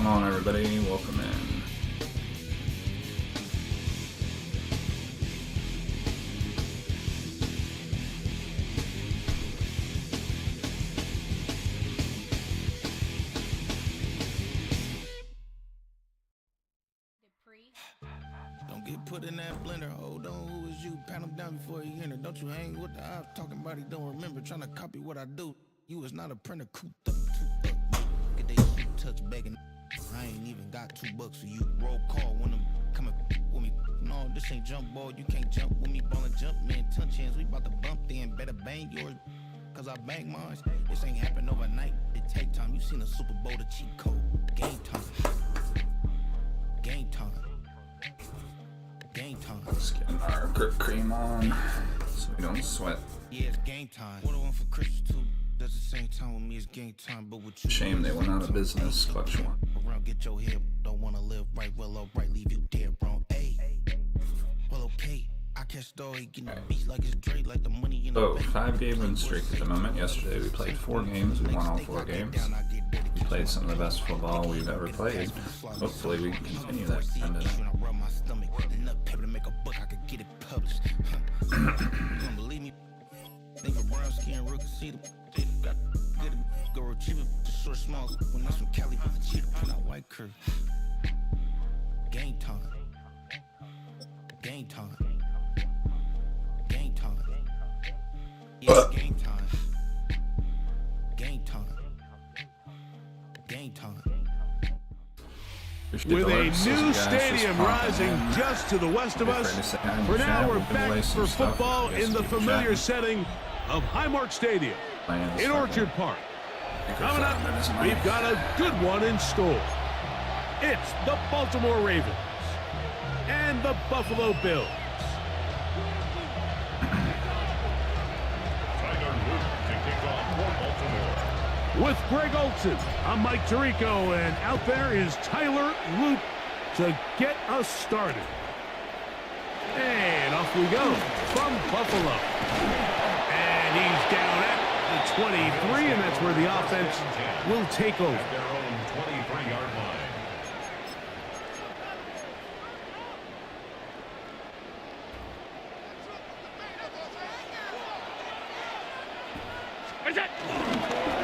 on, everybody. Welcome in. Don't get put in that blender. Hold on, who is you? Pat him down before he enter. Don't you hang with the ops talking about he don't remember. Trying to copy what I do. You is not a printer. Cooped up, tooped up. Get they shit touch begging. I ain't even got $2 for you. Roll call when I'm coming with me. No, this ain't jump ball. You can't jump with me. Ballin' jump, man. Touch hands. We bout to bump then. Better bang yours. Cause I bang mine. This ain't happen overnight. It take time. You seen a Super Bowl, the cheat code. Game time. Game time. Game time. Let's get our grip cream on so we don't sweat. Yeah, it's game time. What I want for Christmas too. At the same time with me, it's game time. But with you, Shame they went out of business. Clutch one. Around, get your head. Don't wanna live right, well, alright, leave you dead wrong. Hey, well, okay. I catch the dog, he getting the beats like it's Drake, like the money in the So, bank. 5-game win streak at the moment. Yesterday we played 4 games. We won all 4 games. We played some of the best football we've ever played. Hopefully we can continue that trend today. Believe me, think of brown skin, real see the got get it, go retrieve it, short small when that's from Cali with the cheetah, put out white curve. Game time. Game time. Game time. Yeah, game time. Game time. Game time. With a new stadium rising just to the west of us, for now we're back for football in the familiar setting of Highmark Stadium in Orchard Park. Coming up, we've got a good one in store. It's the Baltimore Ravens and the Buffalo Bills. With Greg Olson, I'm Mike Tirico, and out there is Tyler Loop to get us started. And off we go from Buffalo. And he's down at the 23, and that's where the offense will take over. At their own 23-yard line.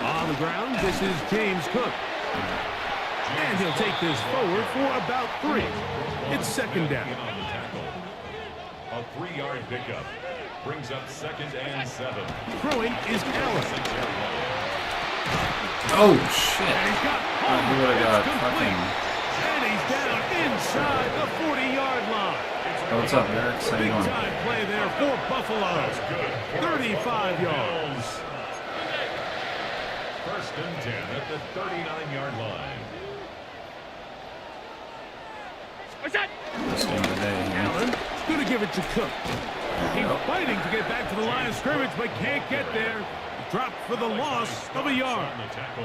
On the ground, this is James Cook. And he'll take this forward for about 3. It's second down. A 3-yard pickup brings up 2nd and 7. Throwing is Allen. Oh shit! And he's got He would have got fucking. And he's down inside the 40-yard line. Oh, what's up, Eric? How you Big doing? time play there for Buffalo. 35 yards. 1st and 10 at the 39-yard line. First game of the day. Allen going to give it to Cook. He's Yep. fighting to get back to the line of scrimmage, but can't get there. Dropped for the loss of a yard. On the tackle.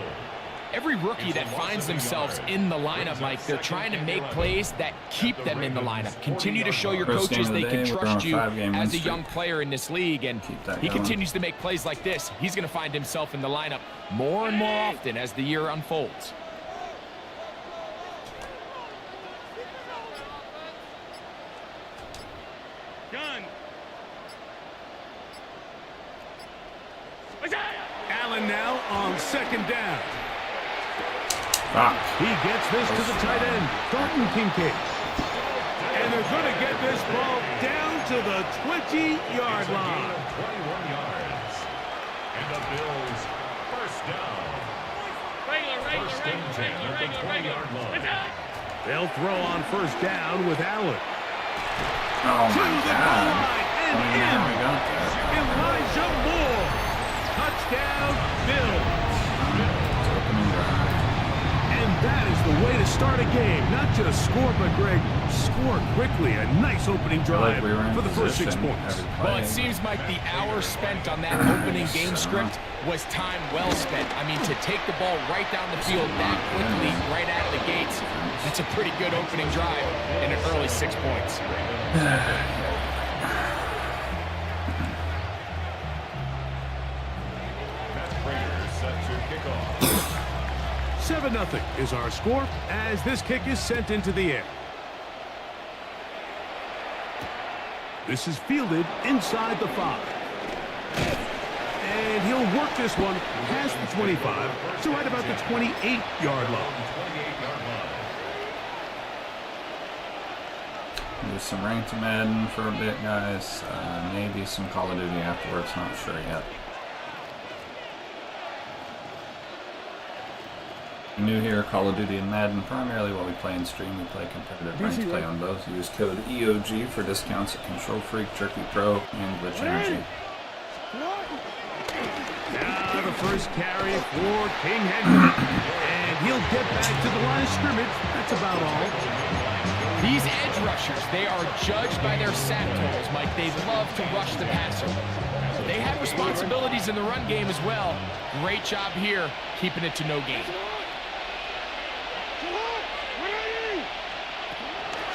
Every rookie that finds themselves in the lineup, Mike, they're trying to make plays that keep them in the lineup. Continue to show your First game coaches of the they can day, we're trust on a you 5-game win as a streak. young player in this league, and Keep that he going. continues to make plays like this. He's going to find himself in the lineup more and more often as the year unfolds. Gun. Allen now on 2nd down. Fuck. He gets this to the tight end, Thornton Kincaid. And they're going to get this ball down to the 20-yard line. 21 yards. And the Bills 1st down. 1st and 10 at the 20-yard line. They'll throw on 1st down with Allen. Oh To my the goal god. line I don't even know how we and got there. in. Elijah Moore. Touchdown, Bills. It's opening drive. And that is the way to start a game. Not just score, but, Greg, score quickly. A nice opening I feel drive like we were in for the first 6 position points. every Well, play. it seems like the hour spent on that opening game script was time well spent. I mean, to take the ball right down the field that quickly, right out of the gates, that's a pretty good opening drive and an early 6 points. Matt Prater set to kick off. 7-0 is our score as this kick is sent into the air. This is fielded inside the 5. And he'll work this one past the 25 to right about the 28-yard line. Do some ranked Madden for a bit, guys. Maybe some Call of Duty afterwards, not sure yet. New here, Call of Duty and Madden, primarily what we play in stream. We play competitive ranked play on both. Use code EOG for discounts at Control Freak, Jerky Pro, and Glitch Energy. Now the first carry for King Henry. And he'll get back to the line of scrimmage. That's about all. These edge rushers, they are judged by their sack totals, Mike. They love to rush the passer. They have responsibilities in the run game as well. Great job here, keeping it to no gain.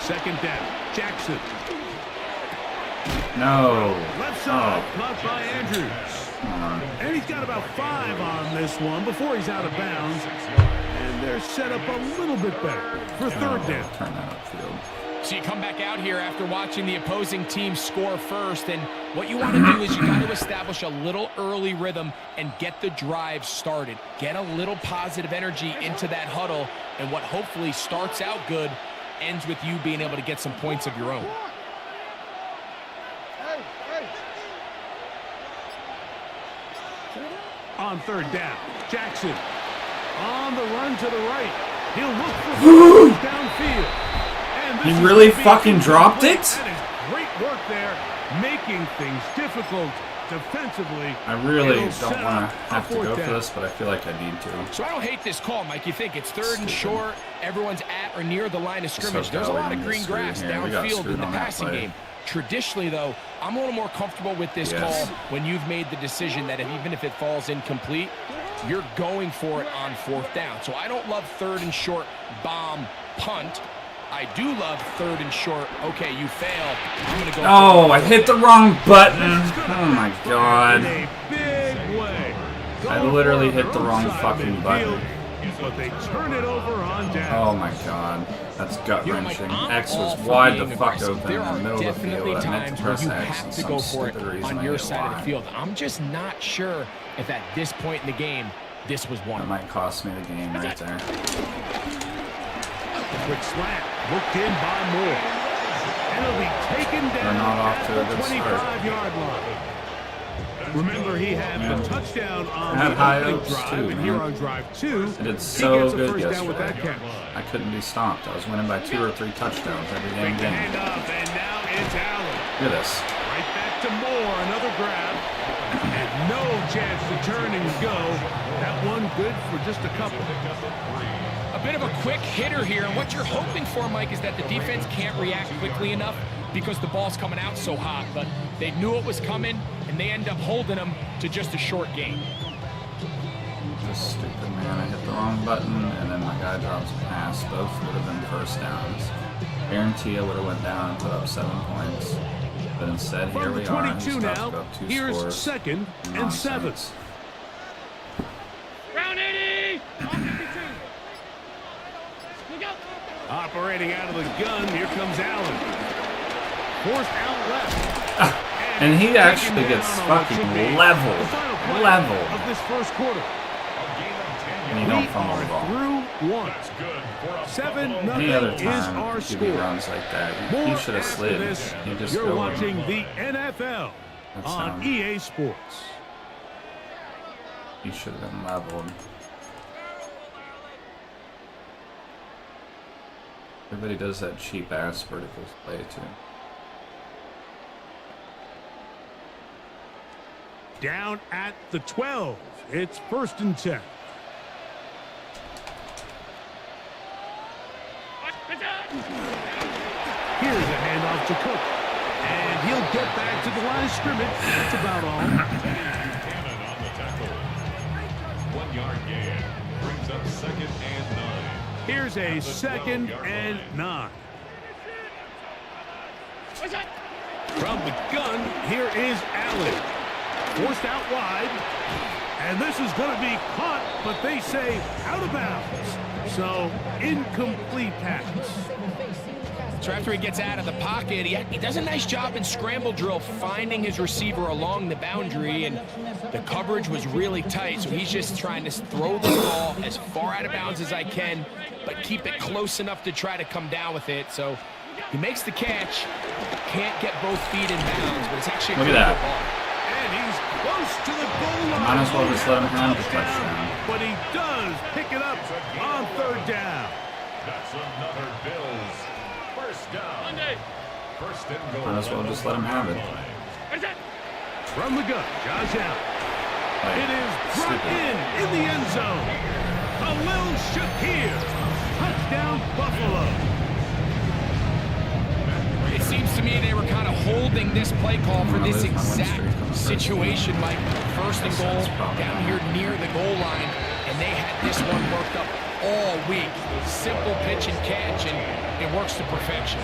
Second down, Jackson. No. Left side, caught by Andrews. And he's got about 5 on this one before he's out of bounds. And they're set up a little bit better for third down. Turn that upfield. So you come back out here after watching the opposing team score first, and what you want to do is you got to establish a little early rhythm and get the drive started. Get a little positive energy into that huddle, and what hopefully starts out good ends with you being able to get some points of your own. On third down, Jackson on the run to the right. He'll look for downfield. He really fucking dropped it? That is great work there, making things difficult defensively. I really don't want to have to go for this, but I feel like I need to. So I don't hate this call, Mike. You think it's third and short, everyone's at or near the line of scrimmage. There's a lot of green grass downfield in the passing game. Traditionally, though, I'm a little more comfortable with this call when you've made the decision that even if it falls incomplete, you're going for it on fourth down. So I don't love third and short, bomb, punt. I do love third and short. Okay, you fail. I'm going to go. Oh, I hit the wrong button. Oh, my God. I literally hit the wrong fucking button. But they turn it over on down. Oh, my God. That's gut-wrenching. X was wide the fuck open in the middle of the field. I meant to press X and some stupid reason I hit Y. I'm just not sure if at this point in the game, this was one. That might cost me the game right there. Quick slant, looked in by Moore. And it'll be taken down at the 25-yard line. Remember, he had the touchdown on the opening drive, and here on drive 2, I did so good down with that yesterday. catch. I couldn't be stopped. I was winning by 2 or 3 touchdowns every game. And now it's Allen. Look at this. Right back to Moore, another grab. And no chance to turn and go. That one good for just a couple. A bit of a quick hitter here, and what you're hoping for, Mike, is that the defense can't react quickly enough because the ball's coming out so hot, but they knew it was coming, and they end up holding them to just a short gain. Just stupid, man. I hit the wrong button, and then my guy drops a pass. Both would have been first downs. Guarantee I would have went down and put up 7 points. But instead, here we are. He's about to go up 2 here's scores. second and 7. Round 80! Operating out of the gun, here comes Allen. Forced out left. And he actually gets fucking leveled. Of this first quarter. And you don't fumble the ball. Through 1. 7-0 Any other is time, our if he score. runs like that, he should have slid. You just You're go watching in. the NFL on EA Sports. He should have been leveled. Everybody does that cheap ass vertical play too. Down at the 12. It's 1st and 10. Here's a handoff to Cook. And he'll get back to the line of scrimmage. That's about all. Cannon on the tackle. 1 yard gain. Brings up 2nd and 9. Here's a 2nd and 9. From the gun, here is Allen. Forced out wide. And this is going to be caught, but they say out of bounds. So, incomplete pass. So after he gets out of the pocket, he does a nice job in scramble drill finding his receiver along the boundary, and the coverage was really tight, so he's just trying to throw the ball as far out of bounds as I can, but keep it close enough to try to come down with it. So he makes the catch, can't get both feet in bounds, but it's actually a Look at that. ball. And he's close to the goal line. Might as well just let him have the touchdown. But he does pick it up on third down. That's another Bills first down. First and goal. Might as well just let him have it. From the gun, Josh Allen. Like, It is brought stupid. in the end zone. Khalil Shakir. Touchdown, Buffalo. It seems to me they were kind of holding this play call for this exact situation, Mike. First and goal, down here near the goal line, and they had this one worked up all week. Simple pitch and catch, and it works to perfection.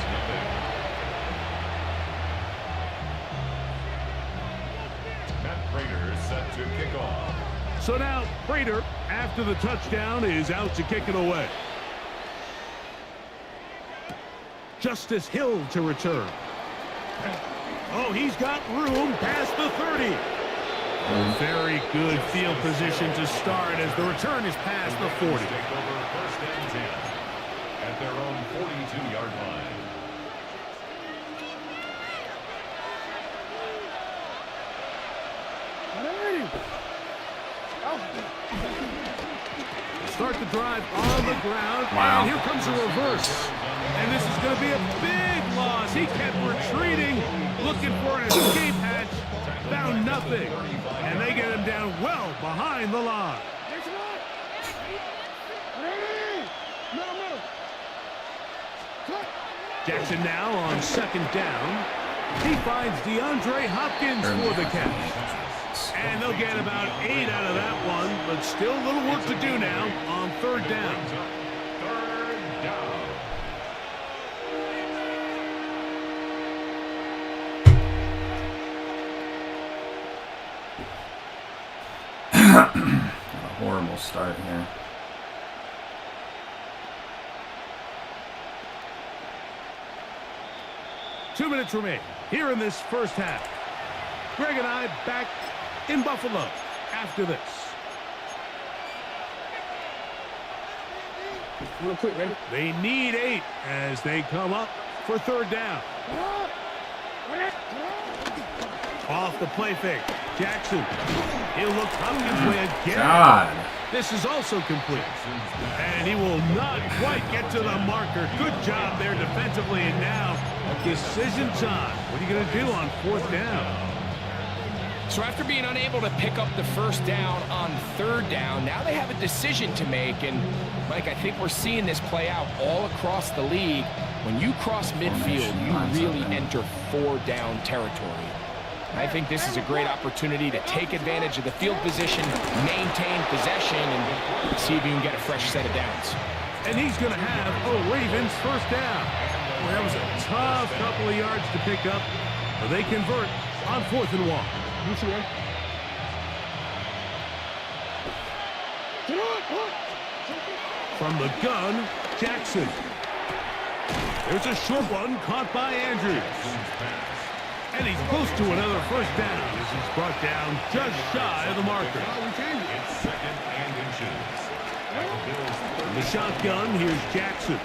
Matt Prater set to kick off. So now, Prater, after the touchdown, is out to kick it away. Justice Hill to return. Oh, he's got room past the 30. Very good field position to start as the return is past the 40. Take over first and 10 at their own 42-yard line. Start the drive on the ground. Wow. And here comes a reverse. And this is going to be a big loss. He kept retreating, looking for an escape hatch. Found nothing. And they get him down well behind the line. Jackson now on second down. He finds DeAndre Hopkins for the catch. And they'll get about 8 out of that one, but still a little work to do now on third down. Third down. A horrible start here. Two minutes remain here in this first half. Greg and I back in Buffalo after this. Real quick, ready? They need 8 as they come up for third down. Off the play fake. Jackson. He'll look Hopkins' way again. God. This is also complete. And he will not quite get to the marker. Good job there defensively. And now, decision time. What are you going to do on fourth down? So after being unable to pick up the first down on third down, now they have a decision to make. And, Mike, I think we're seeing this play out all across the league. When you cross midfield, you really enter four-down territory. I think this is a great opportunity to take advantage of the field position, maintain possession, and see if you can get a fresh set of downs. And he's going to have a Ravens first down. Well, that was a tough couple of yards to pick up. But they convert on 4th and 1. From the gun, Jackson. There's a short one caught by Andrews. And he's close to another first down as he's brought down just shy of the marker. It's second and inches. In the shotgun, here's Jackson.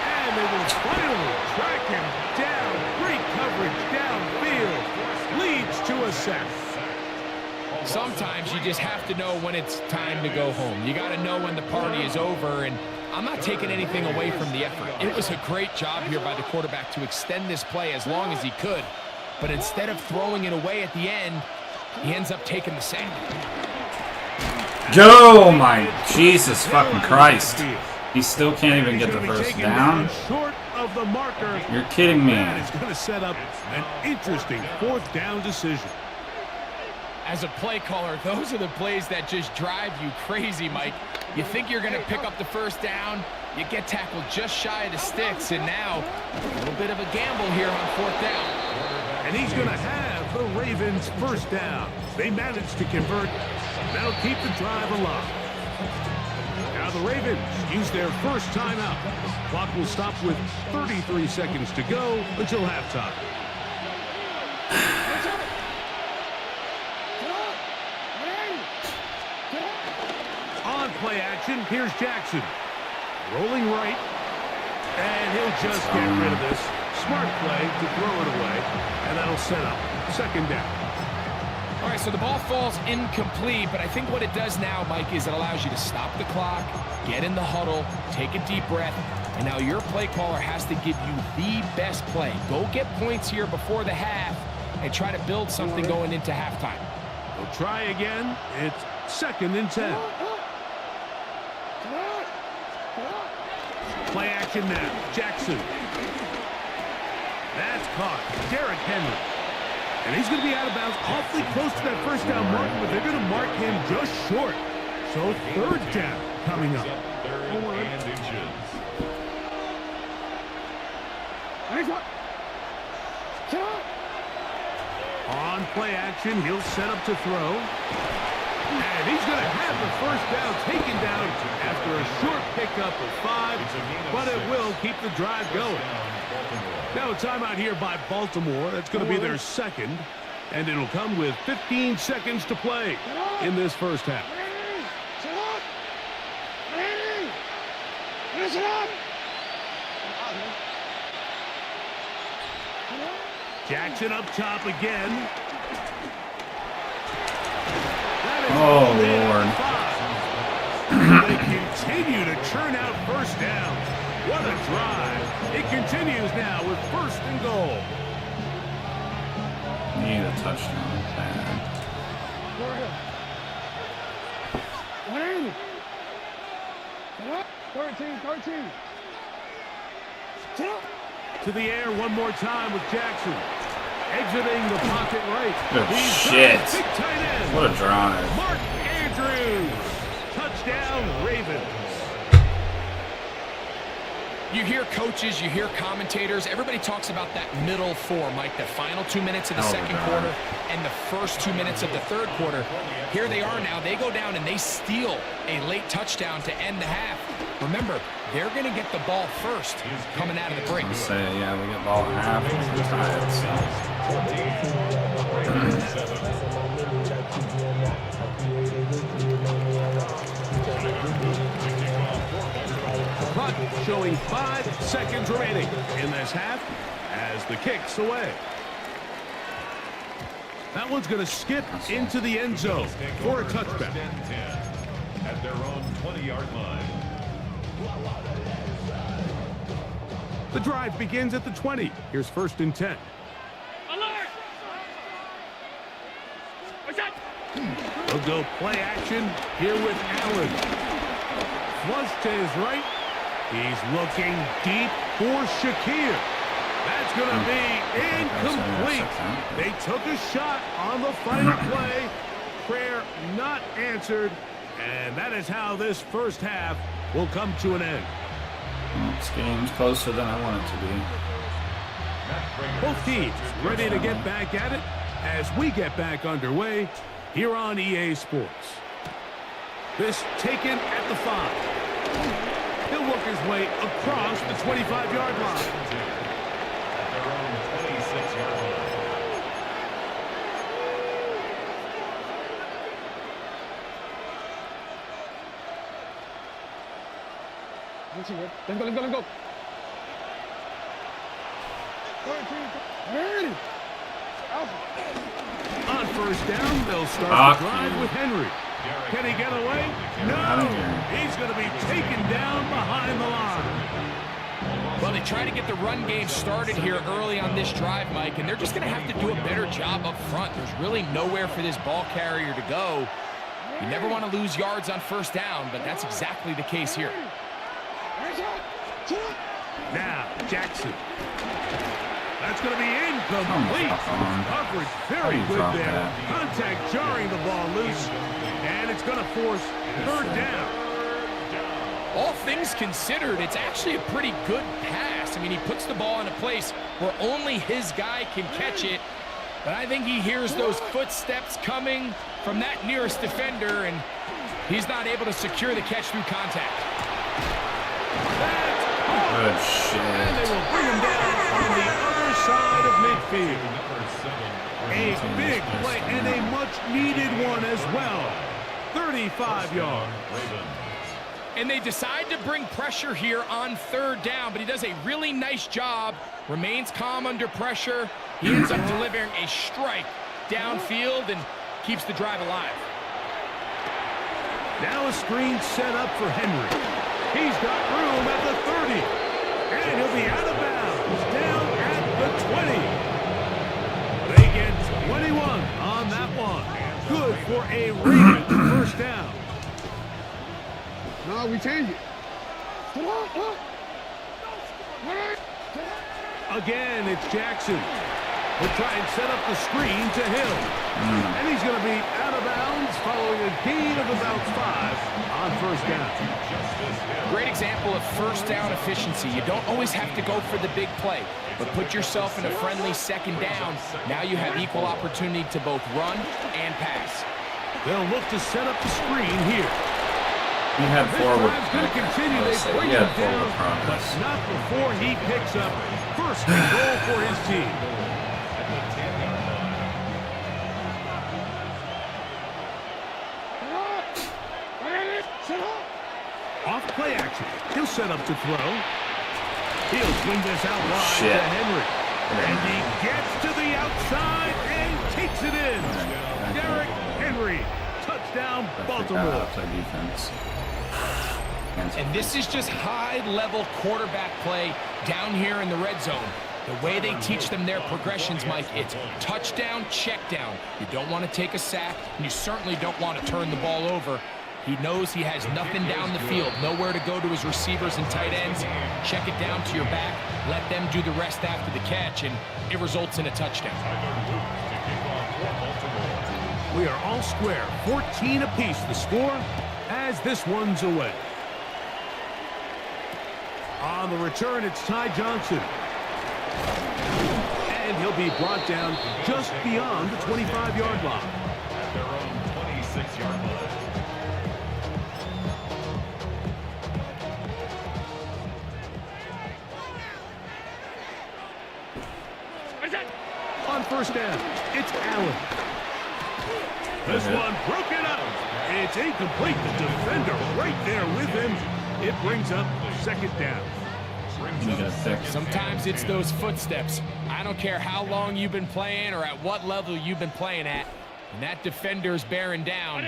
And they will finally track him down. Great coverage downfield. Leads to a sack. Sometimes you just have to know when it's time to go home. You got to know when the party is over, and I'm not taking anything away from the effort. It was a great job here by the quarterback to extend this play as long as he could, but instead of throwing it away at the end, he ends up taking the sack. Oh my Jesus fucking Christ. He still can't even get the first down? Short of the marker. You're kidding me. That is going to set up an interesting fourth down decision. As a play caller, those are the plays that just drive you crazy, Mike. You think you're going to pick up the first down, you get tackled just shy of the sticks, and now a little bit of a gamble here on fourth down. And And he's going to have the Ravens first down. They managed to convert. That'll keep the drive alive. Now the Ravens use their first timeout. Clock will stop with 33 seconds to go until halftime. On play action, here's Jackson. Rolling right. And he'll just get rid of this. Smart play to throw it away. And that'll set up second down. All right, so the ball falls incomplete, but I think what it does now, Mike, is it allows you to stop the clock, get in the huddle, take a deep breath, and now your play caller has to give you the best play. Go get points here before the half and try to build something going into halftime. We'll try again. It's 2nd and 10. Play action now. Jackson. That's caught. Derrick Henry. And he's going to be out of bounds awfully close to that first down mark, but they're going to mark him just short. So 3rd down coming up. 3rd and inches. On play action, he'll set up to throw. And he's going to have the first down taken down after a short pickup of 5, but it will keep the drive going. Now a timeout here by Baltimore. That's going to be their second, and it'll come with 15 seconds to play in this first half. Jackson up top again. Oh, Lord. They continue to churn out first down. What a drive. It continues now with 1st and goal. Need a touchdown. Bad. To the air one more time with Jackson. Exiting the pocket right. Good He's shit. got a big tight end. What a drive. Mark Andrews. Touchdown, Ravens. You hear coaches, you hear commentators, everybody talks about that middle 4, Mike, the final 2 minutes of the second quarter and the first 2 minutes of the third quarter. Here they are now. They go down and they steal a late touchdown to end the half. Remember, they're going to get the ball first coming out of the break. Say, yeah, we get ball at half. We're tired, Clock showing 5 seconds remaining in this half as the kick's away. That one's going to skip into the end zone for a touchback. At their own 20-yard line. The drive begins at the 20. Here's 1st and 10. Alert! What's that? They'll go play action here with Allen. Flush to his right. He's looking deep for Shakir. That's going to be incomplete. They took a shot on the final play. Prayer not answered. And that is how this first half will come to an end. This game's closer than I want it to be. Both teams ready to get back at it as we get back underway here on EA Sports. This taken at the 5. He'll work his way across the 25-yard line. At their own 26-yard line. Let's go. On first down, they'll start the drive with Henry. Can he get away? No. He's going to be taken down behind the line. Well, they try to get the run game started here early on this drive, Mike, and they're just going to have to do a better job up front. There's really nowhere for this ball carrier to go. You never want to lose yards on first down, but that's exactly the case here. Now, Jackson. That's going to be incomplete. Coverage very good there. Contact jarring the ball loose, and it's going to force 3rd down. All things considered, it's actually a pretty good pass. I mean, he puts the ball in a place where only his guy can catch it, But I think he hears those footsteps coming from that nearest defender, and he's not able to secure the catch through contact. Good shit. And they will bring him down on the other side of midfield. A big play and a much-needed one as well. 35 yards. And they decide to bring pressure here on 3rd down, but he does a really nice job, remains calm under pressure. He ends up delivering a strike downfield and keeps the drive alive. Now a screen set up for Henry. He's got room at the 30. And he'll be out of bounds down at the 20. They get 21 on that one. Good for a Ravens first down. No, we change it. Again, it's Jackson. He'll try and set up the screen to Hill. And he's going to be out of bounds following a gain of about 5 on first down. Great example of first down efficiency. You don't always have to go for the big play, but put yourself in a friendly 2nd down. Now you have equal opportunity to both run and pass. They'll look to set up the screen here. He had forward. Going to continue. They bring him down, but not before he picks up first and goal for his team. Off play action. He'll set up to throw. He'll swing this out wide to Henry. And he gets to the outside and takes it in. Derrick Henry. Touchdown, Baltimore. Defense. And this is just high-level quarterback play down here in the red zone. The way they teach them their progressions, Mike, it's touchdown, check down. You don't want to take a sack, and you certainly don't want to turn the ball over. He knows he has nothing down the field, nowhere to go to his receivers and tight ends. Check it down to your back, let them do the rest after the catch, and it results in a touchdown. We are all square, 14 apiece the score as this one's away. On the return, it's Ty Johnson. And he'll be brought down just beyond the 25-yard line. At their own 26-yard line. On first down, it's Allen. This one broken up. It's incomplete. The defender right there with him. It brings up 2nd down. Sometimes it's those footsteps. I don't care how long you've been playing or at what level you've been playing at. And that defender's bearing down.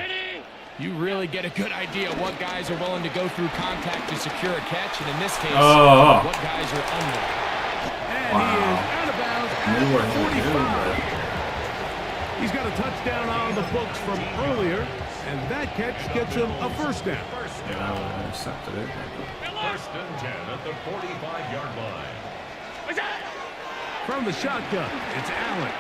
You really get a good idea what guys are willing to go through contact to secure a catch. And in this case, what guys are under. And he is out of bounds at the 45. He's got a touchdown on the books from earlier, and that catch gets him a first down. First and 10 at the 45-yard line. From the shotgun, it's Allen.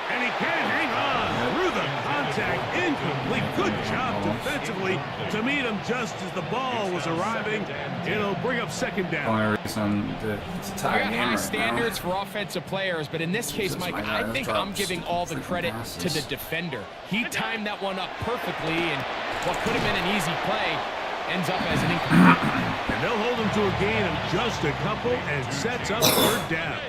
And he can hang on through the contact. Incomplete. Good job defensively to meet him just as the ball was arriving. It'll bring up 2nd down. Only reason it's a tie I got game high right standards now. for offensive players, but in this case, Mike, I think I'm giving all the credit to the defender. He timed that one up perfectly, and what could have been an easy play ends up as an incomplete. And they'll hold him to a gain of just a couple and sets up 3rd down.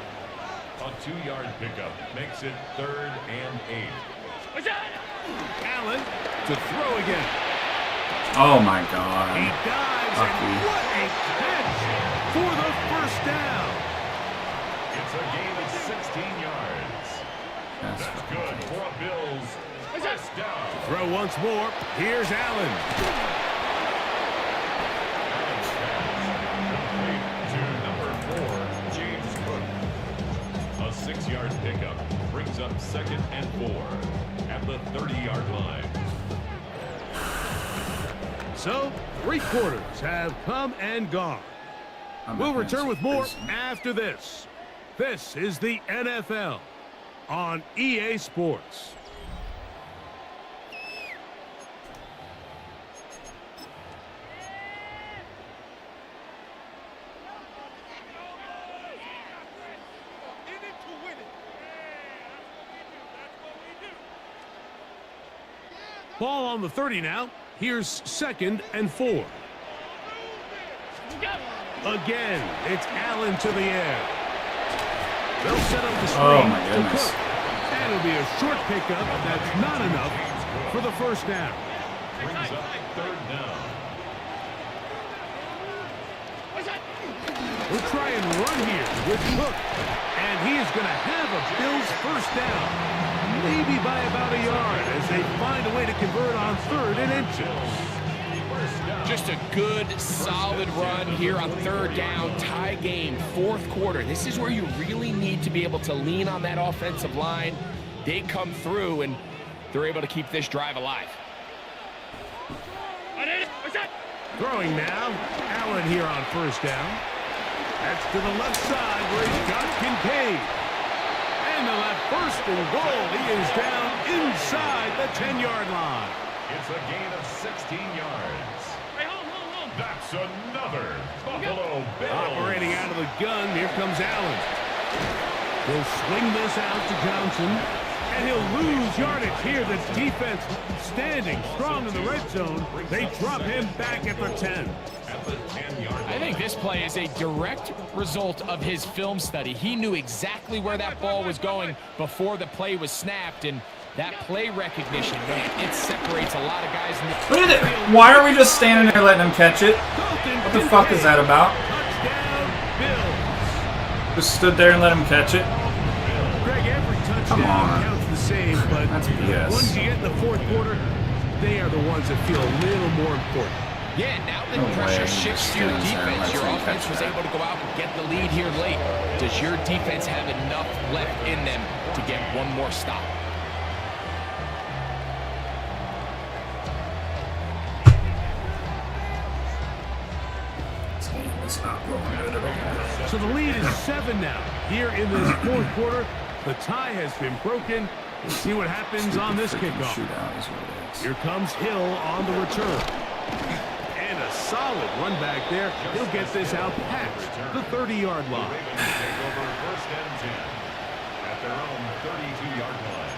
A 2-yard pickup makes it 3rd and 8. Allen to throw again. Oh my God. He dives, and what a catch for the first down. It's a gain of 16 yards. That's good for a Bills first down. Throw once more. Here's Allen. To number 4, James Cook. A 6-yard pickup brings up 2nd and 4 at the 30-yard line. So, 3 quarters have come and gone. We'll return with more after this. This is the NFL on EA Sports. Ball on the 30 now. Here's 2nd and 4. Again, it's Allen to the air. They'll set up the screen to Cook. And it'll be a short pickup. That's not enough for the first down. Brings up 3rd down. We'll try and run here with Cook. And he is going to have a Bills first down. Maybe by about a yard as they find a way to convert on 3rd and inches. Just a good, solid run here on 3rd down. Tie game, 4th quarter. This is where you really need to be able to lean on that offensive line. They come through, and they're able to keep this drive alive. Throwing now. Allen here on 1st down. That's to the left side where he's got Kincaid. And the left 1st and goal. He is down inside the 10-yard line. It's a gain of 16 yards. That's another Buffalo Bills. Operating out of the gun, here comes Allen. He'll swing this out to Johnson, and he'll lose yardage here. The defense standing strong in the red zone. They drop him back at the 10. At the 10-yard line. I think this play is a direct result of his film study. He knew exactly where that ball was going before the play was snapped, and that play recognition, man, it separates a lot of guys in the... Look at it! Why are we just standing there letting him catch it? What the fuck is that about? Just stood there and let him catch it? Greg, every touchdown counts the same, but that's BS. Once you get in the 4th quarter, they are the ones that feel a little more important. Yeah, now that pressure shifts to your defense, your offense was able to go out and get the lead here late. Does your defense have enough left in them to get one more stop? So the lead is 7 now. Here in this 4th quarter, the tie has been broken. We'll see what happens on this kickoff. Here comes Hill on the return. And a solid run back there. He'll get this out past the 30-yard line. Take over 1st and 10 at their own 32-yard line.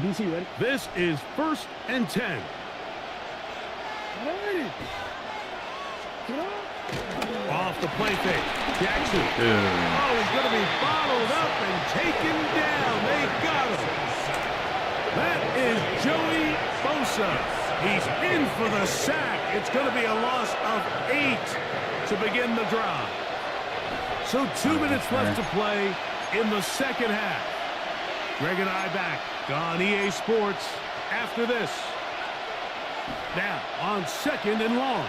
DC, ready? This is 1st and 10. Off the play fake. Jackson. Oh, he's going to be bottled up and taken down. They got him. That is Joey Bosa. He's in for the sack. It's going to be a loss of 8 to begin the drive. So 2 minutes left to play in the 2nd half. Greg and I back on EA Sports after this. Now on 2nd and long.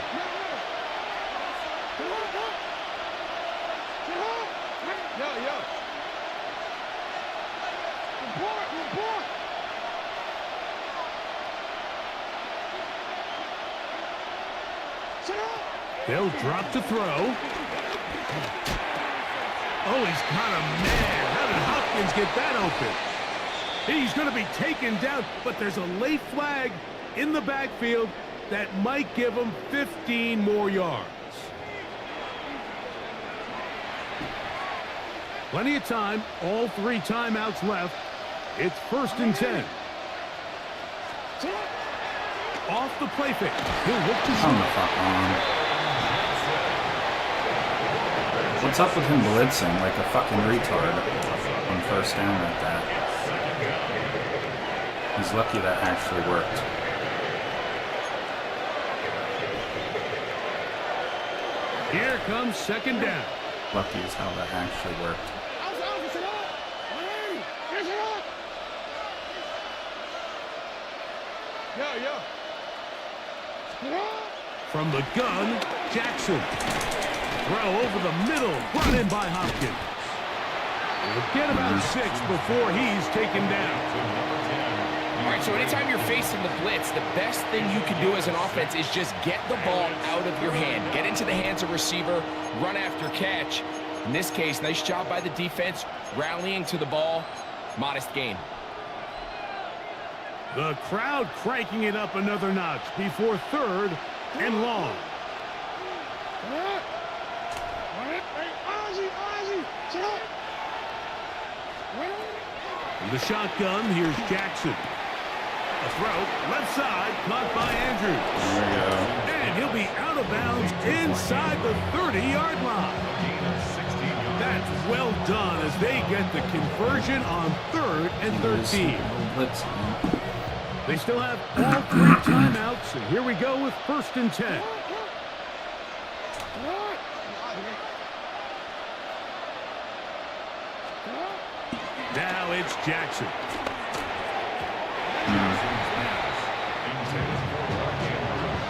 They'll drop to throw. Oh, he's kind of mad. How did Hopkins get that open? He's going to be taken down, but there's a late flag in the backfield that might give him 15 more yards. Plenty of time, all 3 timeouts left. It's 1st and 10. Off the play fake. He'll look to shoot. What's up with him blitzing like a fucking retard on 1st down like that? He's lucky that actually worked. Here comes 2nd down. Lucky is how that actually worked. From the gun, Jackson. Throw over the middle, brought in by Hopkins. We'll get about 6 before he's taken down. All right, so anytime you're facing the blitz, the best thing you can do as an offense is just get the ball out of your hand. Get into the hands of receiver, run after catch. In this case, nice job by the defense, rallying to the ball. Modest gain. The crowd cranking it up another notch before 3rd and long. From the shotgun, here's Jackson. A throw, left side, caught by Andrews. There we go. And he'll be out of bounds inside the 30-yard line. That's well done as they get the conversion on 3rd and 13. They still have all 3 timeouts, and here we go with 1st and 10. Now it's Jackson.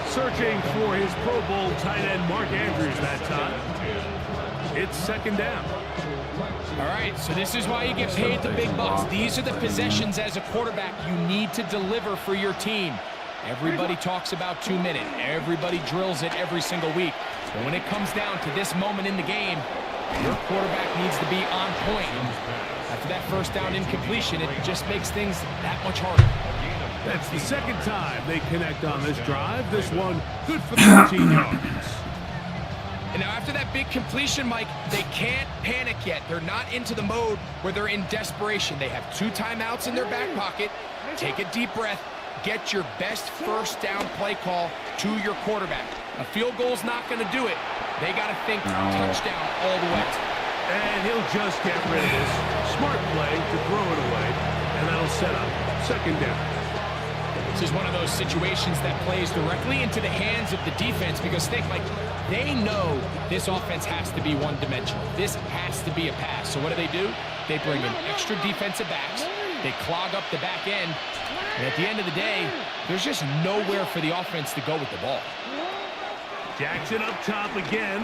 Searching for his Pro Bowl tight end Mark Andrews that time. It's 2nd down. All right, so this is why you get paid the big bucks. These are the possessions as a quarterback you need to deliver for your team. Everybody talks about 2-minute. Everybody drills it every single week. But when it comes down to this moment in the game, your quarterback needs to be on point. After that 1st down incompletion, it just makes things that much harder. That's the 2nd time they connect on this drive. This one good for 13 yards. And now after that big completion, Mike, they can't panic yet. They're not into the mode where they're in desperation. They have 2 timeouts in their back pocket. Take a deep breath. Get your best 1st down play call to your quarterback. A field goal's not going to do it. They got to think touchdown all the way. And he'll just get rid of this. Smart play to throw it away. And that'll set up 2nd down. This is one of those situations that plays directly into the hands of the defense because think, like, they know this offense has to be one-dimensional. This has to be a pass. So what do? They bring in extra defensive backs. They clog up the back end. And at the end of the day, there's just nowhere for the offense to go with the ball. Jackson up top again.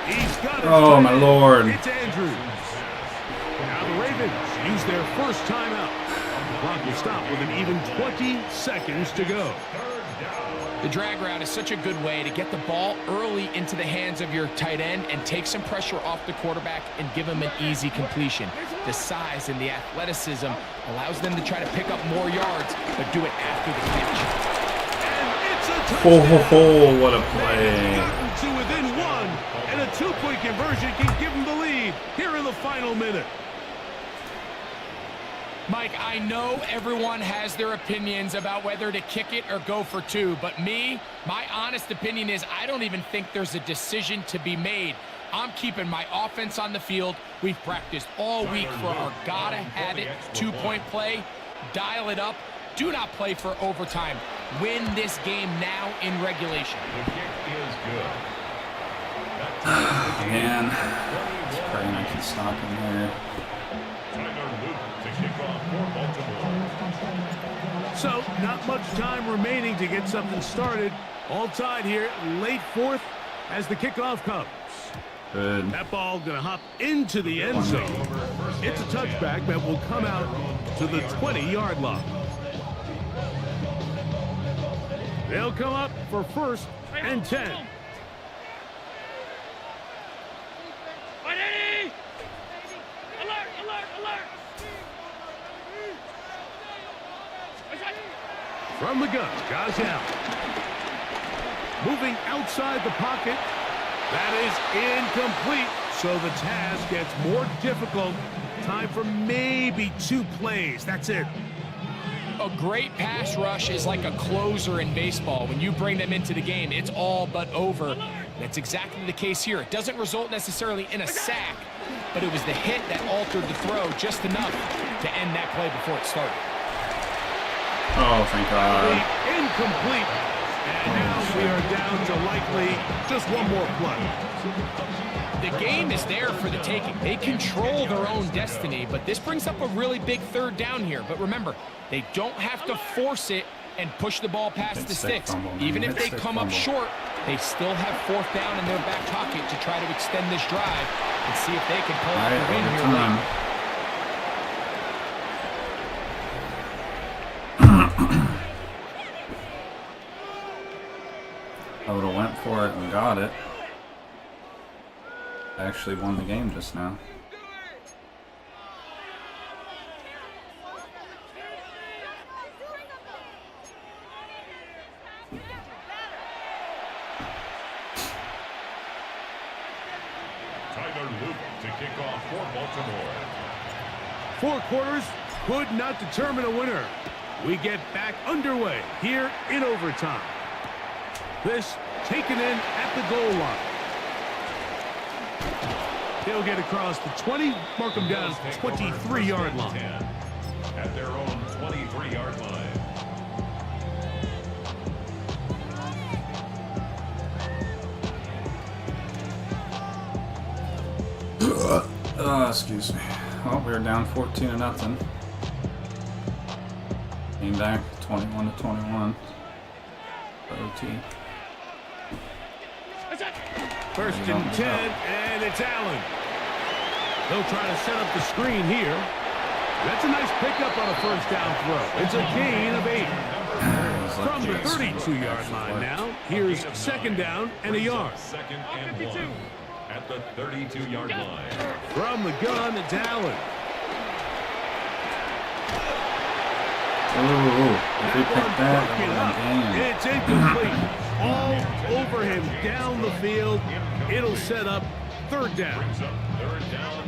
He's got it. Oh, my Lord. It's Andrews. Now the Ravens use their 1st timeout. The clock will stop with an even 20 seconds to go. The drag route is such a good way to get the ball early into the hands of your tight end and take some pressure off the quarterback and give him an easy completion. The size and the athleticism allows them to try to pick up more yards, but do it after the catch. Oh, what a play. To within 1, and a 2-point conversion can give them the lead here in the final minute. Mike, I know everyone has their opinions about whether to kick it or go for 2, but my honest opinion is I don't even think there's a decision to be made. I'm keeping my offense on the field. We've practiced all week for our gotta-have-it 2-point play. Dial it up. Do not play for overtime. Win this game now in regulation. The kick is good. Man, it's praying I can stop him here. Tyler Luke to kick off for Baltimore. So, not much time remaining to get something started. All tied here, late 4th as the kickoff comes. Good. That ball going to hop into the end zone. It's a touchback that will come out to the 20-yard line. They'll come up for 1st and 10. From the gun, Josh Allen. Moving outside the pocket. That is incomplete. So the task gets more difficult. Time for maybe 2 plays. That's it. A great pass rush is like a closer in baseball. When you bring them into the game, it's all but over. That's exactly the case here. It doesn't result necessarily in a sack, but it was the hit that altered the throw just enough to end that play before it started. Oh, thank God. Incomplete. And now we are down to likely just 1 more play. The game is there for the taking. They control their own destiny, but this brings up a really big 3rd down here. But remember, they don't have to force it and push the ball past the sticks. Even if they come up short, they still have 4th down in their back pocket to try to extend this drive and see if they can pull out the win here late. I would have went for it and got it. I actually won the game just now. Tyler Luke to kick off for Baltimore. 4 quarters could not determine a winner. We get back underway here in overtime. This taken in at the goal line. He'll get across the 20, mark him down at the 23-yard line. At their own 23-yard line. Excuse me. Oh, we were down 14-0. Came back 21-21. OT. First and 10, and it's Allen. They'll try to set up the screen here. That's a nice pickup on a first down throw. It's a gain of 8. From the 32-yard line now, here's second down and a yard. Second and 1 at the 32-yard line. From the gun, it's Allen. Ooh, if we pick that, that it's incomplete. All over him down the field. It'll set up third down.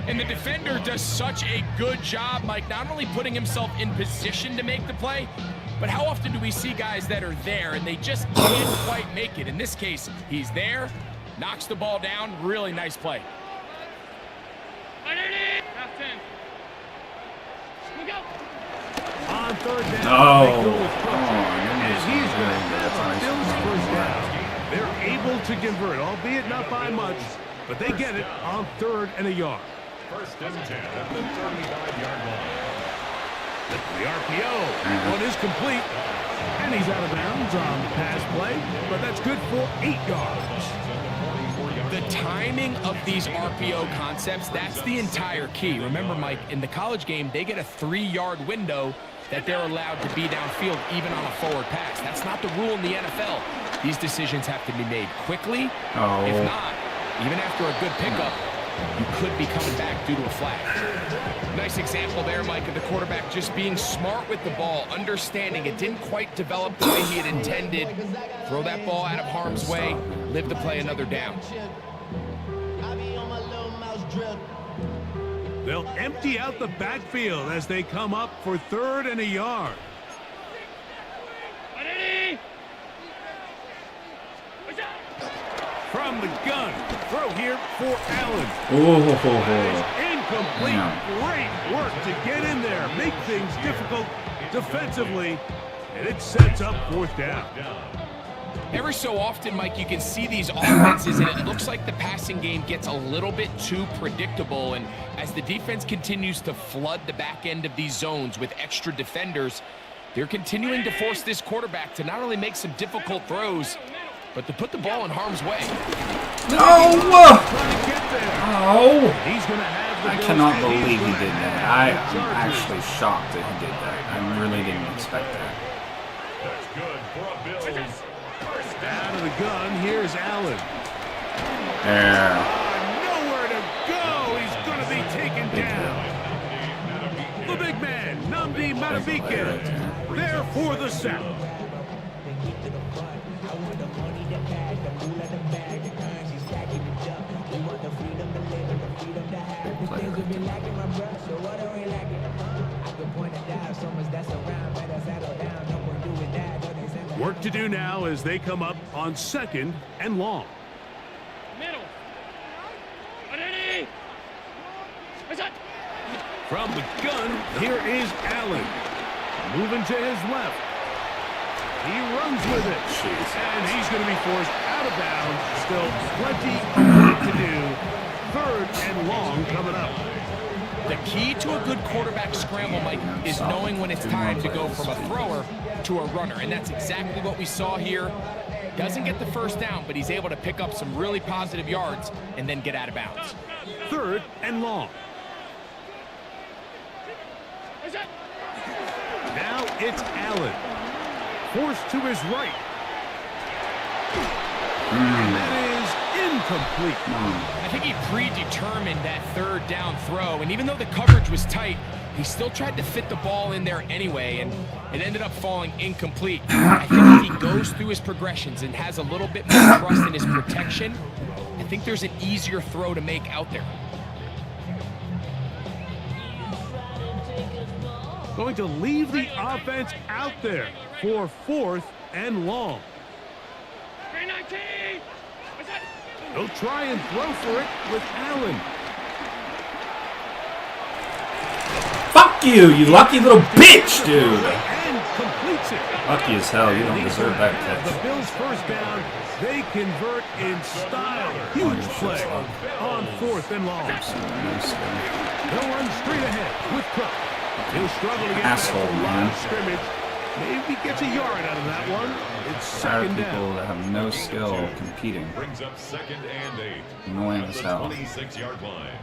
And the defender does such a good job, Mike, not only putting himself in position to make the play, but how often do we see guys that are there and they just can't quite make it? In this case, he's there, knocks the ball down, really nice play. On third down, and he's going to have a Bills first down. They're able to convert, albeit not by much, but they get it on third and a yard. First and 10 at the 35-yard line. The RPO, one is complete, and he's out of bounds on the pass play, but that's good for 8 yards. The timing of these RPO concepts, that's the entire key. Remember, Mike, in the college game, they get a 3-yard window that they're allowed to be downfield even on a forward pass. That's not the rule in the NFL. These decisions have to be made quickly. If not, even after a good pickup, you could be coming back due to a flag. Nice example there, Mike, of the quarterback just being smart with the ball, understanding it didn't quite develop the way he had intended. Throw that ball out of harm's way, live to play another down. They'll empty out the backfield as they come up for third and a yard. From the gun, throw here for Allen. Incomplete. Great work to get in there, make things difficult defensively, and it sets up fourth down. Every so often, Mike, you can see these offenses, and it looks like the passing game gets a little bit too predictable. And as the defense continues to flood the back end of these zones with extra defenders, they're continuing to force this quarterback to not only make some difficult throws, but to put the ball in harm's way. I cannot believe he did that. I'm actually shocked that he did that. I really didn't expect that. That's good for a Bills. Out of the gun, here's Allen. Nowhere to go. He's going to be taken down. The big man, Nnamdi Madubuike, there for the sack. Work to do now as they come up on second and long. Middle. From the gun, here is Allen. Moving to his left. He runs with it. And he's going to be forced out of bounds. Still plenty of work to do. Third and long coming up. The key to a good quarterback scramble, Mike, is knowing when it's time to go from a thrower to a runner. And that's exactly what we saw here. Doesn't get the first down, but he's able to pick up some really positive yards and then get out of bounds. Third and long. Now it's Allen. Forced to his right. And that is incomplete. I think he predetermined that third down throw, and even though the coverage was tight, He still tried to fit the ball in there anyway, and it ended up falling incomplete. I think if he goes through his progressions and has a little bit more trust in his protection, I think there's an easier throw to make out there. Going to leave the offense out there for 4th and long. 319. He'll try and throw for it with Allen. Fuck you, you lucky little bitch, dude. And completes it. Lucky as hell, you don't deserve that The catch. Bills first down. They convert in style. Huge play on 4th and long. They'll run straight ahead with Cook. He'll struggle to get Asshole, back to the line man. of scrimmage. Maybe gets a yard out of that one. It's Tired of second people down. that have no skill competing. Brings up 2nd and 8. Annoying At as the hell. 26-yard line.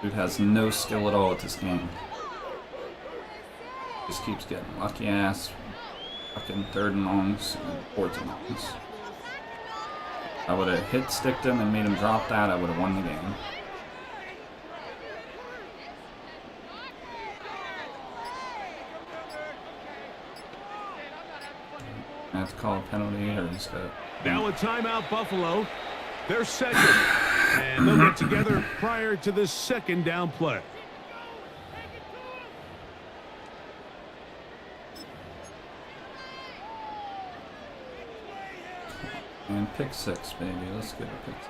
Dude has no skill at all at this game. Just keeps getting lucky ass fucking 3rd and longs and 4th and longs. I would have hit sticked him and made him drop that, I would have won the game. I have to call a penalty or he's got. Now a timeout, Buffalo. They're second. And they'll get together prior to the 2nd down play. And pick 6, baby. Let's get a pick 6.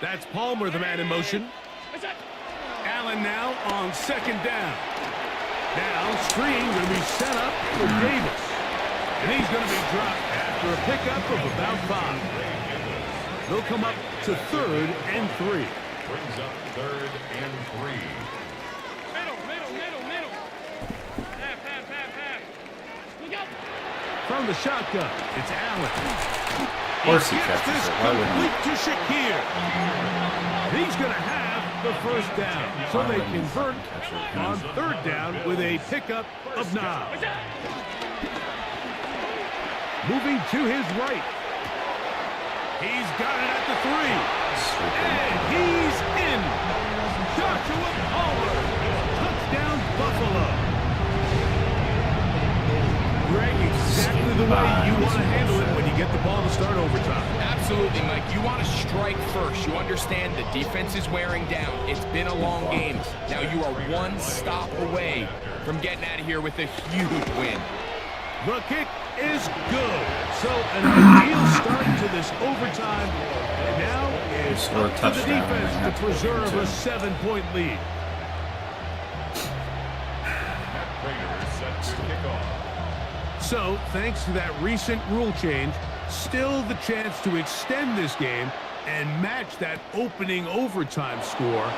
That's Palmer, the man in motion. Allen now on 2nd down. Now, screen going to be set up for Davis. And he's going to be dropped after a pickup of about 5. They'll come up to 3rd and 3. Brings up 3rd and 3. Middle. Half. Look out. From the shotgun, it's Allen. Of course he catches This it. Why wouldn't he? complete to Shakir. He's going to have the first down. So Why they wouldn't he convert fucking catch it? on 3rd down with a pickup of 9. Moving to his right. He's got it at the 3. And he's in. Joshua Palmer. Touchdown, Buffalo. Greg, exactly the way you want to handle it when you get the ball to start overtime. Absolutely, Mike. You want to strike first. You understand the defense is wearing down. It's been a long game. Now you are one stop away from getting out of here with a huge win. The kick is good. So an ideal start to this overtime. And now it's Score a up to the touchdown, and they defense have to to preserve win, a too. 7-point lead. Matt Prater set to kick off. So, thanks to that recent rule change, still the chance to extend this game and match that opening overtime score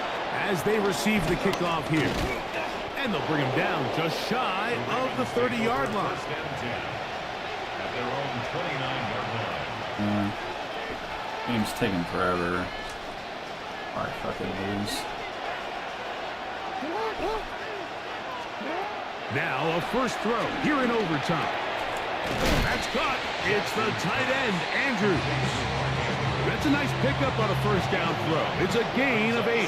as they receive the kickoff here. And they'll bring him down just shy of the 30-yard line. First and 10. At their own 29-yard line. Game's taking forever. Alright, fucking lose. Now a first throw here in overtime. That's caught. It's the tight end, Andrews. That's a nice pickup on a first down throw. It's a gain of 8.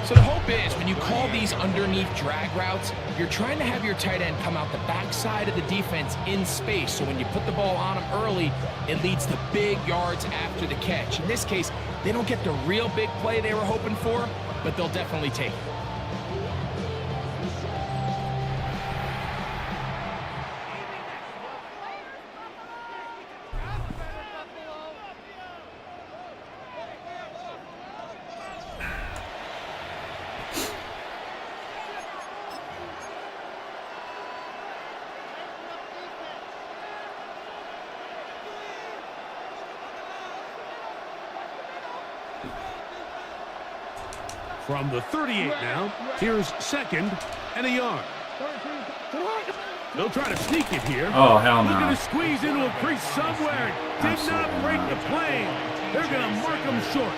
So the hope is when you call these underneath drag routes, you're trying to have your tight end come out the backside of the defense in space. So when you put the ball on him early, it leads to big yards after the catch. In this case, they don't get the real big play they were hoping for, but they'll definitely take it. From the 38 now, here's 2nd and a yard. They'll try to sneak it here. Oh, hell Looking no. to squeeze into a crease somewhere. Did not Absolutely break not. the plane. They're going to mark him short.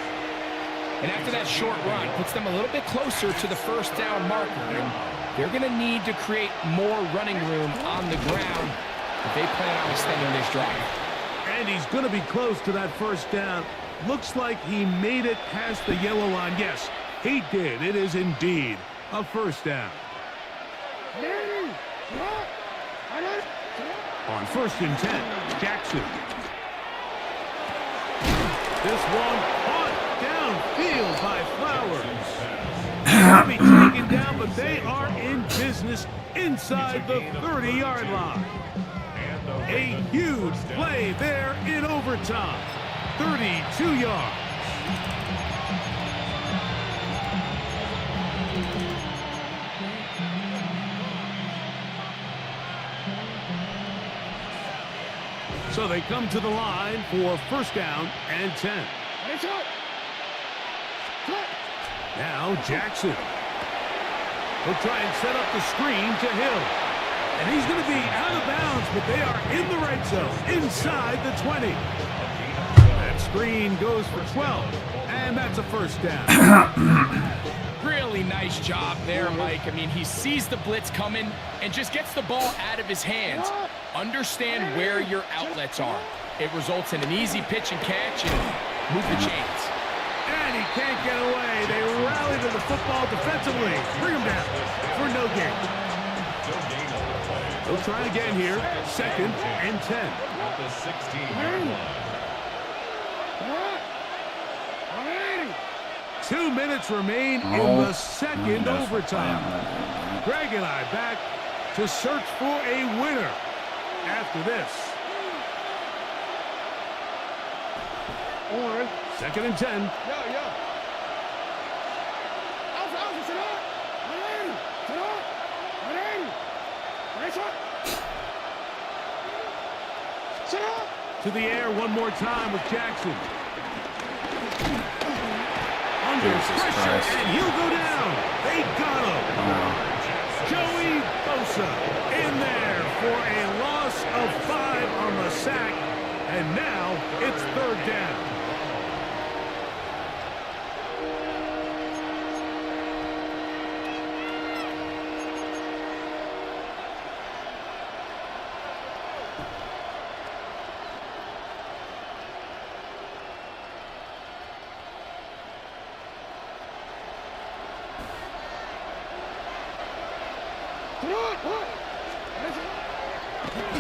And after that short run, puts them a little bit closer to the first down marker. And they're going to need to create more running room on the ground if they plan on extending this drive. And he's going to be close to that first down. Looks like he made it past the yellow line. Yes, he did. It is indeed a first down. On 1st and 10, Jackson. This one caught downfield by Flowers. They'll be taken down, but they are in business inside the 30-yard line. A huge play there in overtime. 32 yards. So they come to the line for 1st down and 10. Now Jackson. He'll try and set up the screen to Hill. And he's going to be out of bounds, but they are in the red zone, inside the 20. That screen goes for 12, and that's a 1st down. Really nice job there, Mike. I mean, he sees the blitz coming and just gets the ball out of his hands. Understand where your outlets are. It results in an easy pitch and catch and move the chains. And he can't get away. They rally to the football defensively. Bring him down for no gain. They'll try again here. 2nd and 10. At the 16-yard line. 2 minutes remain in the second overtime. Greg and I back to search for a winner after this. 2nd and 10. To the air one more time with Jackson. Under pressure, and he'll go down. They got him. Joey Bosa in there for a loss of 5 on the sack. And now it's 3rd down.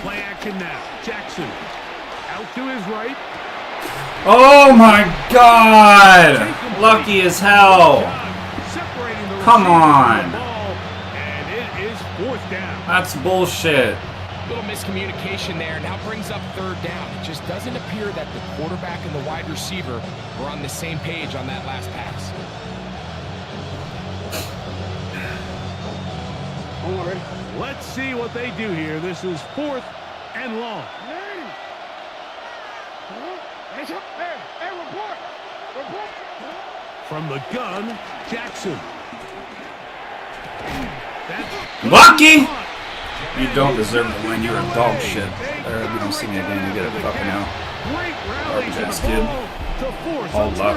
Play action now. Jackson out to his right. Oh my God! Lucky as hell. Come on. And it is 4th down. That's bullshit. Little miscommunication there now brings up 3rd down. It just doesn't appear that the quarterback and the wide receiver were on the same page on that last pass. Let's see what they do here. This is 4th and long. From the gun, Jackson. Lucky? You don't deserve to win. You're a dog shit. You don't see me again. You get it fucking out. Garbage ass kid. All luck.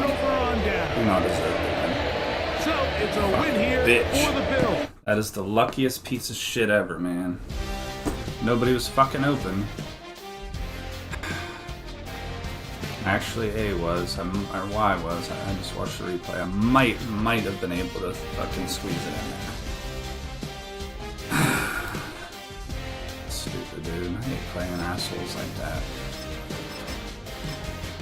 You not deserve to win. So it's a win here for the Bills. That is the luckiest piece of shit ever, man. Nobody was fucking open. Actually, A was, or Y was. I just watched the replay. I might have been able to fucking squeeze it in there. Stupid, dude. I hate playing assholes like that.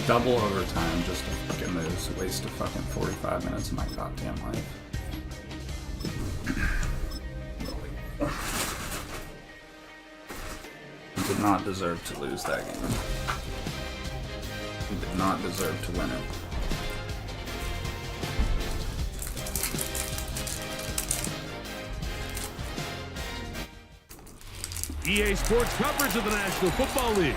Double overtime just to fucking lose. Waste of fucking 45 minutes of my goddamn life. He did not deserve to lose that game. He did not deserve to win it. EA Sports coverage of the National Football League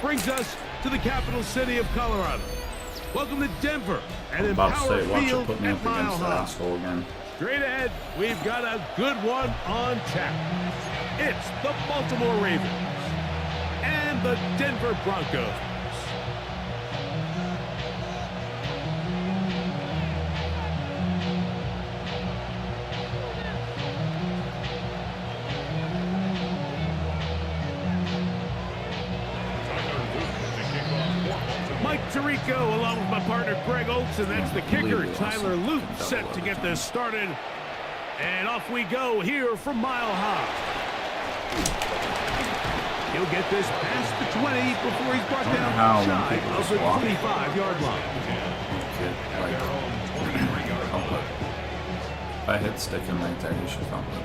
brings us to the capital city of Colorado. Welcome to Denver and Empower Field put me at up Mile against that High. asshole again. Straight ahead, we've got a good one on tap. It's the Baltimore Ravens and the Denver Broncos. Tirico along with my partner Greg Olson. That's the kicker, Tyler Lute, set to get this started. And off we go here from Mile High. He'll get this past the 20 before he's brought down shy of the 25-yard line. If I hit stick him right there, he should fumble it.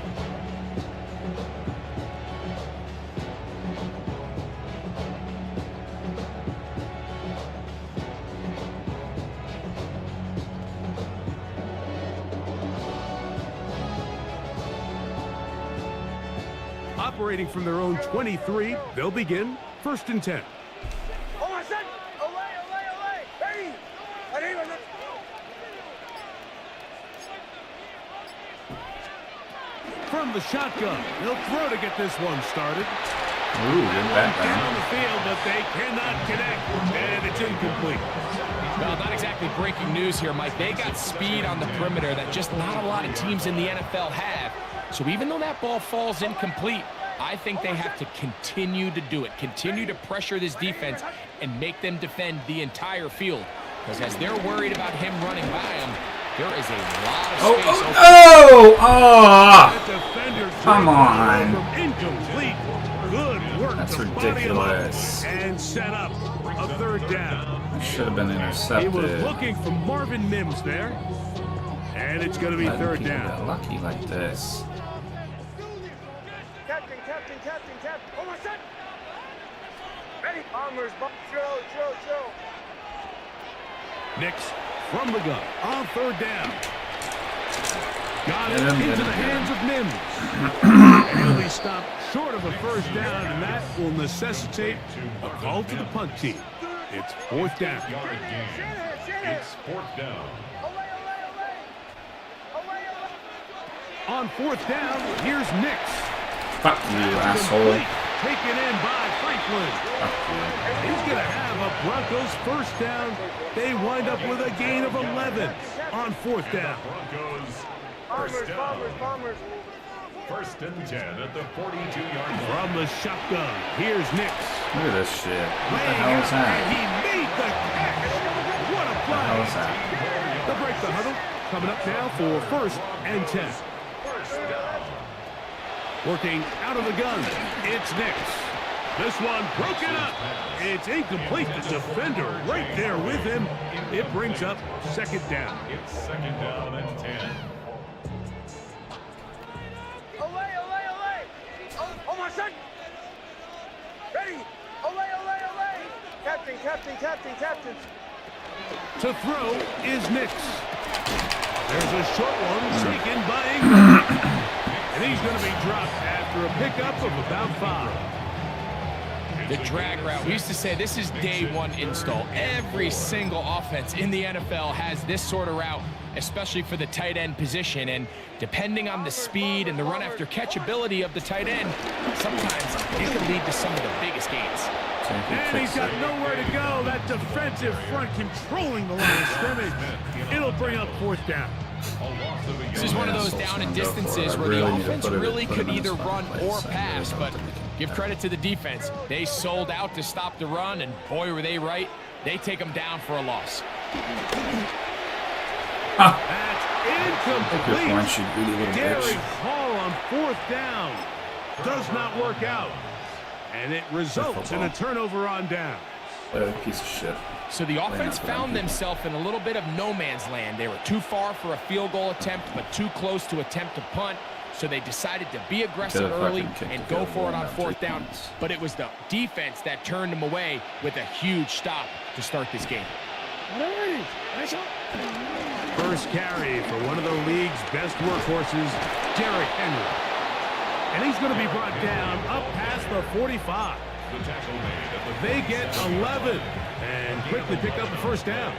Operating from their own 23, they'll begin 1st and 10. From the shotgun, they'll throw to get this one started. Ooh, good back down the field, but they cannot connect, and it's incomplete. Well, not exactly breaking news here, Mike. They got speed on the perimeter that just not a lot of teams in the NFL have. So even though that ball falls incomplete, I think they have to continue to do it, continue to pressure this defense and make them defend the entire field. Because as they're worried about him running by them, there is a lot of space. Come on. Incomplete. Good work. That's ridiculous. And set up a 3rd down. It should have been intercepted. He was looking for Marvin Mims there. And it's going to be 3rd down. Get lucky like this. Captain. Oh, my son. Ready? Bombers. Drill. Nix from the gun on 3rd down. Got it into the hands of Mims. And he'll be stopped short of a 1st down, and that will necessitate a call to the punt team. It's 4th down. It's 4th down. On 4th down, here's Nix. Fuck you, asshole. Taken in by Franklin. He's going to have a Broncos 1st down. They wind up with a gain of 11 on 4th down. Broncos 1st down. Bombers. 1st and 10 at the 42-yard line. From the shotgun, here's Nix. Look at this shit. What the hell is that? And he made the catch. What a play. What the hell is that? They'll break the huddle. Coming up now for 1st and 10. Working out of the gun, it's Nix. This one broken up. It's incomplete. The defender right there with him. It brings up 2nd down. It's 2nd down and 10. Oh, my son. Ready? Olay. Captain. To throw is Nix. There's a short one taken by Ingram. And he's going to be dropped after a pickup of about 5. The drag route. We used to say this is day 1 install. Every single offense in the NFL has this sort of route, especially for the tight end position. And depending on the speed and the run after catch ability of the tight end, sometimes it can lead to some of the biggest gains. And he's got nowhere to go. That defensive front controlling the line of scrimmage. It'll bring up 4th down. This is one of those down and distances where the offense really could either run or pass, but give credit to the defense. They sold out to stop the run, and boy, were they right. They take them down for a loss. That's incomplete. Derek Hall on 4th down. Does not work out. And it results in a turnover on down. Piece of shit. So the offense found themselves in a little bit of no man's land. They were too far for a field goal attempt, but too close to attempt a punt. So they decided to be aggressive early and go for it on 4th down. But it was the defense that turned them away with a huge stop to start this game. First carry for one of the league's best workhorses, Derrick Henry. And he's going to be brought down up past the 45. They get 11 and quickly pick up the 1st down.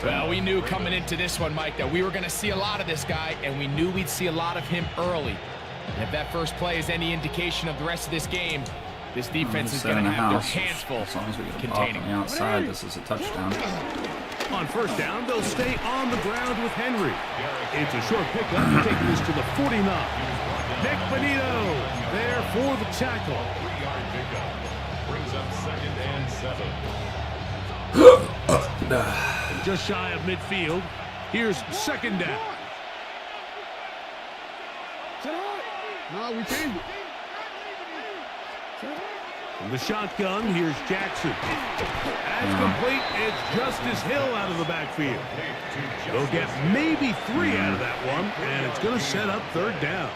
Well, we knew coming into this one, Mike, that we were going to see a lot of this guy, and we knew we'd see a lot of him early. And if that first play is any indication of the rest of this game, this defense is going to have their hands full. As long as we get the ball on the outside, this is a touchdown. On 1st down, they'll stay on the ground with Henry. It's a short pickup, taking this to the 49. Nick Benito there for the tackle. 3-yard pickup brings up 2nd and 7. Just shy of midfield. Here's second down. No, we changed it. From the shotgun, here's Jackson. That's complete. It's Justice Hill out of the backfield. They'll get maybe 3 out of that one, and it's going to set up third down.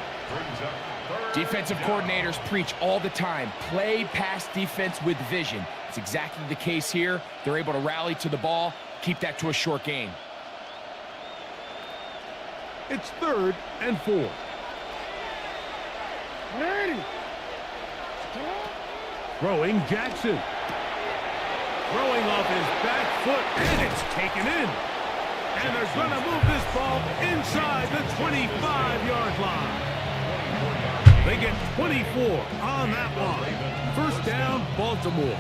Defensive coordinators preach all the time, play pass defense with vision. It's exactly the case here. They're able to rally to the ball, keep that to a short gain. It's 3rd and 4. Throwing Jackson. Throwing off his back foot, and it's taken in. And they're going to move this ball inside the 25-yard line. They get 24 on that line. First down, Baltimore.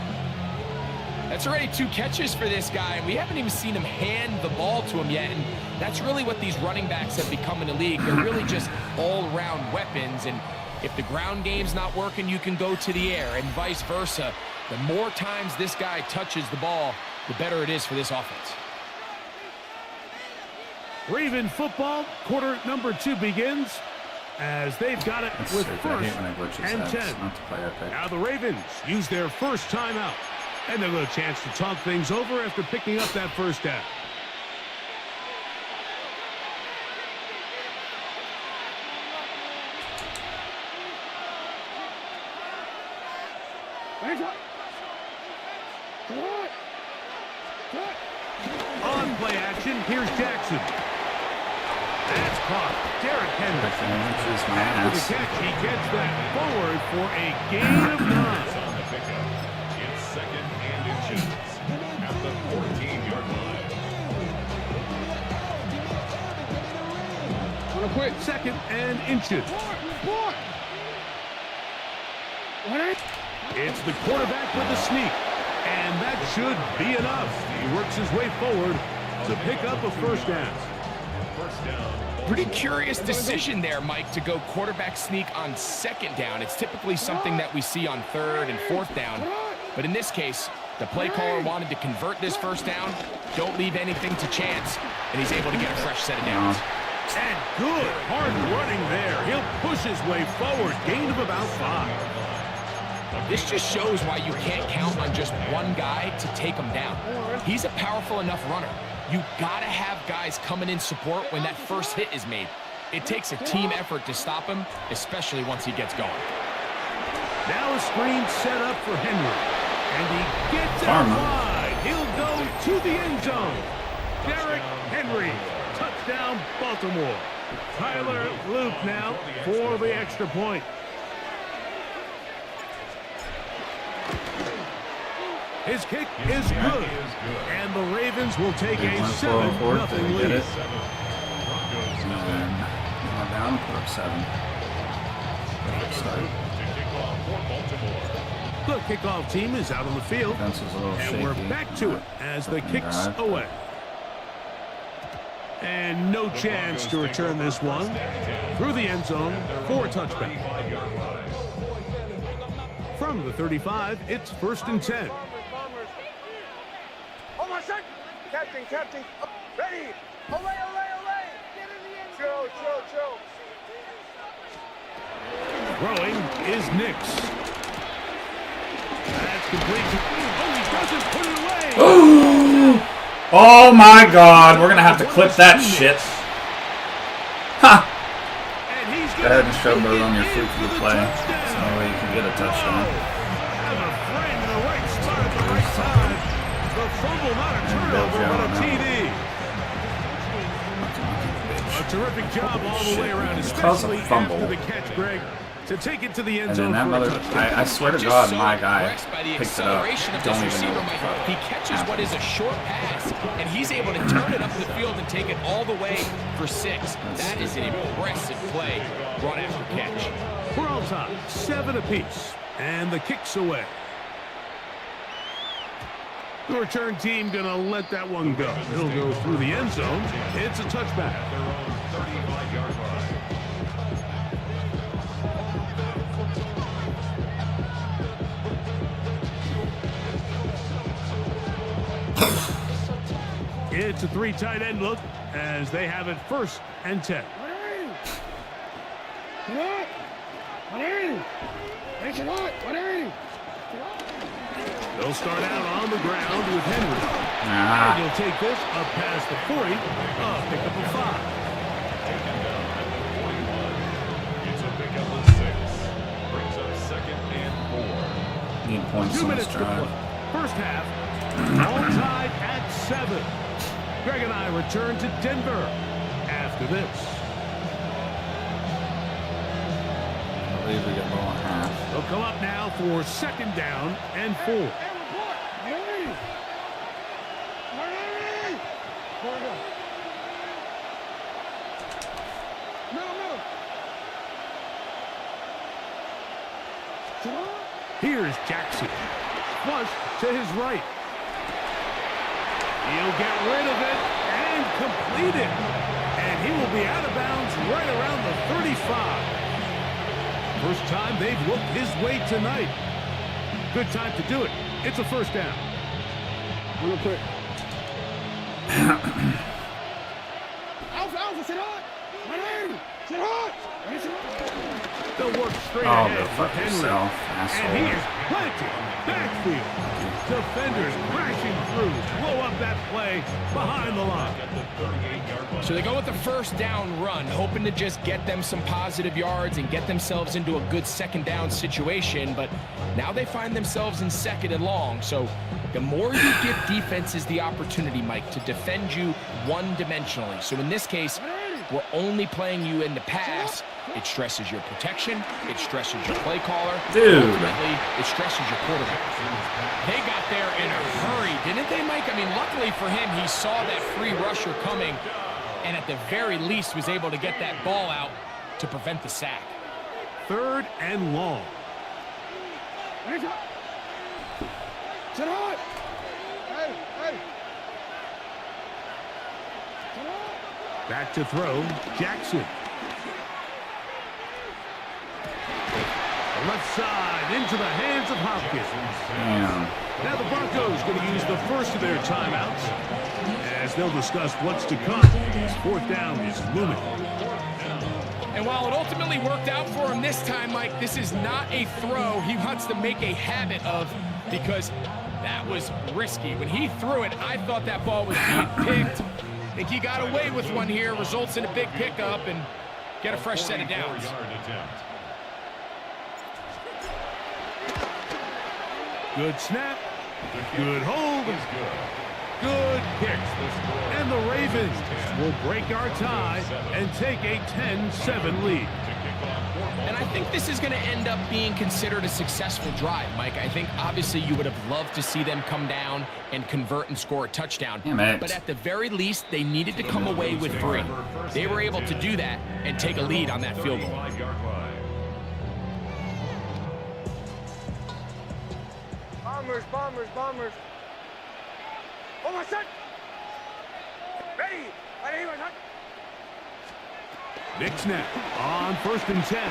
That's already 2 catches for this guy, and we haven't even seen him hand the ball to him yet, and that's really what these running backs have become in the league. They're really just all-around weapons, and if the ground game's not working, you can go to the air, and vice versa. The more times this guy touches the ball, the better it is for this offense. Raven football, quarter number 2 begins, as they've got it with 1st and 10. Now the Ravens use their first timeout, and they'll get a chance to talk things over after picking up that first down. On play action, here's Jackson. That's caught. Derrick Henry. With the catch, he gets that forward for a gain of 9. On the pickup. It's 2nd and inches at the 14-yard line. On a quick 2nd and inches. It's the quarterback with the sneak, and that should be enough. He works his way forward to pick up a first down. First down. Pretty curious decision there, Mike, to go quarterback sneak on 2nd down. It's typically something that we see on 3rd and 4th down. But in this case, the play caller wanted to convert this first down. Don't leave anything to chance, and he's able to get a fresh set of downs. And good hard running there. He'll push his way forward. Gain of about 5. This just shows why you can't count on just one guy to take him down. He's a powerful enough runner. You gotta have guys coming in support when that first hit is made. It takes a team effort to stop him, especially once he gets going. Now a screen set up for Henry. And he gets out wide. He'll go to the end zone. Derrick Henry. Touchdown, Baltimore. Tyler Luke now for the extra point. His kick is good. And the Ravens will take a 7-0 lead. Down, put up 7. The kickoff team is out on the field. And we're back to it as the kicks away. And no chance to return this one through the end zone for a touchback. From the 35, it's 1st and 10. Oh my son! Captain. Oh, ready! Olay! Get in the end zone! Chill. Throwing is Nix. That's complete. Oh, he doesn't put it away! Oh my God! We're gonna have to clip that shit. Ha! Go ahead and showboat on your fruit for the play. So that way you can get a touchdown. Have a frame in the right spot at the right time. The fumble, not a turnover, but a TD. A terrific job all the way around, especially after the catch, Greg. To take it to the end zone for a touchdown. I swear to God, my guy picked it up. Don't even know he catches what is a short pass, and he's able to turn it up the field and take it all the way for 6. That is an impressive play, run after catch. We're on top, 7 apiece, and the kick's away. The return team gonna let that one go. It'll go through the end zone. It's a touchback. Their own 35-yard line. It's a 3 tight end look as they have it 1st and 10. They'll start out on the ground with Henry. And he'll take this up past the 40. Pick up a 5. Taken down at the 41. It's a pickup of 6. Brings up 2nd and 4. Need points 2 on minutes this to play. drive. First half, all tied at 7. Greg and I return to Denver after this. I believe we get low on half. They'll come up now for 2nd down and 4. Here's Jackson. Flush to his right. He'll get rid of it and complete it. And he will be out of bounds right around the 35. First time they've looked his way tonight. Good time to do it. It's a 1st down. Real quick. Alpha, sit hot. Sit hot. They'll work straight Oh, ahead go with fuck Henry. yourself, And he asshole. is planted backfield. Defenders crashing through. Blow up that play behind the line. At the 38-yard line. So they go with the 1st down run, hoping to just get them some positive yards and get themselves into a good 2nd down situation, but now they find themselves in 2nd and long. So the more you give defenses the opportunity, Mike, to defend you one-dimensionally. So in this case, we're only playing you in the pass. It stresses your protection. It stresses your play caller. Dude. Ultimately, it stresses your quarterback. They got there in a hurry, didn't they, Mike? I mean, luckily for him, he saw that free rusher coming and at the very least was able to get that ball out to prevent the sack. 3rd and long. Sit hot. Hey. Back to throw, Jackson. Left side into the hands of Hopkins. Damn. Now the Broncos going to use the first of their timeouts as they'll discuss what's to come. 4th down is looming. And while it ultimately worked out for him this time, Mike, this is not a throw he wants to make a habit of because that was risky. When he threw it, I thought that ball was being picked. I think he got away with one here, results in a big pickup and get a fresh set of downs. 44-yard attempt. Good snap. Good hold. Good kick. And the Ravens will break our tie and take a 10-7 lead. And I think this is going to end up being considered a successful drive, Mike. I think obviously you would have loved to see them come down and convert and score a touchdown. Damn it. But at the very least, they needed to come away with 3. They were able to do that and take a lead on that field goal. 35-yard line. Bombers. Oh, my son. Ready. Big snap on 1st and 10.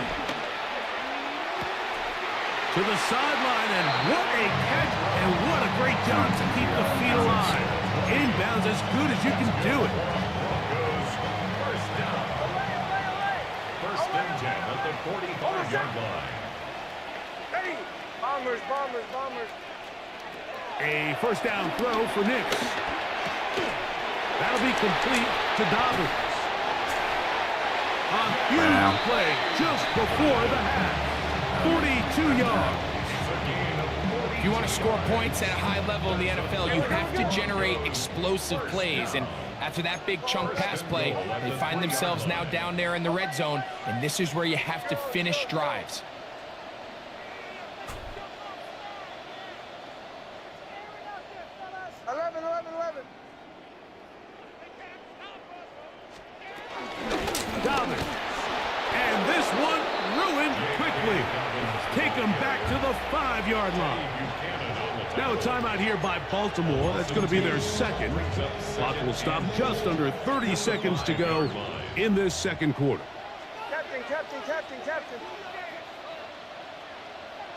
To the sideline, and what a catch, and what a great job to keep the feet alive. Inbounds as good as you can do it. First down. 1st and 10 at the 45-yard line. Ready. Bombers. A 1st down throw for Nix. That'll be complete to Dobbins. A huge play just before the half. 42 yards. If you want to score points at a high level in the NFL, you have to generate explosive plays. And after that big chunk pass play, they find themselves now down there in the red zone. And this is where you have to finish drives. Dobbins. And this one ruined quickly. Take them back to the 5-yard line. Now a timeout here by Baltimore. That's going to be their 2nd. Clock will stop just under 30 seconds to go in this 2nd quarter. Captain.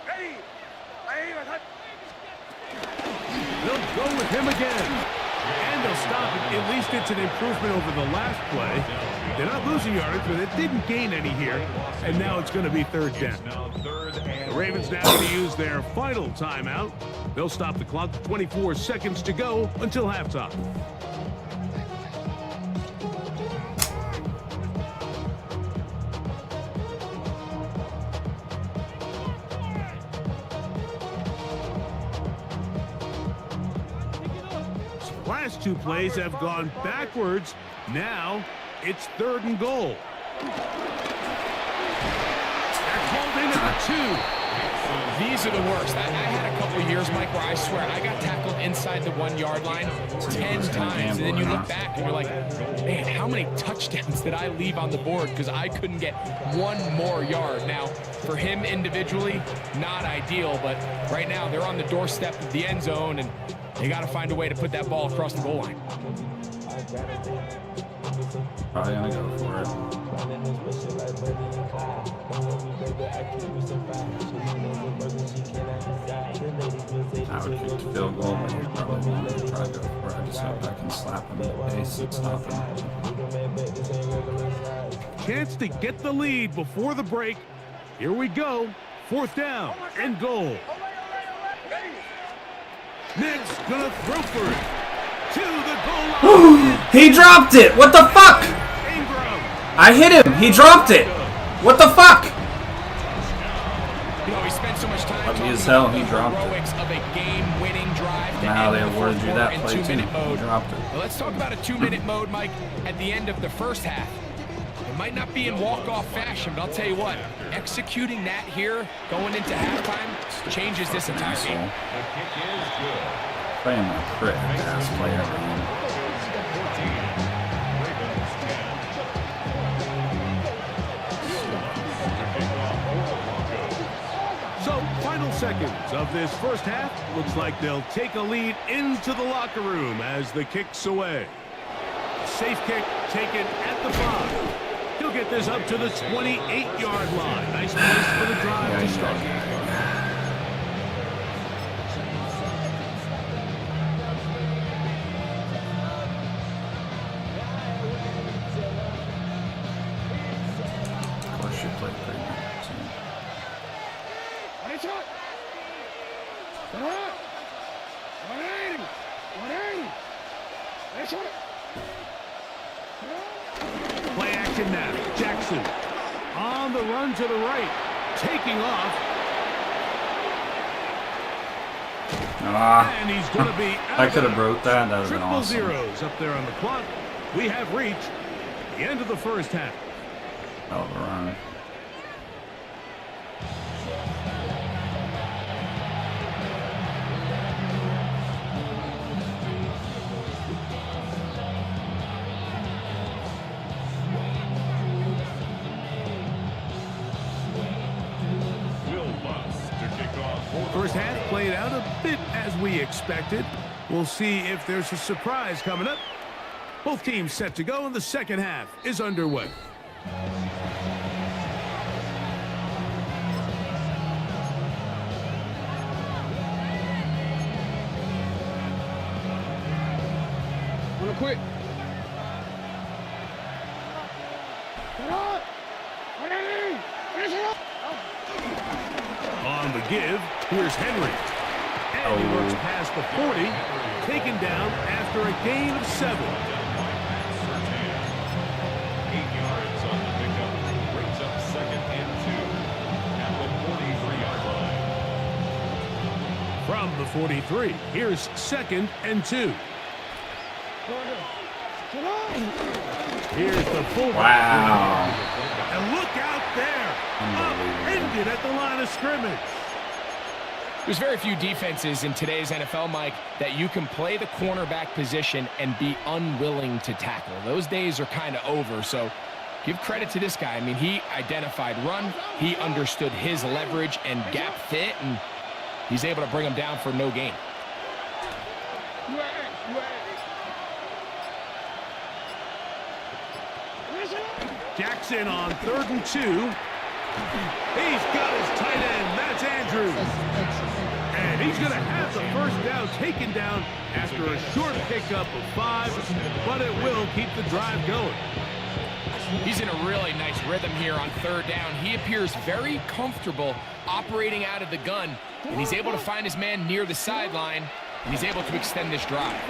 Ready. They'll go with him again. And they'll stop it. At least it's an improvement over the last play. They're not losing yards, but it didn't gain any here. And now it's going to be third down. The Ravens now going to use their final timeout. They'll stop the clock. 24 seconds to go until halftime. Last two plays have gone backwards. Now it's 3rd and goal. They're called in at the 2. These are the worst. I had a couple of years, Mike, where I swear I got tackled inside the 1 yard line 10 times. And then you look back and you're like, man, how many touchdowns did I leave on the board because I couldn't get 1 more yard? Now, for him individually, not ideal, but right now they're on the doorstep of the end zone and they got to find a way to put that ball across the goal line. Probably gonna go for it. I would kick the field goal, but he probably won't try to go for it. I just hope I can slap him in the face and stop him. Chance to get the lead before the break. Here we go. 4th down and goal. Nick's gonna throw for it. To the goal line. He dropped it! What the fuck? Ingram. I hit him! He dropped it! What the fuck? You know, he spent so much time Lucky talking as hell, about he the dropped it. heroics of a game-winning drive to Now end they the awarded fourth you that quarter in play too. 2-minute mode. He dropped it. Well, let's talk about a 2-minute mode, Mike, at the end of the first half. It might not be in walk-off fashion, but I'll tell you what, executing that here, going into halftime, changes this entire game. Playing a prick ass player, man. So, final seconds of this first half. Looks like they'll take a lead into the locker room as the kick's away. Safe kick taken at the 5. He'll get this up to the 28-yard line. Nice place for the drive to start. Of course, you played pretty good. Nice shot. Good hit. 180. 180. Nice shot. Play action now. Jackson on the run to the right. Taking off. And he's going to be out I could have broke that. That would have been triple awesome. zeros up there on the clock. We have reached the end of the first half. Hell of a run. First half played out a bit as we expected. We'll see if there's a surprise coming up. Both teams set to go, and the second half is underway. Wanna quit? Get on! 180! Finish it up! On the give, here's Henry. And he works past the 40, taken down after a gain of 7. 8 yards on the pickup. Brings up 2nd and 2 at the 43-yard line. From the 43, here's 2nd and 2. Get on! Here's the fullback. Wow. And look out there. Upended at the line of scrimmage. There's very few defenses in today's NFL, Mike, that you can play the cornerback position and be unwilling to tackle. Those days are kind of over, so give credit to this guy. I mean, he identified run, he understood his leverage and gap fit, and he's able to bring him down for no gain. Jackson on 3rd and 2. He's got his tight end. That's Andrews. And He's going to have the first down taken down after a short pickup of 5, but it will keep the drive going. He's in a really nice rhythm here on third down. He appears very comfortable operating out of the gun, and he's able to find his man near the sideline, and he's able to extend this drive.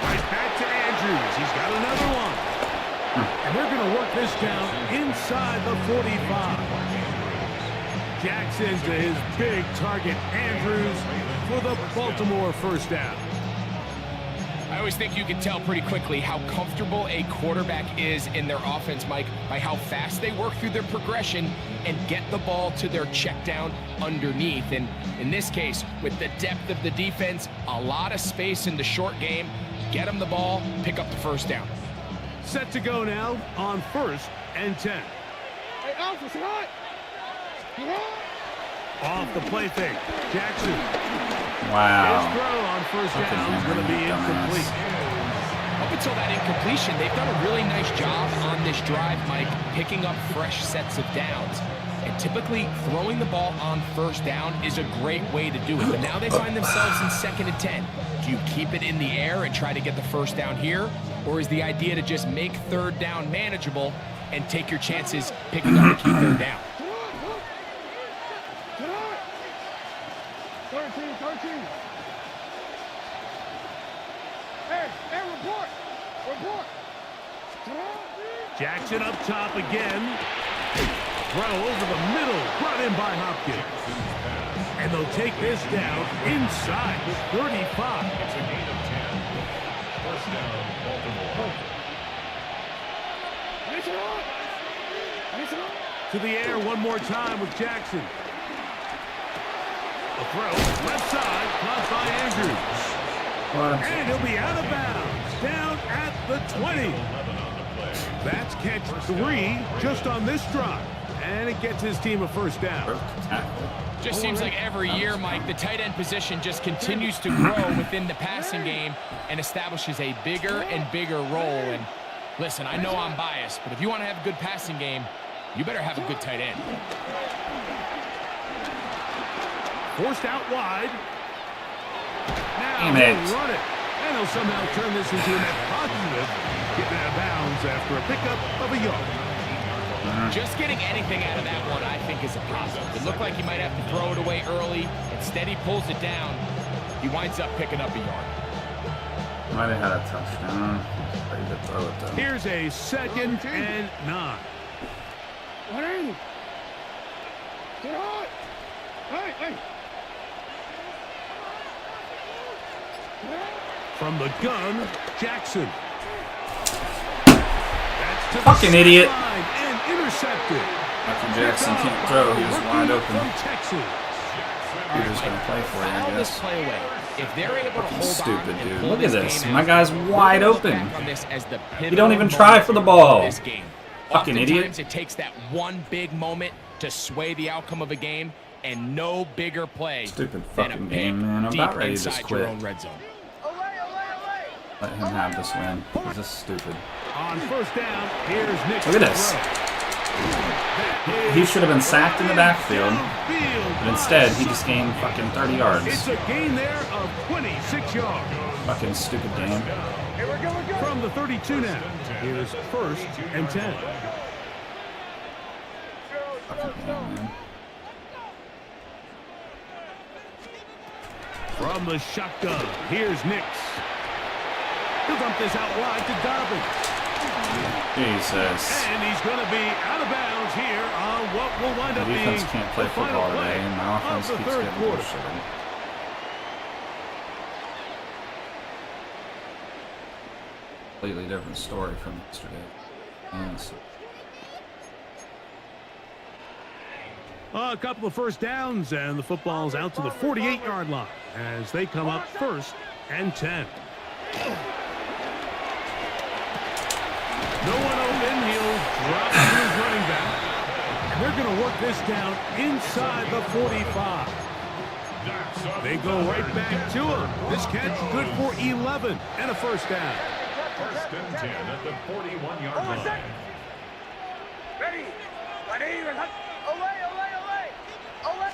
Right back to Andrews. He's got another one. And they're going to work this down inside the 45. Jackson to his big target, Andrews, for the Baltimore first down. I always think you can tell pretty quickly how comfortable a quarterback is in their offense, Mike, by how fast they work through their progression and get the ball to their check down underneath. And in this case, with the depth of the defense, a lot of space in the short game, get them the ball, pick up the first down. Set to go now on 1st and 10. Hey, Alpha, sit hot. Get hot. Off the play fake, Jackson. Wow. His throw on first down is going to be incomplete. Up until that incompletion, they've done a really nice job on this drive, Mike, picking up fresh sets of downs. And typically, throwing the ball on first down is a great way to do it. But now they find themselves in 2nd and 10. Do you keep it in the air and try to get the first down here? Or is the idea to just make third down manageable and take your chances picking up a key third down? 13. Hey, report. Jackson up top again. Throw over the middle, brought in by Hopkins. And they'll take this down inside the 35. It's a gain of 10. First down, Baltimore. To the air one more time with Jackson. A throw, left side, caught by Andrews. And he'll be out of bounds, down at the 20. That's catch 3 just on this drive. And it gets his team a first down. Just seems like every year, Mike, the tight end position just continues to grow within the passing game and establishes a bigger and bigger role. And listen, I know I'm biased, but if you want to have a good passing game, you better have a good tight end. Forced out wide. Now Damn he'll it. run it. And he'll somehow turn this into a net positive. Getting out of bounds after a pickup of a yard. Just getting anything out of that one, I think, is a positive. It looked like he might have to throw it away early. Instead, he pulls it down. He winds up picking up a yard. Might have had a touchdown. Ready to throw it, though. Here's a 2nd and 9. What are you? Get hot. Hey. From the gun, Jackson. That's to the Fucking idiot. sideline and intercepted. Michael Jackson can't throw. He was wide open. From Texas. He was going to play for you, I Foul this guess. play away. If they're able to hold Stupid, on and dude. pull Look this at this. game My out, guy's wide we'll look open. back on this as the He don't even pivotal try moment for the ball. This game. Fucking idiot. Oftentimes it takes that one big moment to sway the outcome of a game, and no bigger play Stupid than a fucking pick game, man. I'm deep about ready to just inside your quit. own red zone. Let him have this win. He's just stupid. On first down, here's Nick. Look at this. He should have been sacked in the backfield, but instead he just gained fucking 30 yards. It's a gain there of 26 yards. Fucking stupid game. From the 32 now, here's 1st and 10. Fucking game, man. From the shotgun, here's Nix. He'll dump this out wide to Dobbins. Jesus. And he's going to be out of bounds here on what will wind The up being defense can't play the final football play today, and my offense of the keeps third getting quarter. bullshitted. Completely different story from yesterday. Yes. A couple of first downs, and the football's out to the 48-yard line as they come up 1st and 10. No one open. He'll drop to his running back. And they're going to work this down inside the 45. They go right back to him. This catch good for 11 and a first down. First and 10 at the 41-yard line. Ready. Away.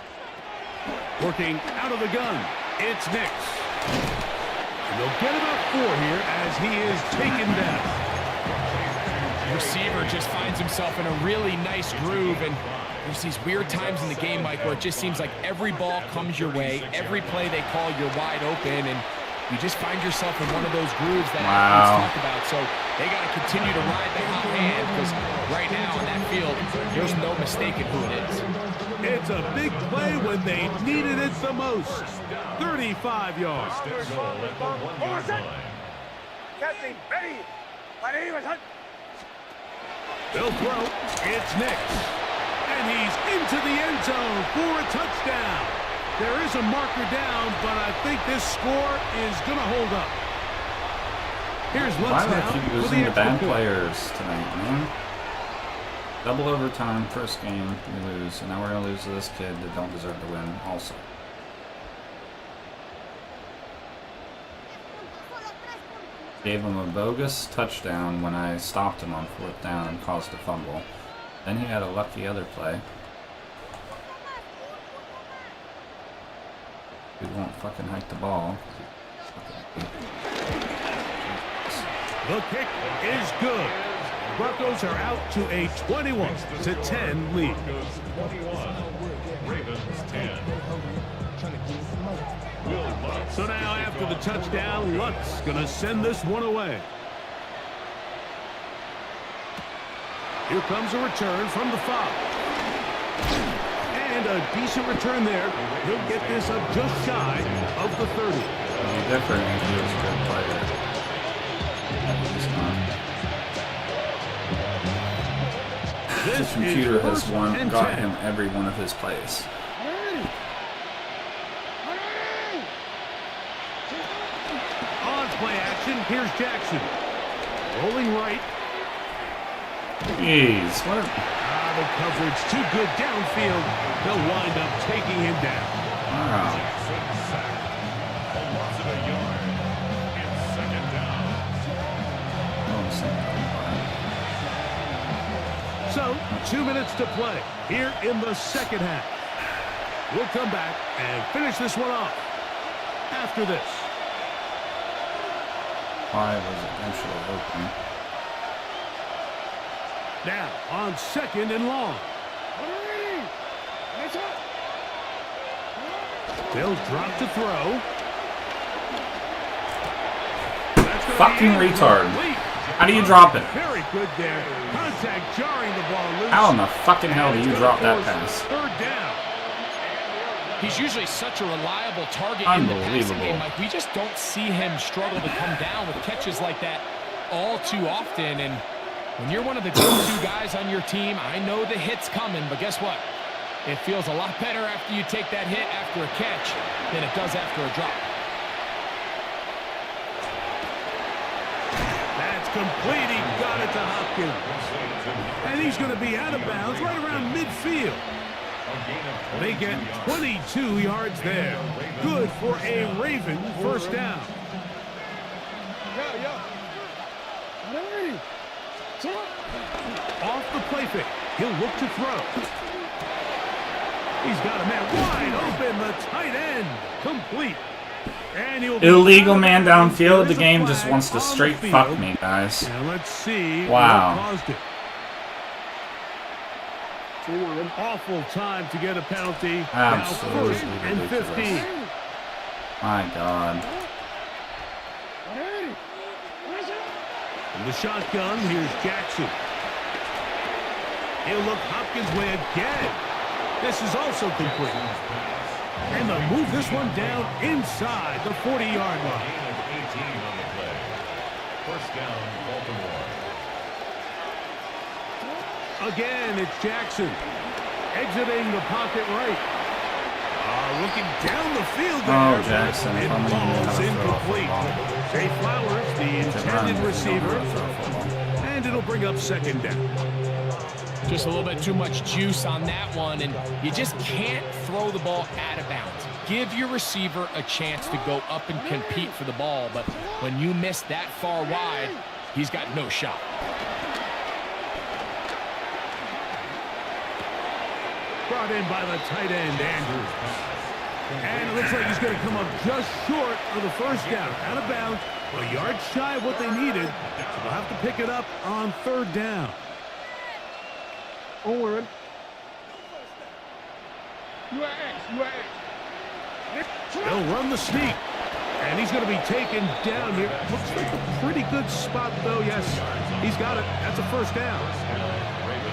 Working out of the gun, it's Nix. And they'll get about 4 here as he is taken down. Receiver just finds himself in a really nice groove, and there's these weird times in the game, Mike, where it just seems like every ball comes your way, every play they call, you're wide open, and you just find yourself in one of those grooves that athletes talk about. So they got to continue to ride the hot hand, because right now on that field, there's no mistaking who it is. It's a big play when they needed it the most. 35 yards. Catching, ready. My name is Hunt. They'll throw. It's Nix. And he's into the end zone for a touchdown. There is a marker down, but I think this score is going to hold up. Here's Lutz Why now do I keep for losing the to extra bad point. players tonight, man? Double overtime, first game, we lose. And now we're going to lose to this kid that don't deserve to win also. Gave him a bogus touchdown when I stopped him on 4th down and caused a fumble. Then he had a lucky other play. We won't fucking hike the ball. The kick is good. Broncos are out to a 21-10 lead. 21. Ravens 10. So now after the touchdown, Lutz gonna send this one away. Here comes a return from the 5. And a decent return there. He'll get this up just shy of the 30. It'll be different if he was a good player. He's not. This The computer is has first and got 10. him every one of his plays. On play action, here's Jackson. Rolling right. Jeez, what? The coverage too good downfield. They'll wind up taking him down. Wow. Jackson sacked. A loss of a yard. It's second down. Oh, So, 2 minutes to play here in the second half. We'll come back and finish this one off after this. why was it actually open? Now, on 2nd and long. They'll drop to throw. That's gonna Fucking be retard. complete. How do you drop it? Very good there. Contact jarring the ball loose. How in the fucking hell do And you it's drop gonna that force pass? 3rd down. He's usually such a reliable target in the passing Unbelievable. game, Mike. We just don't see him struggle to come down with catches like that all too often. And when you're one of the go-to guys on your team, I know the hit's coming, but guess what? It feels a lot better after you take that hit after a catch than it does after a drop. That's complete. He got it to Hopkins. And he's going to be out of bounds right around midfield. They get 22 yards there. Good for a Raven first down. Off the play fake. He'll look to throw. He's got a man wide open. The tight end complete. And he'll be Illegal out of man bounds. downfield. There The is a game just flag wants to on the straight field. fuck me, guys. Now let's see Wow. what caused it. Awful time to get a penalty. Absolutely Now 1st and ridiculous. 15. My God. In the shotgun, here's Jackson. He'll look Hopkins' way again. This is also complete. And they'll move this one down inside the 40-yard line. Gain of 18 on the play. First down, Baltimore. Again, it's Jackson. Exiting the pocket right. Looking down the field there. Oh, Jackson. It If only you knew how falls to throw a incomplete. football. Jay Flowers, the To run, intended you don't know receiver. how to throw a football. And it'll bring up 2nd down. Just a little bit too much juice on that one, and you just can't throw the ball out of bounds. Give your receiver a chance to go up and compete for the ball, but when you miss that far wide, he's got no shot. Brought in by the tight end, Andrews. And it looks like he's going to come up just short of the first down. Out of bounds, a yard shy of what they needed. So they'll have to pick it up on third down. Onward. You are X. They'll run the sneak. And he's going to be taken down here. Looks like a pretty good spot, though. Yes, he's got it. That's a first down.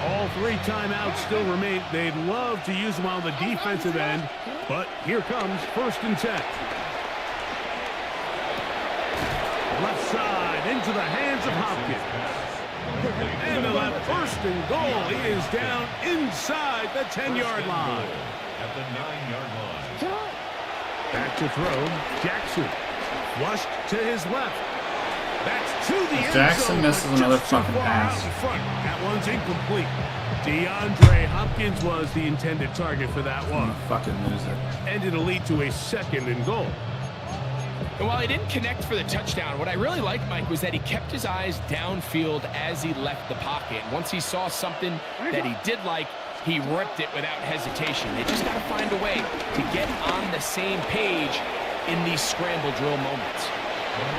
All 3 timeouts still remain. They'd love to use them on the defensive end, but here comes 1st and 10. Left side into the hands of Hopkins. And they'll have 1st and goal. He is down inside the 10-yard line. At the 9-yard line. Back to throw. Jackson. Flushed to his left. That's to the end Jackson zone, misses but another just too fucking far pass. out in front. That one's incomplete. DeAndre Hopkins was the intended target for that one. Fucking loser. And it'll lead to a 2nd and goal. And while he didn't connect for the touchdown, what I really liked, Mike, was that he kept his eyes downfield as he left the pocket. Once he saw something that he did like, he ripped it without hesitation. They just got to find a way to get on the same page in these scramble drill moments.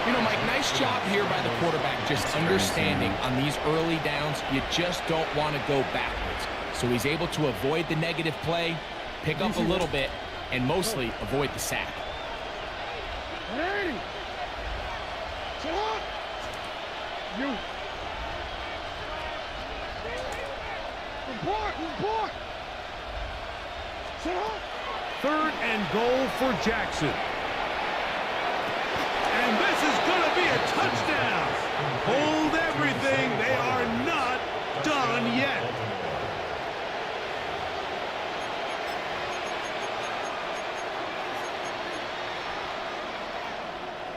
You know, Mike, nice job here by the quarterback just understanding on these early downs, you just don't want to go backwards. So he's able to avoid the negative play, pick up a little bit, and mostly avoid the sack. Ready. Shut up. You. Report. Shut up. 3rd and goal for Jackson. And this is going to be a touchdown. Hold everything. They are not done yet.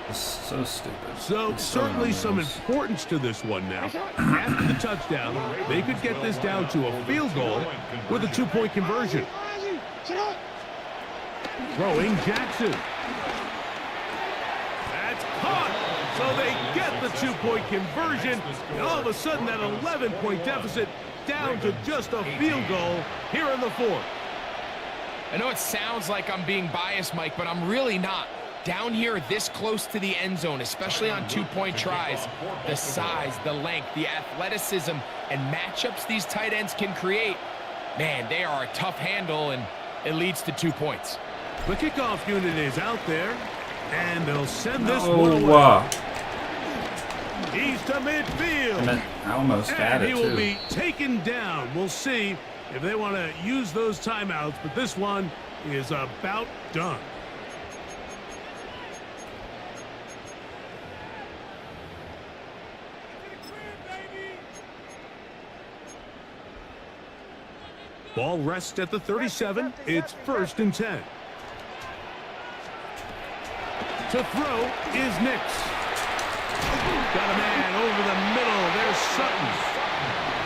It's so stupid. So It's so certainly some annoying. importance to this one now. After the touchdown, they could get this down to a field goal with a 2-point conversion. Ozzy, shut up. Throwing Jackson. That's caught. So they get the 2-point conversion. And all of a sudden, that 11-point deficit down to just a field goal here in the 4th. I know it sounds like I'm being biased, Mike, but I'm really not. Down here this close to the end zone, especially on 2-point tries, the size, the length, the athleticism, and matchups these tight ends can create, man, they are a tough handle, and it leads to 2 points. The kickoff unit is out there, and they'll send this one away. Wow. He's to midfield. I almost had And it, he will too. be taken down. We'll see if they want to use those timeouts, but this one is about done. Ball rests at the 37. It's 1st and 10. To throw is Nix. Got a man over the middle. There's Sutton.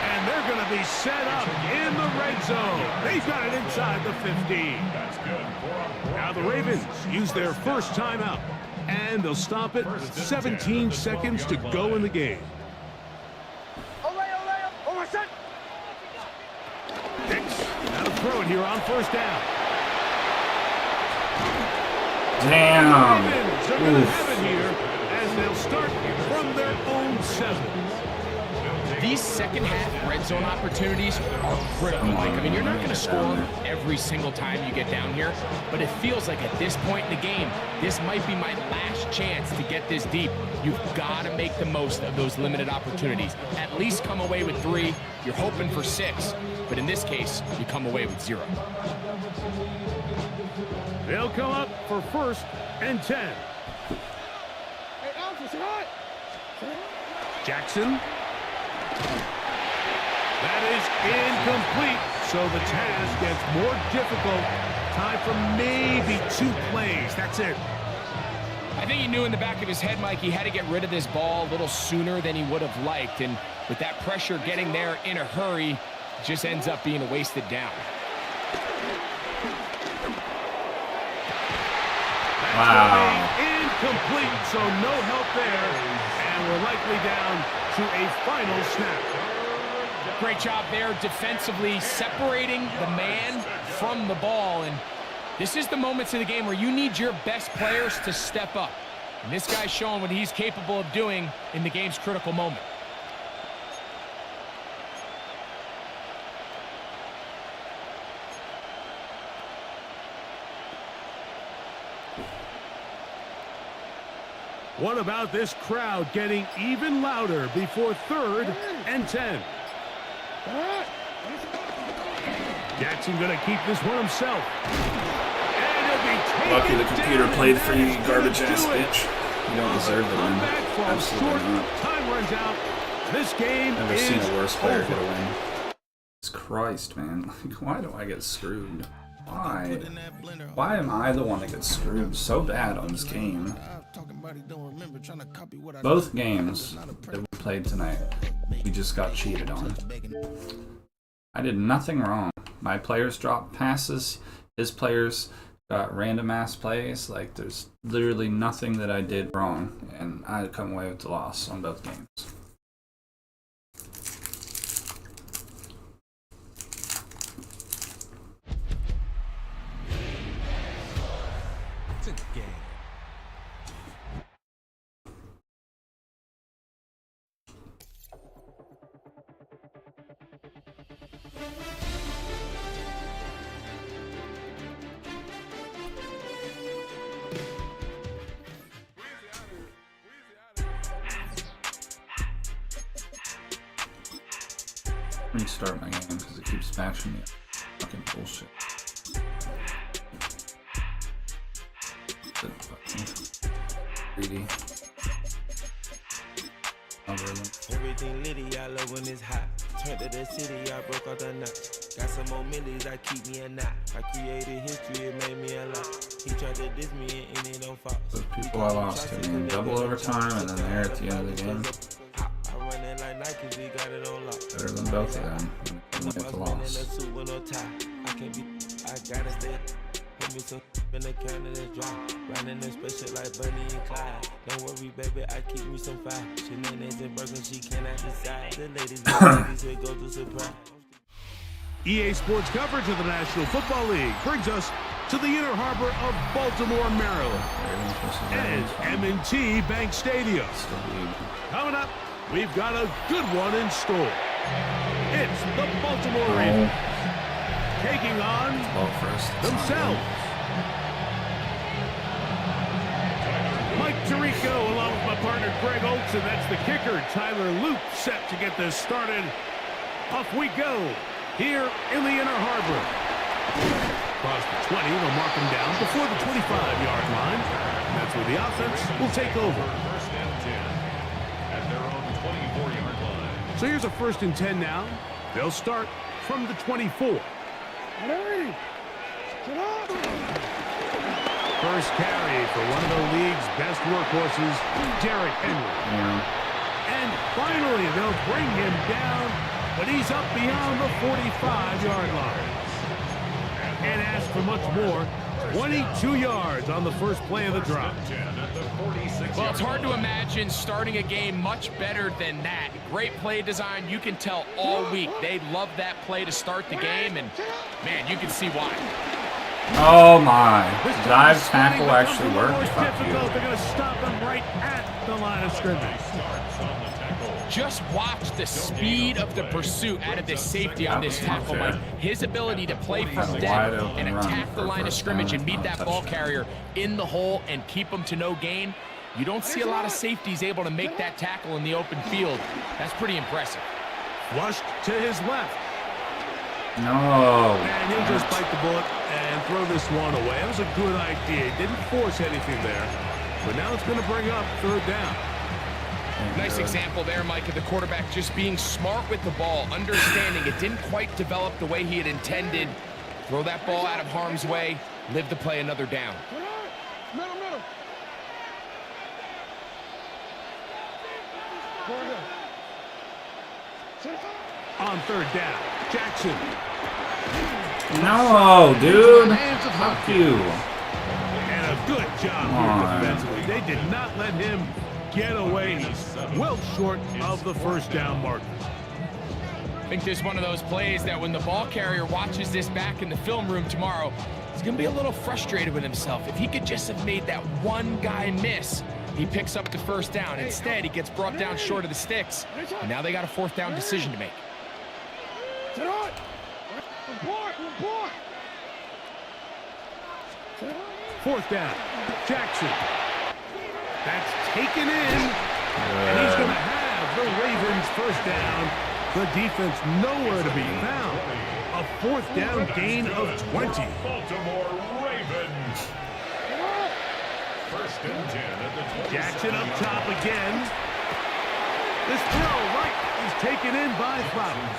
And they're going to be set up in the red zone. They've got it inside the 15. That's good. Now the Ravens use their first timeout. And they'll stop it with 17 seconds to go in the game. Over set. Nix out of throw it here on 1st down. Damn. Ravens are going to have it here as they'll start from their own 7. These second-half red zone opportunities are critical, Mike. I mean, you're not going to score every single time you get down here, but it feels like at this point in the game, this might be my last chance to get this deep. You've got to make the most of those limited opportunities. At least come away with 3. You're hoping for 6, but in this case, you come away with 0. They'll come up for 1st and 10. Hey, Alpha, shut up. Jackson. That is incomplete, so the task gets more difficult. Time for maybe 2 plays. That's it. I think he knew in the back of his head, Mike, he had to get rid of this ball a little sooner than he would have liked. And with that pressure getting there in a hurry, it just ends up being a wasted down. Wow. Incomplete, so no help there. And we're likely down to a final snap. Great job there defensively separating the man from the ball. And This is the moments of the game where you need your best players to step up. And this guy's showing what he's capable of doing in the game's critical moment. What about this crowd getting even louder before 3rd and 10? Jackson going to keep this one himself. And he'll be taken Lucky the computer down, played for you, and garbage that's ass do it. bitch. You don't deserve the win. Comeback falls Absolutely short. not. Time runs out. This game Never is seen a worse player over. get a win. Jesus Christ, man. Like, why do I get screwed? Why? Why am I the one that gets screwed so bad on this game? Both games that we played tonight, we just got cheated on. I did nothing wrong. My players dropped passes. His players got random ass plays. Like, there's literally nothing that I did wrong, and I come away with the loss on both games. It's a game. Restart my game because it keeps smashing me. Fucking bullshit. Greedy. Algorithm. Everything litty, I love when it's hot. Turned to the city, I broke all the knots. Got some more millies that keep me a knot. I created history, it made me a lot. He tried to diss me and it don't fall. Those people I lost to, man. Double overtime and then there at the end of the game. I run it like Nike, we got it on lock. Better than both of them. And it's a loss. I can't be, I gotta stay. Put me some in the counter that's dry. Riding the special like Bunny and Clyde. Don't worry, baby, I keep me some fire. Shenanigans and Birkin, she cannot decide. The ladies will go to surprise. EA Sports coverage of the National Football League brings us to the inner harbor of Baltimore, Maryland, and M&T Bank Stadium. Coming up, we've got a good one in store. It's the Baltimore Ravens taking on themselves. Mike Tirico along with my partner Greg Oaks, and that's the kicker Tyler Luke set to get this started. Off we go here in the inner harbor. Across the 20, they'll mark him down before the 25-yard line. That's where the offense will take over. First and 10 at their own 24-yard line. So here's a 1st and 10 now. They'll start from the 24. First carry for one of the league's best workhorses, Derrick Henry. And finally, they'll bring him down, but he's up beyond the 45-yard line. And ask for much more. 22 yards on the first play of the drive. Well, it's hard to imagine starting a game much better than that. Great play design. You can tell all week they love that play to start the game, and man, you can see why. Oh my. Dive tackle actually worked. Fuck you. They're going to stop him right at the line of scrimmage. Just watch the speed of the pursuit out of this safety on this tackle, Mike. His ability to play from depth and attack the line of scrimmage and beat that ball carrier in the hole and keep him to no gain. You don't see a lot of safeties able to make that tackle in the open field. That's pretty impressive. Flushed to his left. No. And he'll just bite the bullet and throw this one away. That was a good idea. He didn't force anything there. But now it's going to bring up 3rd down. Nice example there, Mike, of the quarterback just being smart with the ball, understanding it didn't quite develop the way he had intended. Throw that ball out of harm's way, live to play another down. Middle. On 3rd down, Jackson. No, dude. Fuck you. And a good job here defensively. They did not let him get away. He's well short of the 1st down marker. I think this is one of those plays that when the ball carrier watches this back in the film room tomorrow, He's going to be a little frustrated with himself. If he could just have made that one guy miss, he picks up the first down. Instead, he gets brought down short of the sticks. And now they got a 4th down decision to make. Fourth down. Jackson. That's taken in. And he's going to have the Ravens first down. The defense nowhere to be found. A 4th down gain of 20. Baltimore Ravens. First and 10 at the 20. Jackson up top again. This throw right is taken in by Flowers.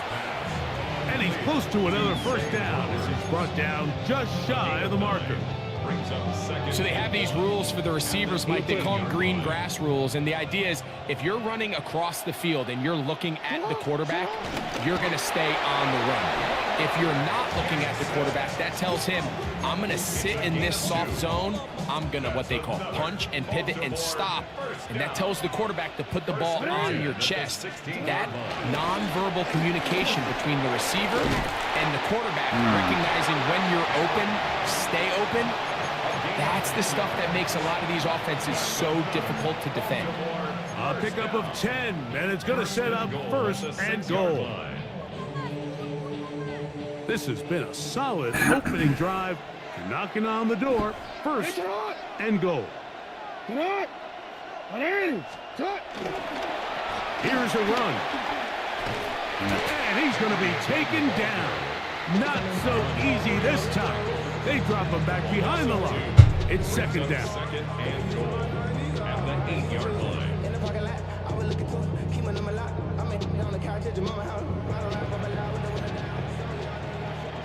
And he's close to another first down as he's brought down just shy of the marker. So they have these rules for the receivers, Mike. They call them green grass rules. And the idea is if you're running across the field and you're looking at the quarterback, you're going to stay on the run. If you're not looking at the quarterback, that tells him, I'm going to sit in this soft zone. I'm going to what they call punch and pivot and stop. And that tells the quarterback to put the ball on your chest. That nonverbal communication between the receiver and the quarterback, recognizing when you're open, stay open, that's the stuff that makes a lot of these offenses so difficult to defend. A pickup of 10, and it's going to set up first and goal. This has been a solid opening drive. Knocking on the door, first and goal. Here's a run. And he's going to be taken down. Not so easy this time. They drop him back behind the line. It's second down. Second and goal at the 8-yard line.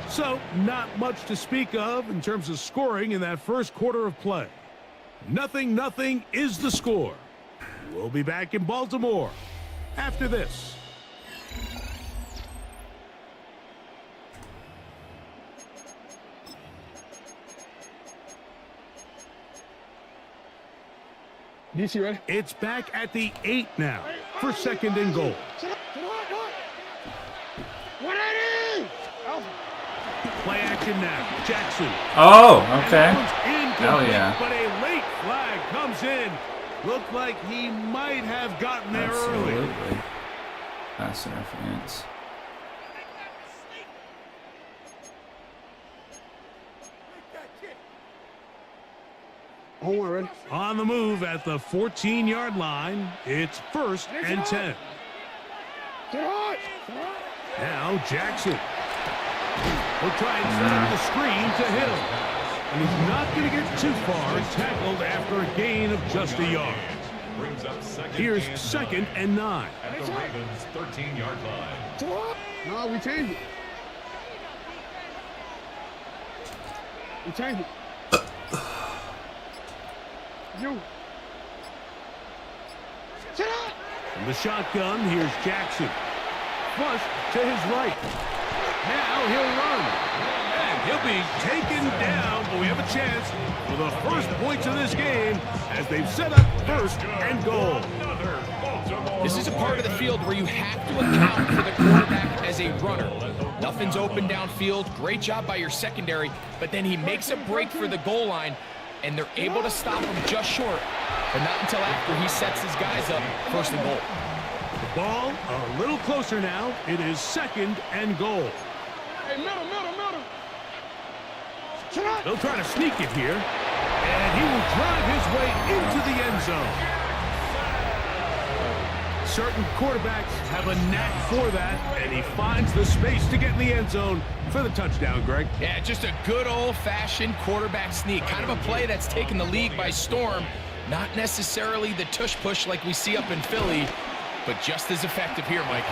So, not much to speak of in terms of scoring in that first quarter of play. 0-0 is the score. We'll be back in Baltimore after this. DC ready? It's back at the 8 now for second and goal. Play action now. Jackson. Oh, okay. Hell yeah. But a late flag comes in. Looked like he might have gotten there early. Absolutely. Pass interference. Ready? On the move at the 14-yard line. It's first and 10. Now Jackson. He'll try and set up the screen to Hill. And he's not going to get too far. Tackled after a gain of just a yard. Brings up second. Here's second and 9. At the Ravens' 13-yard line. No, we changed it. We changed it. You. From the shotgun, here's Jackson. Flush to his right. Now he'll run. And he'll be taken down, but we have a chance for the first points of this game as they've set up first and goal. This is a part of the field where you have to account for the quarterback as a runner. Nothing's open downfield. Great job by your secondary, but then he makes a break for the goal line, and they're able to stop him just short, but not until after he sets his guys up first and goal. The ball a little closer now. It is second and goal. Hey, middle. They'll try to sneak it here, and he will drive his way into the end zone. Certain quarterbacks have a knack for that, and he finds the space to get in the end zone for the touchdown, Greg. Yeah, just a good old-fashioned quarterback sneak. Kind of a play that's taken the league by storm. Not necessarily the tush-push like we see up in Philly, but just as effective here, Mike.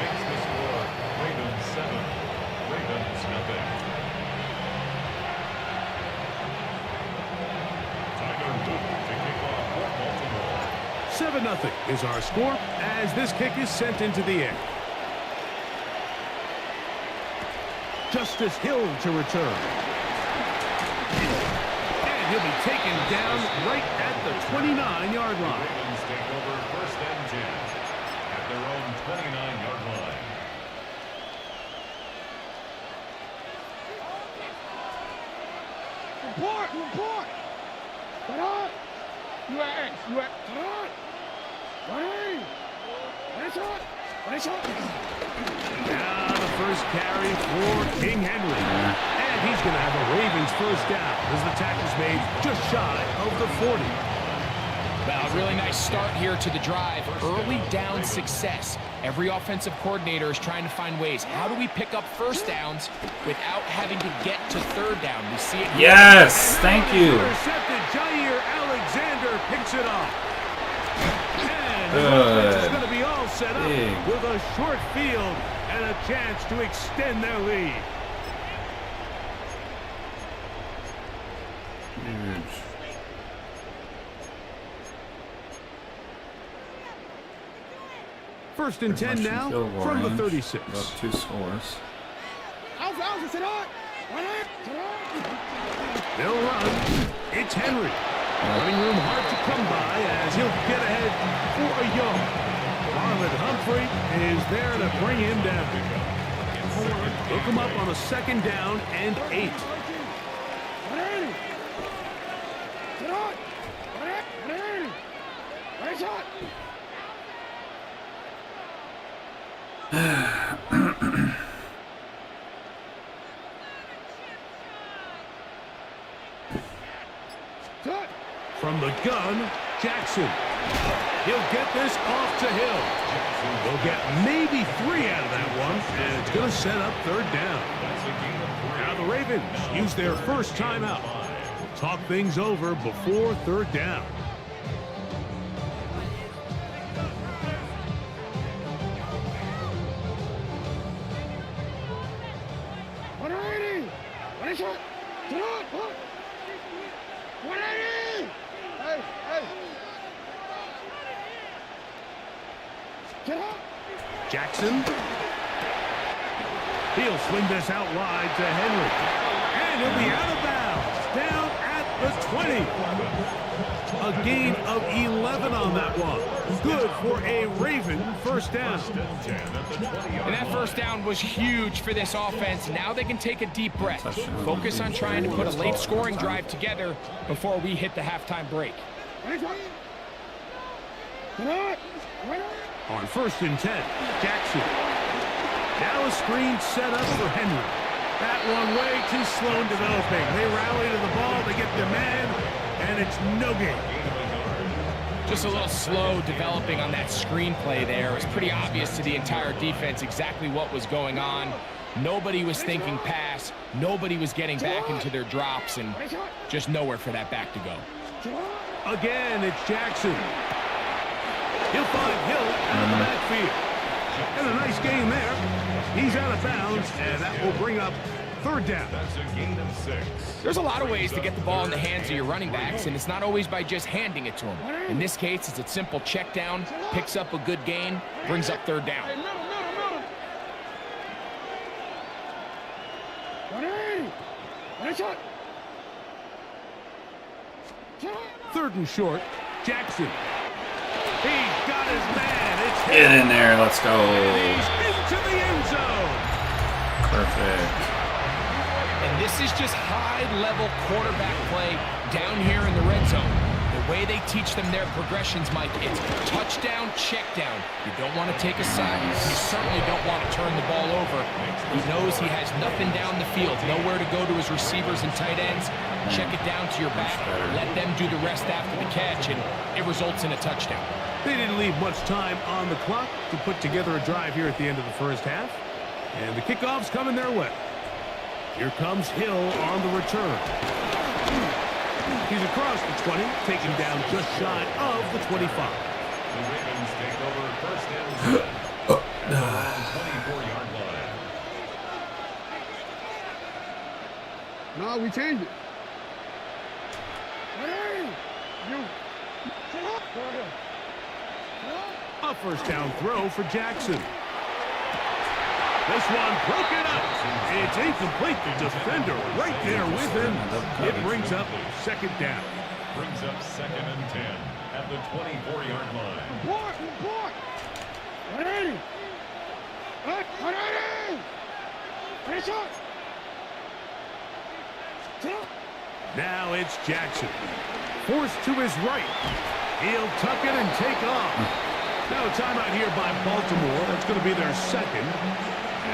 Makes the score Ravens 7, Ravens nothing. Tyler Duke to kick off for Baltimore. 7-0 is our score as this kick is sent into the air. Justice Hill to return. And he'll be taken down right at the 29-yard line. Ravens take over first and 10 at their own 29-yard line. report. Get up. You at. Get up. Ready. Finish it. Now the first carry for King Henry. And he's going to have a Ravens first down as the tackle's made just shy of the 40. Well, really nice start here to the drive. Early down success. Every offensive coordinator is trying to find ways. How do we pick up first downs without having to get to third down? We see it. Yes, thank you. Intercepted. Jair Alexander picks it off. And Good. it's going to be all set up Big. with a short field and a chance to extend their lead. Huge. First and 10 now from the 36. About 2 scores. Alpha, sit on. They'll run. It's Henry. Running room hard to come by as he'll get ahead for a yard. Marlon Humphrey is there to bring him down. Hook him up on a second down and 8. From the gun, Jackson. He'll get this off to Hill. They'll get maybe 3 out of that one, and it's going to set up third down. Now the Ravens use their first timeout. Talk things over before third down. Jackson. He'll swing this out wide to Henry. And he'll be out of bounds. Down at the 20. A gain of 11 on that one. Good for a Raven first down. And that first down was huge for this offense. Now they can take a deep breath. Focus on trying to put a late scoring drive together before we hit the halftime break. On first and 10, Jackson. Now a screen set up for Henry. That one way too slow in developing. They rally to the ball, they get the man, and it's no gain. Just a little slow developing on that screenplay there. It was pretty obvious to the entire defense exactly what was going on. Nobody was thinking pass. Nobody was getting back into their drops, and just nowhere for that back to go. Again, it's Jackson. He'll find Hill out of the backfield. And a nice gain there. He's out of bounds, and that will bring up third down. That's a gain of 6. There's a lot of ways to get the ball in the hands of your running backs, and it's not always by just handing it to them. In this case, it's a simple check down, picks up a good gain, brings up third down. Third and short, Jackson. He's got his man. It's Get in there. Let's go. He's into the end zone. Perfect. And this is just high-level quarterback play down here in the red zone. The way they teach them their progressions, Mike, it's touchdown, check down. You don't want to take a sack. You certainly don't want to turn the ball over. He knows he has nothing down the field, nowhere to go to his receivers and tight ends. Check it down to your back. Let them do the rest after the catch, and it results in a touchdown. They didn't leave much time on the clock to put together a drive here at the end of the first half. And the kickoff's coming their way. Here comes Hill on the return. He's across the 20, taken down just shy of the 25. The Ravens take over first and 10 on the 24-yard line. No, we changed it. A first down throw for Jackson. This one broken up. It's incomplete. The defender right there with him. It brings up second down. Brings up second and 10 at the 24-yard line. Report. Ready. Finish up. Now it's Jackson. Forced to his right. He'll tuck it and take off. Now a timeout here by Baltimore. That's going to be their second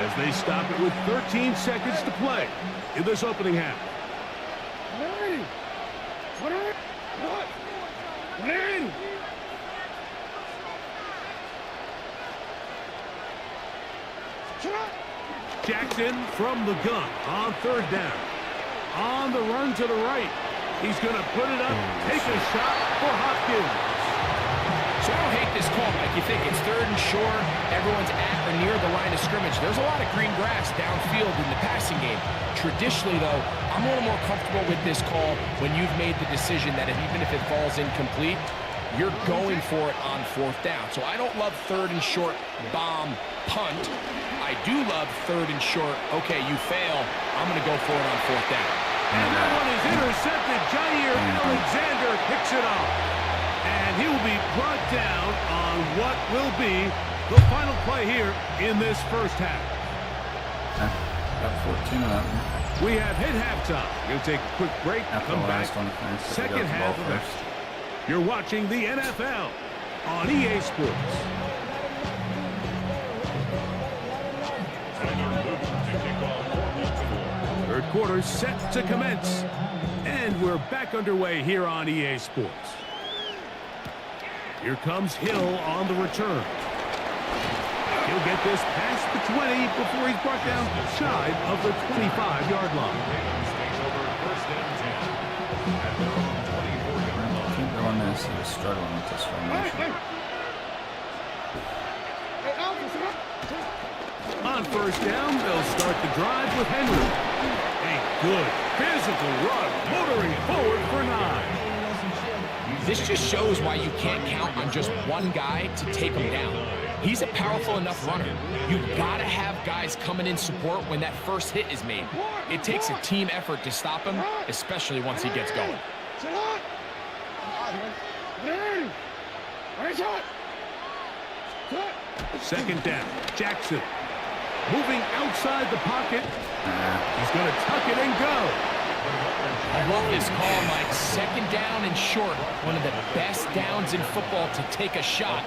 as they stop it with 13 seconds to play in this opening half. Jackson from the gun on third down. On the run to the right. He's going to put it up, take a shot for Hopkins. So I don't hate this call, Mike. You think it's third and short, everyone's at or near the line of scrimmage. There's a lot of green grass downfield in the passing game. Traditionally, though, I'm a little more comfortable with this call when you've made the decision that even if it falls incomplete, you're going for it on fourth down. So I don't love third and short bomb punt. I do love third and short. Okay, you fail. I'm going to go for it on fourth down. And that one is intercepted. Jair Alexander picks it off. And he will be brought down on what will be the final play here in this first half. Got 14 of that one. We have hit halftime. We'll take a quick break. Come back. Second half of it. You're watching the NFL on EA Sports. Third quarter set to commence. And we're back underway here on EA Sports. Here comes Hill on the return. He'll get this past the 20 before he's brought down shy of the 25-yard line. Keep going this. He was struggling with this formation. On first down, they'll start the drive with Henry. A good physical run, motoring forward for 9. This just shows why you can't count on just one guy to take him down. He's a powerful enough runner. You've got to have guys coming in support when that first hit is made. It takes a team effort to stop him, especially once he gets going. Second down, Jackson. Moving outside the pocket. He's going to tuck it and go. I love this call, Mike. Second down and short. One of the best downs in football to take a shot.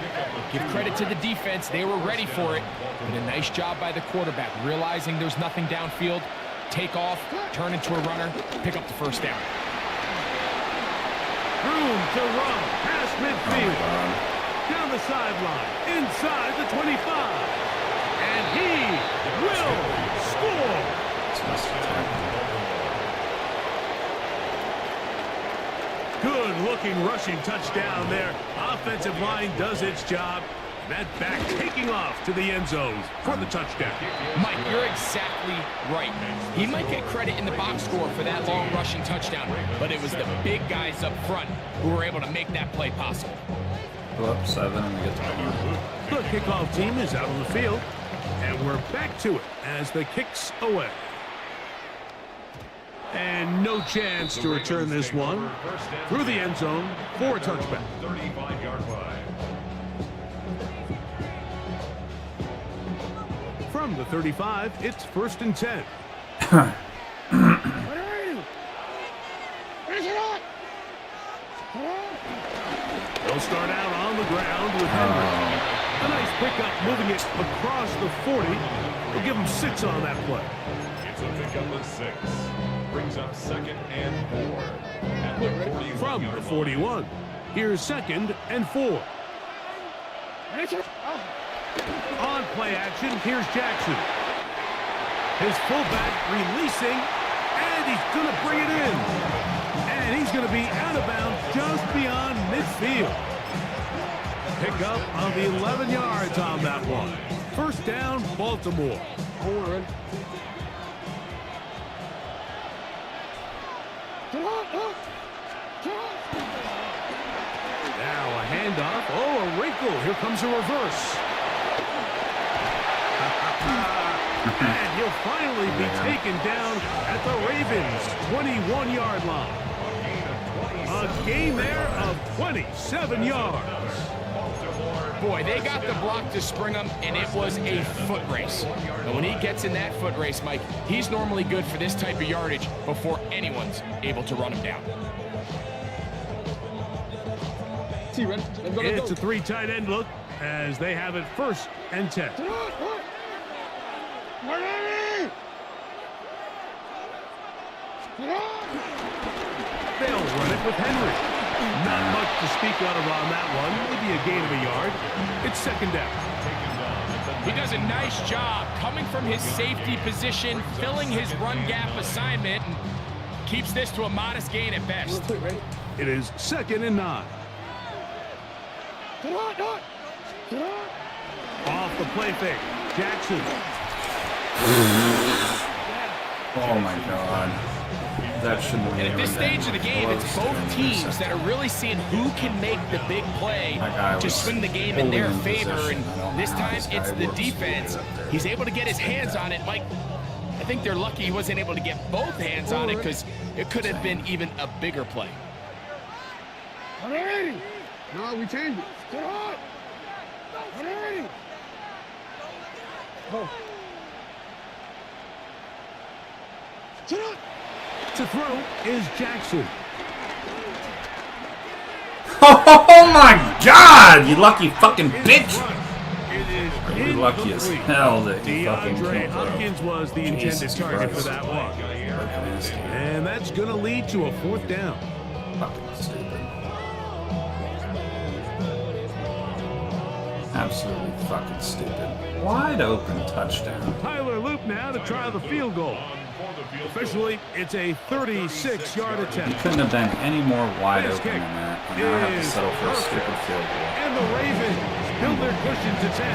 Give credit to the defense. They were ready for it. But a nice job by the quarterback, realizing there's nothing downfield. Take off, turn into a runner, pick up the first down. Room to run past midfield. Down the sideline, inside the 25. And he will score. Good-looking rushing touchdown there. Offensive line does its job. That back taking off to the end zone for the touchdown. Mike, you're exactly right. He might get credit in the box score for that long rushing touchdown, but it was the big guys up front who were able to make that play possible. Go up 7 and we get the ball. The kickoff team is out on the field, and we're back to it as the kick's away. And no chance to return this one through the end zone for a touchback. 35-yard line. From the 35, it's 1st and 10. They'll start out on the ground with Henry. A nice pickup moving it across the 40. We'll give him 6 on that play. It's a pickup of 6. Brings up 2nd and 4. At the 41 From the 41, here's 2nd and 4. On play action, here's Jackson. His fullback releasing, and he's going to bring it in. And he's going to be out of bounds just beyond midfield. Pickup of 11 yards on that one. First down, Baltimore. Now a handoff. Oh, a wrinkle. Here comes a reverse. And he'll finally be taken down at the Ravens' 21-yard line. A gain there of 27 yards. Boy, they got the block to spring him, and it was a foot race. And when he gets in that foot race, Mike, he's normally good for this type of yardage before anyone's able to run him down. It's a 3 tight end look as they have it 1st and 10. They'll run it with Henry. Not much to speak of on that one. Maybe a gain of a yard. It's 2nd down. He does a nice job coming from his safety position, filling his run gap assignment, and keeps this to a modest gain at best. It is 2nd and 9. Off the play fake. Jackson. Oh my God. That shouldn't be. And at this stage of the game, it's both teams that are really seeing who can make the big play to swing the game in their favor. And this time, it's the defense. He's able to get his hands on it. Mike, I think they're lucky he wasn't able to get both hands on it because it could have been even a bigger play. No, we changed it. Get on. Go. Sit up. To throw is Jackson. Oh my God! You lucky fucking bitch! It is You're lucky as hell that you fucking DeAndre can't throw. Hopkins was the intended target for that one. And that's going to lead to a 4th down. Fucking stupid. Absolutely fucking stupid. Wide open touchdown. Tyler Loop now to try the field goal. Officially, it's a 36-yard You attempt. couldn't have been any more wide This open kick than that. And now I have to is settle for a perfect. stupid field goal. And the Ravens build their cushion to 10.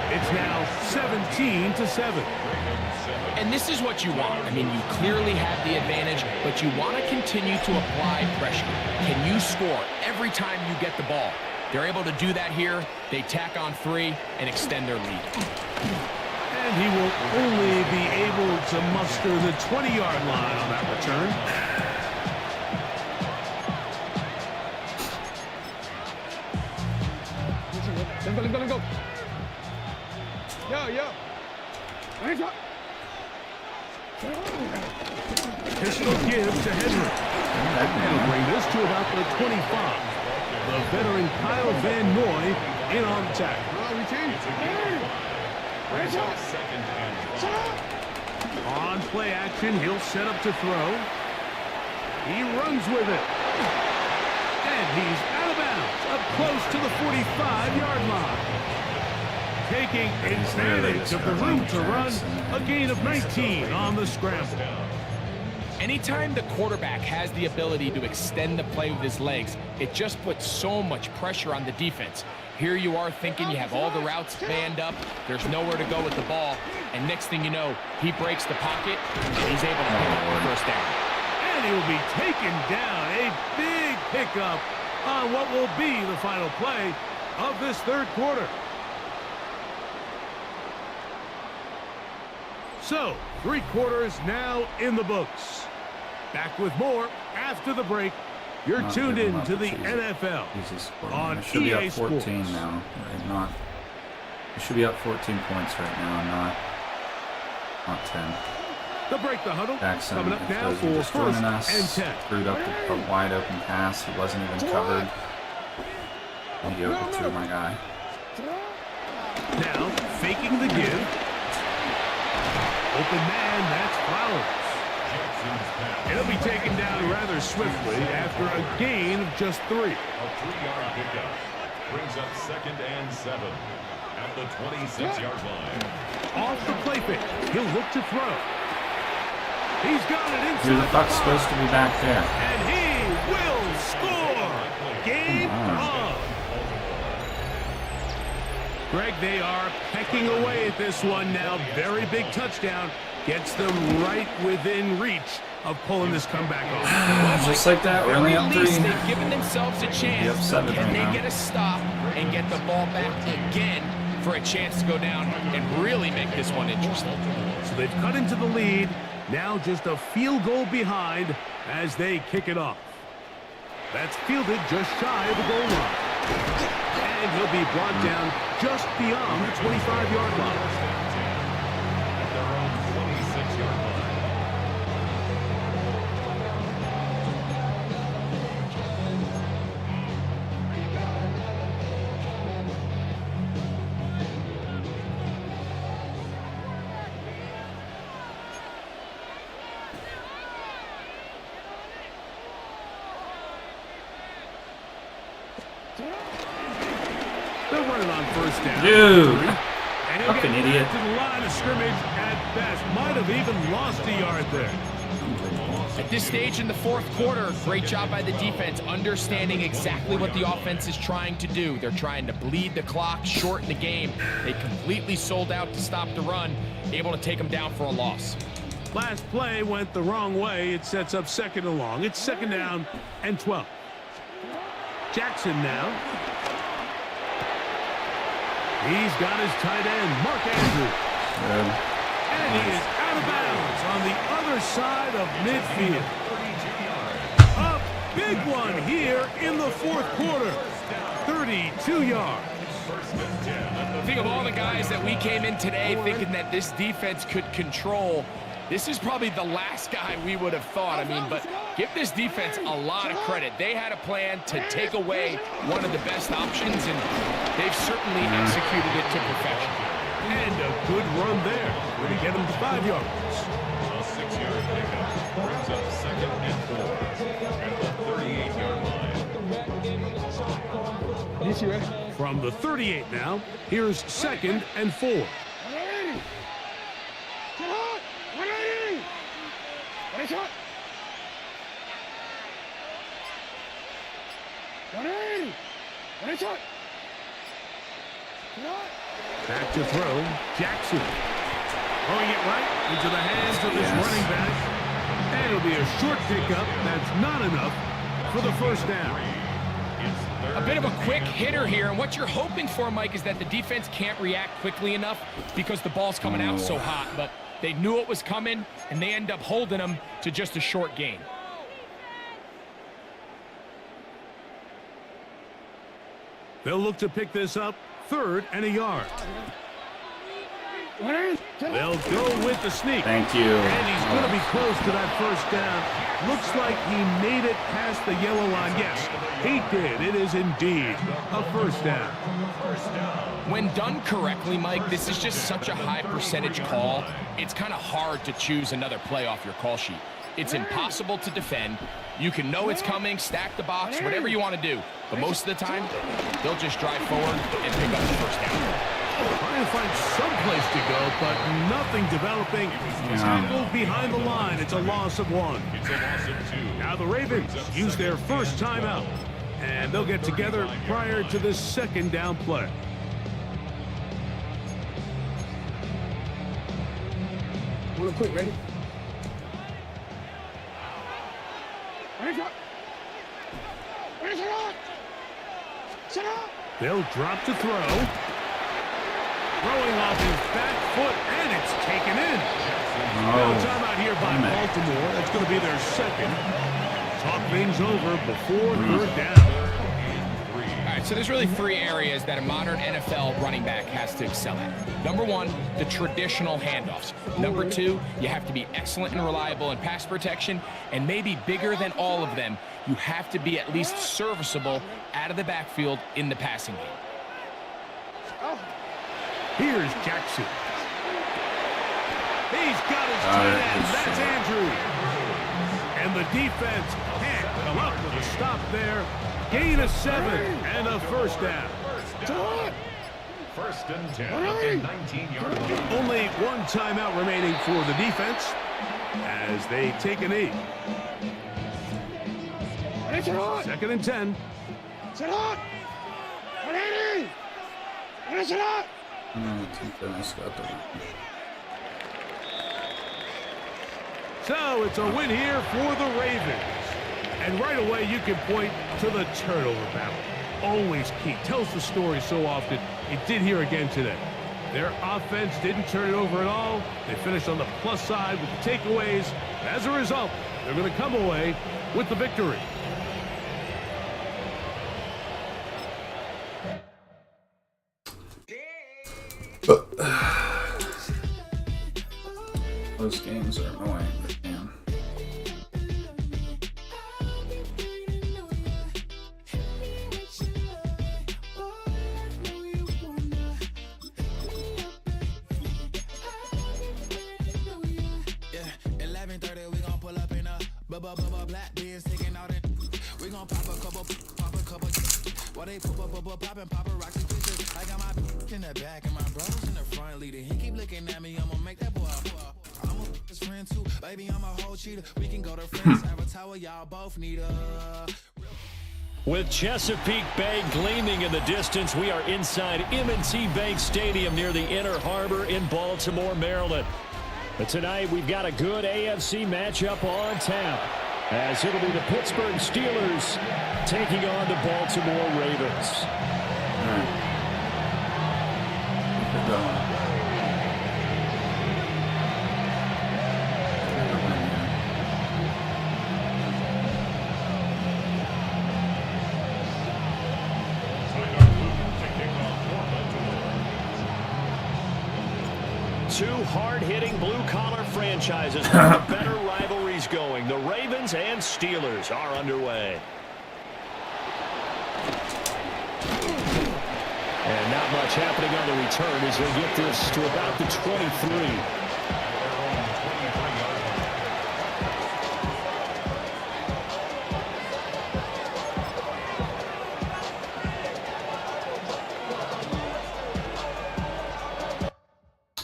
It's now 17-7. And this is what you want. I mean, you clearly have the advantage, but you want to continue to apply pressure. Can you score every time you get the ball? They're able to do that here. They tack on 3 and extend their lead. And he will only be able to muster the 20-yard line on that return. Let's go. Yo. Hands up. Pistol gives to Henry. He'll bring this to about the 25. The veteran Kyle Van Noy in on the tackle. No, we changed it. Hands up. Shut up. On play action, he'll set up to throw. He runs with it. And he's out of bounds, up close to the 45-yard line. Taking advantage of the room to run, a gain of 19 on the scramble. Anytime the quarterback has the ability to extend the play with his legs, it just puts so much pressure on the defense. Here you are thinking you have all the routes manned up, there's nowhere to go with the ball, and next thing you know, he breaks the pocket, and he's able to pick up the 1st down. And he'll be taken down. A big pickup on what will be the final play of this 3rd quarter. So, 3 quarters now in the books. Back with more after the break. You're tuned in to the NFL on it should be up EA 14 Sports. now, right? Not. It should be up 14 points right now, not 10. The break the huddle. Jackson, Coming up if now those are for just 1st joining us, and 10. screwed up a wide open pass. He wasn't even covered. He overthrew my guy. Now, faking the give. Open man, that's Flowers. It'll be taken down rather swiftly after a gain of just 3. A 3-yard pickup brings up 2nd and 7 at the 26-yard line. Off the play pick, he'll look to throw. He's got it inside. Who the fuck's supposed to be back there? And he will score. Game on. Greg, they are pecking away at this one now. Very big touchdown. Gets them right within reach of pulling this comeback off. Just like that, we're only up 3. They've given themselves a chance. Can They get a stop and get the ball back again for a chance to go down and really make this one interesting. So they've cut into the lead. Now just a field goal behind as they kick it off. That's fielded just shy of the goal line. And he'll be brought down just beyond the 25-yard line. At their own 26-yard line. They're running on first down. Dude, And he'll fucking get idiot. back to the line of scrimmage at best. Might have even lost a yard there. At this stage in the fourth quarter, great job by the defense, understanding exactly what the offense is trying to do. They're trying to bleed the clock, shorten the game. They completely sold out to stop the run, able to take them down for a loss. Last play went the wrong way. It sets up second and long. It's second down and 12. Jackson now. He's got his tight end, Mark Andrews. Good. And he is out of bounds on the other side of midfield. A big one here in the fourth quarter. 32 yards. Think of all the guys that we came in today thinking that this defense could control. This is probably the last guy we would have thought. I mean, but give this defense a lot of credit. They had a plan to take away one of the best options, and they've certainly executed it to perfection. And a good run there. Going to get him 5 yards. A 6-yard pickup brings up second and 4 at the 38-yard line. From the 38 now, here's second and 4. Back to throw, Jackson. Throwing it right into the hands of this running back. And it'll be a short pickup. That's not enough for the first down. A bit of a quick hitter here, and what you're hoping for, Mike, is that the defense can't react quickly enough because the ball's coming out so hot, but they knew it was coming, and they end up holding them to just a short gain. They'll look to pick this up, 3rd and a yard. They'll go with the sneak. Thank you. And he's going to be close to that first down. Looks like he made it past the yellow line. Yes, he did. It is indeed a first down. When done correctly, Mike, this is just such a high percentage call. It's kind of hard to choose another play off your call sheet. It's impossible to defend. You can know it's coming, stack the box, whatever you want to do. But most of the time, they'll just drive forward and pick up the first down. Trying to find some place to go, but nothing developing. Tackled behind the line. It's a loss of 1. It's a loss of 2. Now the Ravens use their first timeout, and they'll get together prior to this second down play. Real quick, ready? They'll drop to throw. Throwing off his back foot, and it's taken in. Now timeout here by Baltimore. That's going to be their second. Talk things over before 3rd down. All right, so there's really 3 areas that a modern NFL running back has to excel at. Number 1, the traditional handoffs. Number 2, you have to be excellent and reliable in pass protection. And maybe bigger than all of them, you have to be at least serviceable out of the backfield in the passing game. Here's Jackson. He's got his tight end. That's Andrews. And the defense can't come up with a stop there. Gain of 7 and a first down. First and 10 at the 19-yard line. Only 1 timeout remaining for the defense as they take a knee. 2nd and 10. So it's a win here for the Ravens. And right away you can point to the turnover battle. Always key. Tells the story so often. It did here again today. Their offense didn't turn it over at all. They finished on the plus side with the takeaways. As a result, they're going to come away with the victory. Those games are annoying, but damn. Yeah, 11:30, we gon' pull up in a black beans sticking out it. We gon' pop a couple. While they poppin' paparazzi pictures. I got my in the back and my brothers in the front leading. He keep looking at me, I'ma make that boy. I'm a his friend too, baby. I'm a whole cheater. We can go to friends, have a tower, y'all both need a. With Chesapeake Bay gleaming in the distance, we are inside M&T Bank Stadium near the Inner Harbor in Baltimore, Maryland. But tonight we've got a good AFC matchup on tap, as it'll be the Pittsburgh Steelers taking on the Baltimore Ravens. All right. Keep it going. Two hard-hitting blue-collar franchises with the better rivalries going. The Ravens and Steelers are underway. And not much happening on the return as he'll get this to about the 23.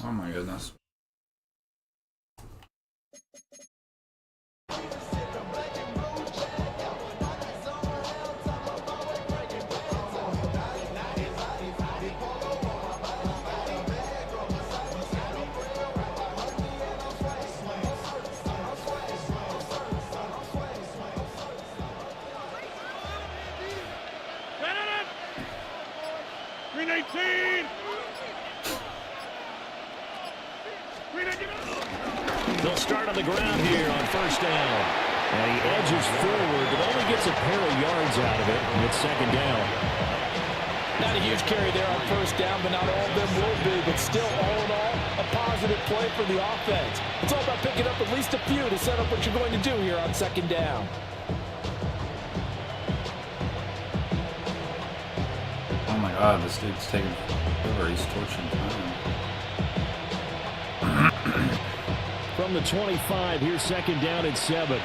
Oh my goodness. They'll start on the ground here on first down. And he edges forward, but only gets a pair of yards out of it. And it's second down. Not a huge carry there on first down, but not all of them will be. But still, all in all, a positive play for the offense. It's all about picking up at least a few to set up what you're going to do here on second down. Oh my god, this dude's taking over. He's torching time. From the 25, here's second down at 7.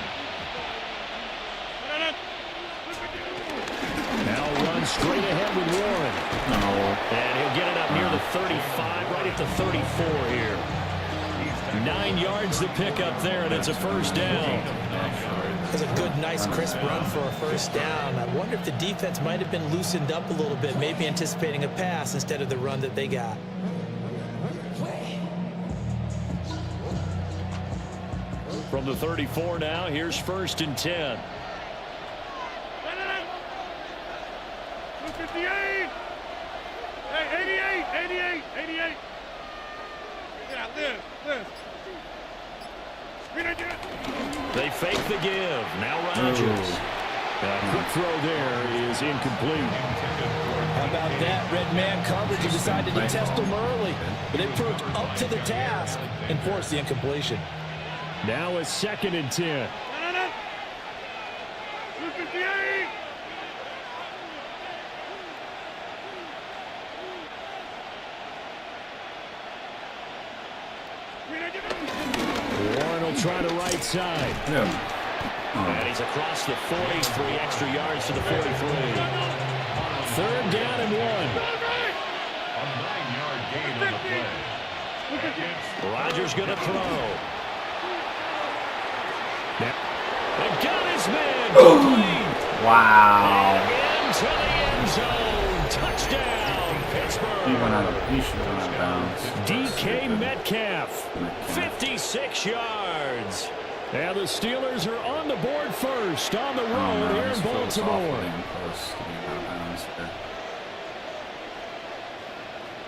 Now run straight ahead with Warren. No. And he'll get it up near the 35, right at the 34 here. 9 yards to pick up there, and it's a first down. It's a good, nice, crisp run for a first down. I wonder if the defense might have been loosened up a little bit, maybe anticipating a pass instead of the run that they got. From the 34 now, here's first and 10. 258. Hey, 88. Yeah, this. They fake the give. Now Rodgers. Quick throw there is incomplete. How about that? Red man coverage. He decided to test them early, but it proved up to the task and forced the incompletion. Now a second and 10. 258. Warren will try the right side. Yeah. And he's across the 40, 3 extra yards to the 43. Third down and 1. A 9-yard gain on the play. Rodgers going to throw. And got his man complete. Wow. And into the end zone. Touchdown, Pittsburgh. He should have went out of bounds. DK Metcalf, 56 yards. And the Steelers are on the board first on the road here in Baltimore.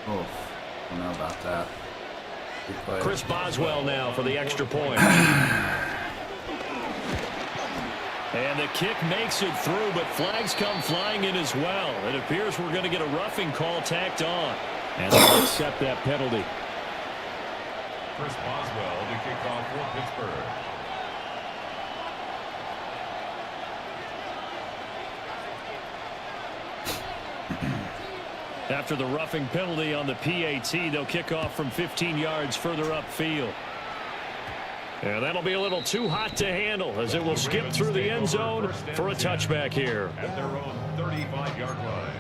Oh, I don't know about that. Chris Boswell now for the extra point. And the kick makes it through, but flags come flying in as well. It appears we're going to get a roughing call tacked on. And they'll accept that penalty. Chris Boswell to kick off for Pittsburgh. After the roughing penalty on the PAT, they'll kick off from 15 yards further upfield. And that'll be a little too hot to handle as it will skip through the end zone for a touchback here. At their own 35-yard line.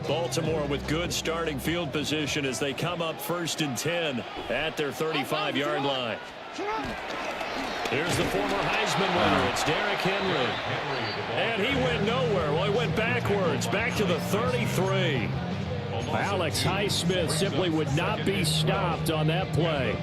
Baltimore with good starting field position as they come up 1st and 10 at their 35-yard line. Here's the former Heisman winner. It's Derrick Henry. And he went nowhere. Well, he went backwards, back to the 33. Alex Highsmith simply would not be stopped on that play.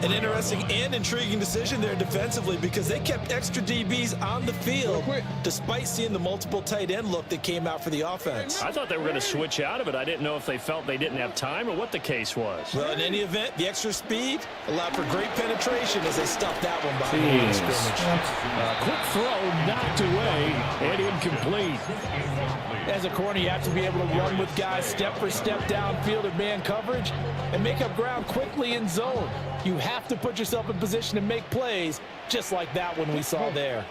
An interesting and intriguing decision there defensively because they kept extra DBs on the field despite seeing the multiple tight end look that came out for the offense. I thought they were going to switch out of it. I didn't know if they felt they didn't have time or what the case was. Well, in any event, the extra speed allowed for great penetration as they stuffed that one behind the line of scrimmage. Quick throw knocked away and incomplete. As a corner, you have to be able to run with guys step for step downfield in man coverage and make up ground quickly in zone. You have to put yourself in position to make plays just like that one we saw there.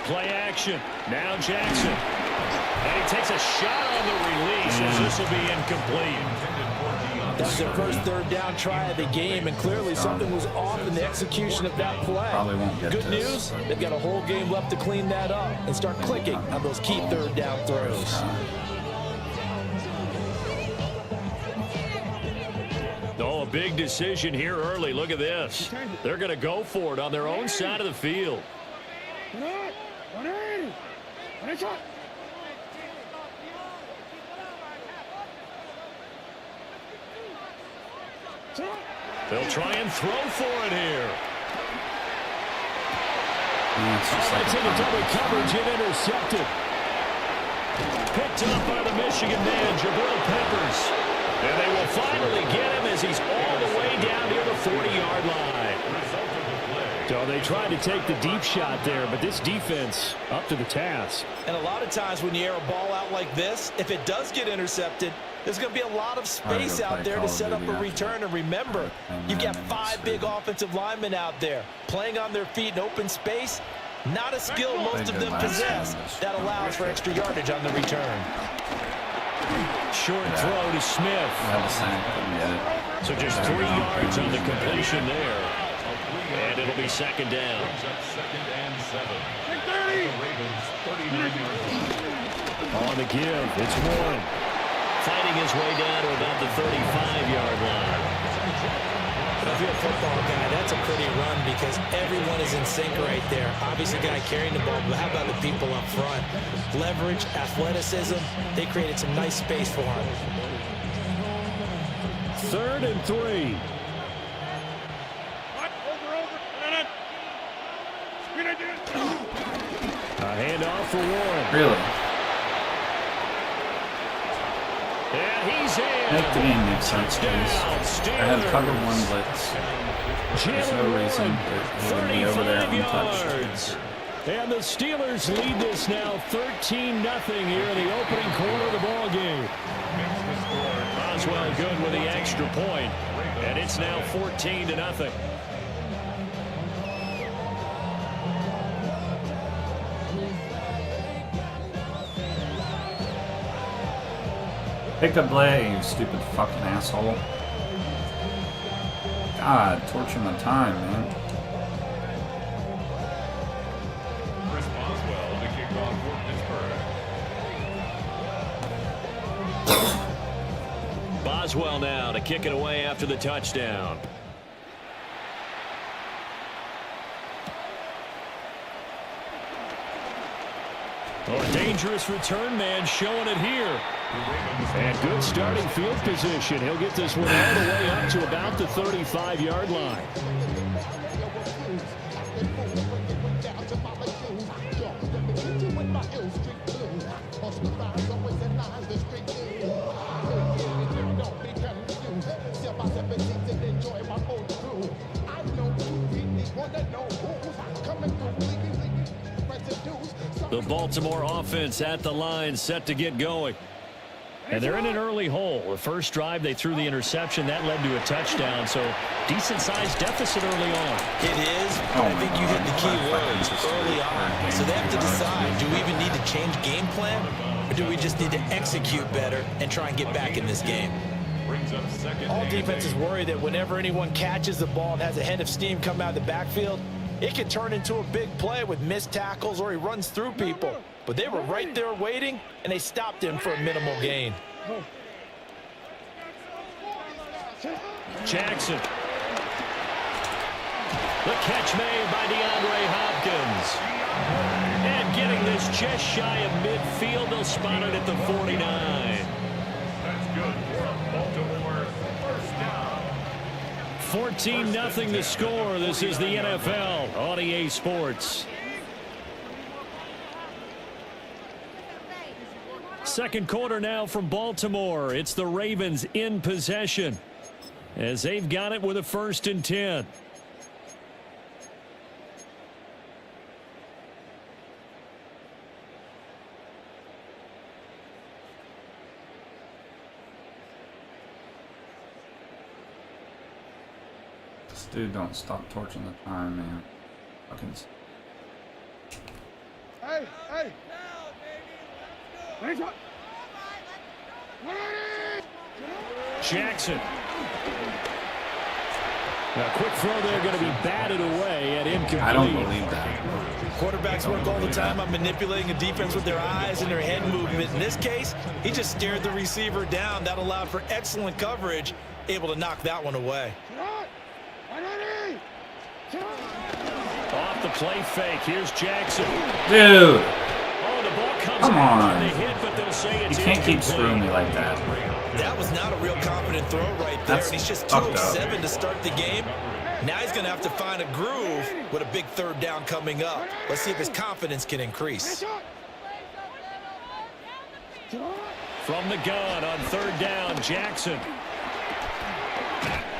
Play action. Now Jackson. And he takes a shot on the release as this will be incomplete. That's their first third down try of the game, and clearly something was off in the execution of that play. Probably won't get Good this. news, they've got a whole game left to clean that up and start clicking on those key third down throws. Oh, a big decision here early. Look at this. They're going to go for it on their own side of the field. They'll try and throw for it here. It's into double coverage and intercepted. Picked up by the Michigan man, Jabril Peppers. And they will finally get him as he's all the way down near the 40-yard line. So they tried to take the deep shot there, but this defense up to the task. And a lot of times when you air a ball out like this, if it does get intercepted, there's going to be a lot of space out there to set up a return. And remember, you've got 5 big offensive linemen out there playing on their feet in open space. Not a skill most of them possess. That allows for extra yardage on the return. Short throw to Smith. So just 3 yards on the completion there. And it'll be second down. Second and 7. On the give, it's Warren. Fighting his way down to about the 35-yard line. If you're a football guy, that's a pretty run because everyone is in sync right there. Obviously, the guy carrying the ball, but how about the people up front? Leverage, athleticism, they created some nice space for him. 3rd and 3. A handoff for Warren. Really? And he's in. That didn't make sense, guys. I had covered 1 blitz. There's no reason that he would be over there untouched. And the Steelers lead this now 13-0 here in the opening quarter of the ball game. Boswell good with the extra point, and it's now 14-0. Pick a blade, you stupid fucking asshole. God, torture my time, man. Chris Boswell to kick off for Pittsburgh. Boswell now to kick it away after the touchdown. Oh, a dangerous return man showing it here. And good starting field position. He'll get this one all the way up to about the 35-yard line. The Baltimore offense at the line, set to get going. And they're in an early hole. The first drive, they threw the interception. That led to a touchdown, so decent-sized deficit early on. It is, but I think you hit the key words early on. So they have to decide, do we even need to change game plan, or do we just need to execute better and try and get back in this game? All defenses worry that whenever anyone catches the ball and has a head of steam come out of the backfield, it can turn into a big play with missed tackles or he runs through people. But they were right there waiting, and they stopped him for a minimal gain. Jackson. The catch made by DeAndre Hopkins. And getting this just shy of midfield, they'll spot it at the 49. That's good for a Baltimore first down. 14-0 the score. This is the NFL on EA Sports. Second quarter now from Baltimore. It's the Ravens in possession as they've got it with a 1st and 10. This dude don't stop torching the time, man. Fucking. Hey, hey. Jackson. A quick throw there, going to be batted away at incomplete. I don't believe that. Quarterbacks work all the time on manipulating a defense with their eyes and their head movement. In this case, he just stared the receiver down. That allowed for excellent coverage, able to knock that one away. Off the play fake. Here's Jackson. Dude. Oh, the ball comes Come on. They hit, but they'll say it's You can't keep screwing me like that. That was not a real confident throw right there, and he's just 2 of 7 to start the game. Now he's going to have to find a groove with a big 3rd down coming up. Let's see if his confidence can increase. From the gun on 3rd down, Jackson.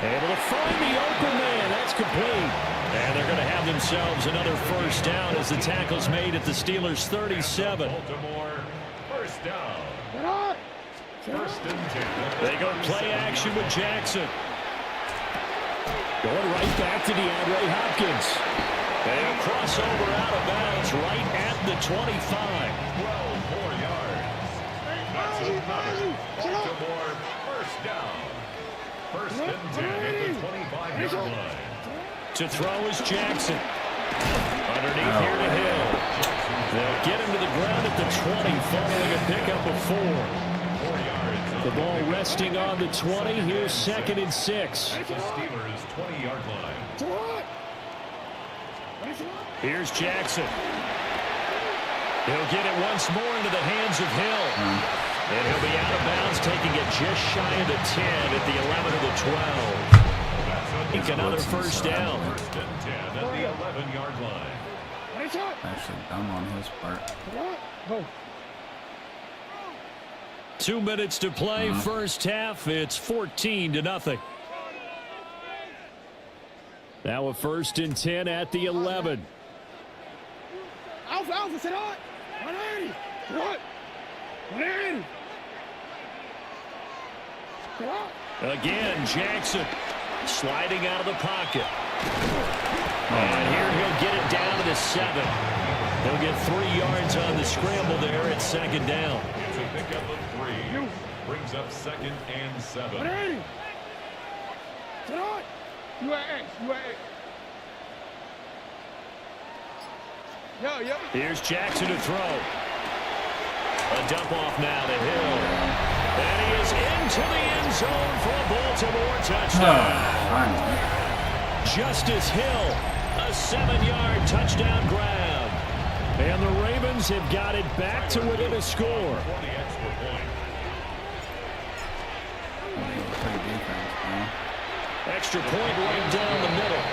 Able to find the open man. That's complete. And they're going to have themselves another 1st down as the tackle's made at the Steelers' 37. Baltimore first down. 1st and 10. They go play action with Jackson. Going right back to DeAndre Hopkins. And a crossover out of bounds right at the 25. 12 more yards. That's another Baltimore first down. 1st and 10 at the 25-yard line. To throw is Jackson. Underneath here to Hill. They'll get him to the ground at the 20, following a pickup of 4. 4 yards. The ball resting on the 20. Here's 2nd and 6. The Steelers' 20-yard line. Here's Jackson. He'll get it once more into the hands of Hill. And he'll be out of bounds, taking it just shy of the 10 at the 11 of the 12. Another 1st down. 1st and 10 at the 11-yard line. Actually dumb on his part. 2 minutes to play, first half. It's 14-0. Now a 1st and 10 at the 11. Alpha, sit on. 180. Sit on. 180. Sit on. Again, Jackson sliding out of the pocket. And here he'll get it down to the 7. He'll get 3 yards on the scramble there at 2nd down. It's a pickup of 3. Brings up 2nd and 7. 180. Sit on. UAA. Yo. Here's Jackson to throw. A dump off now to Hill. And he is into the end zone for a Baltimore touchdown. Justice Hill, a 7-yard touchdown grab. And the Ravens have got it back to within a score. Extra point right down the middle.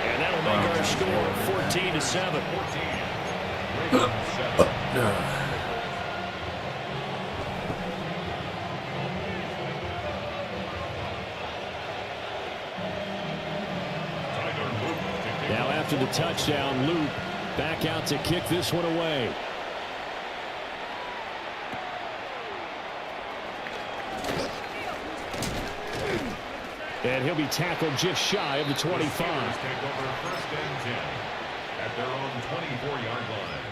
And that'll make our score 14-7. Now after the touchdown, Luke back out to kick this one away. And he'll be tackled just shy of the 25. The Steelers take over 1st and 10 at their own 24-yard line.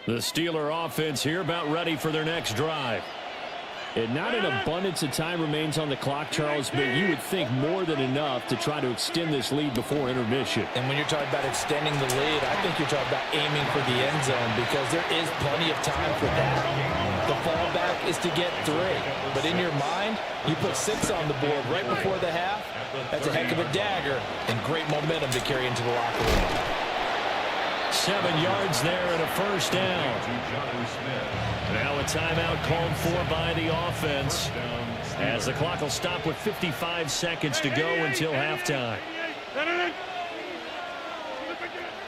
The Steeler offense here about ready for their next drive. And not an abundance of time remains on the clock, Charles, but you would think more than enough to try to extend this lead before intermission. And when you're talking about extending the lead, I think you're talking about aiming for the end zone because there is plenty of time for that. The fallback is to get 3. But in your mind, you put 6 on the board right before the half. That's a heck of a dagger and great momentum to carry into the locker room. 7 yards there and a first down. Now a timeout called for by the offense as the clock will stop with 55 seconds to go until halftime.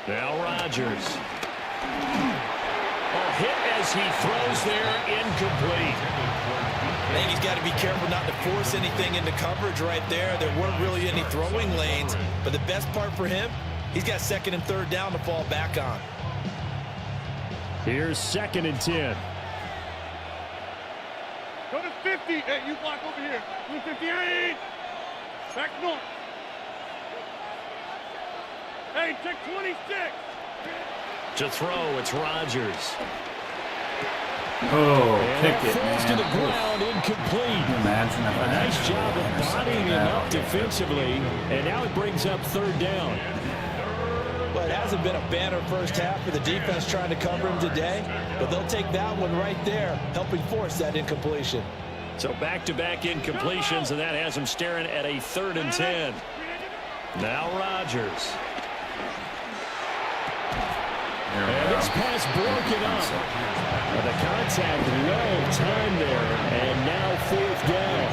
Now Rodgers. A hit as he throws there, incomplete. I think he's got to be careful not to force anything into coverage right there. There weren't really any throwing lanes, but the best part for him, he's got 2nd and 3rd down to fall back on. Here's 2nd and 10. Go to 50. Hey, you block over here. Go to 58. Back north. Hey, check 26. To throw, it's Rodgers. Oh, kick it, falls man. to the ground, incomplete. Can you imagine if A nice job of bodying him up defensively, and now it brings up 3rd down. Well, it hasn't been a banner first half for the defense trying to cover him today, but they'll take that one right there, helping force that incompletion. So back-to-back incompletions, and that has him staring at a 3rd and 10. Now Rodgers. And this pass broken up. The contact, no time there, and now 4th down.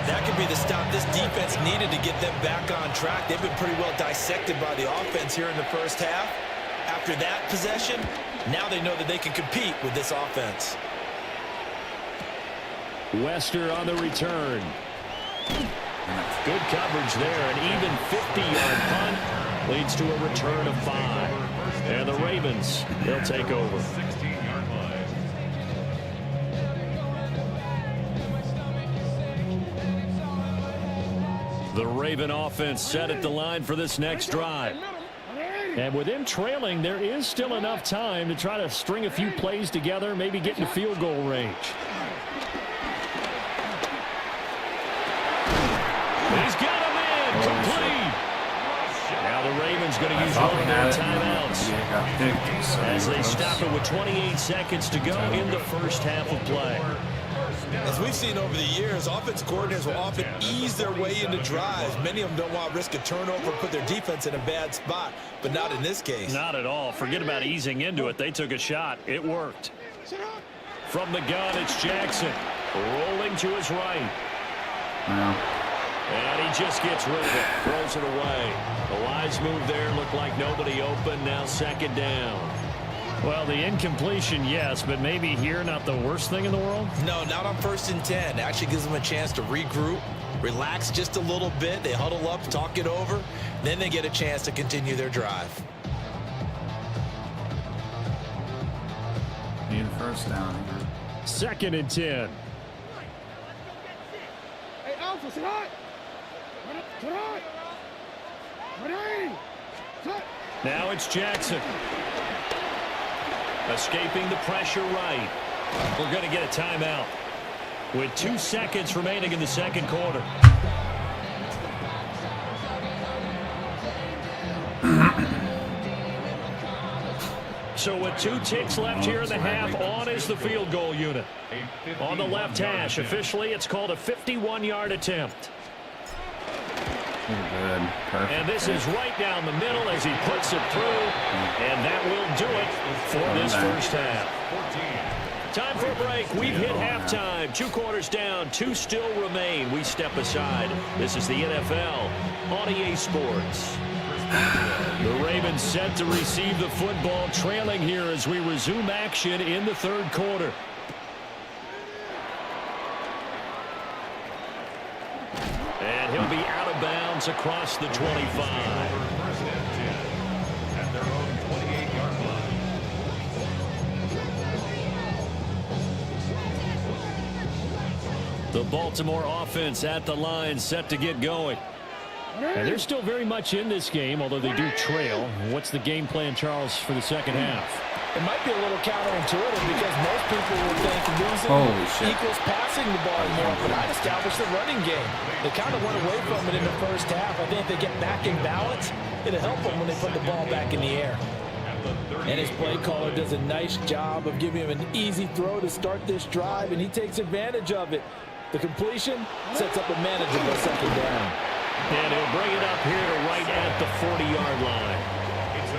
That could be the stop this defense needed to get them back on track. They've been pretty well dissected by the offense here in the first half. After that possession, now they know that they can compete with this offense. Wester on the return. Good coverage there. An even 50-yard punt leads to a return of 5. And the Ravens, they'll take over. 16-yard line. The Raven offense set at the line for this next drive. And with him trailing, there is still enough time to try to string a few plays together, maybe get into field goal range. He's got him in, complete. Now the Ravens going to use one of their timeouts as they stop it with 28 seconds to go in the first half of play. As we've seen over the years, offensive coordinators will often ease their way into drives. Many of them don't want to risk a turnover, put their defense in a bad spot, but not in this case. Not at all. Forget about easing into it. They took a shot. It worked. From the gun, it's Jackson. Rolling to his right. And he just gets rid of it. Throws it away. The wise move there. Looked like nobody open. Now 2nd down. Well, the incompletion, yes, but maybe here not the worst thing in the world? No, not on 1st and 10. It actually gives them a chance to regroup, relax just a little bit. They huddle up, talk it over. Then they get a chance to continue their drive. Need a first down here. 2nd and 10. Hey, Alpha, sit high. Now it's Jackson. Escaping the pressure right. We're going to get a timeout with 2 seconds remaining in the 2nd quarter. So with 2 ticks left here in the half, on is the field goal unit. On the left hash, officially it's called a 51-yard attempt. Good. Perfect. And this is right down the middle as he puts it through. And that will do it for this first half. Time for a break. We've hit halftime. 2 quarters down. 2 still remain. We step aside. This is the NFL on EA Sports. The Ravens set to receive the football, trailing here as we resume action in the 3rd quarter. distance across the 25. First and 10 at their own 28-yard line. The Baltimore offense at the line, set to get going. And they're still very much in this game, although they do trail. What's the game plan, Charles, for the second half? It might be a little counterintuitive because most people would think losing equals passing the ball more, but I'd establish the running game. They kind of went away from it in the first half. I think if they get back in balance, it'll help them when they put the ball back in the air. And his play caller does a nice job of giving him an easy throw to start this drive, and he takes advantage of it. The completion sets up a manageable second down. And he'll bring it up here to right at the 40-yard line.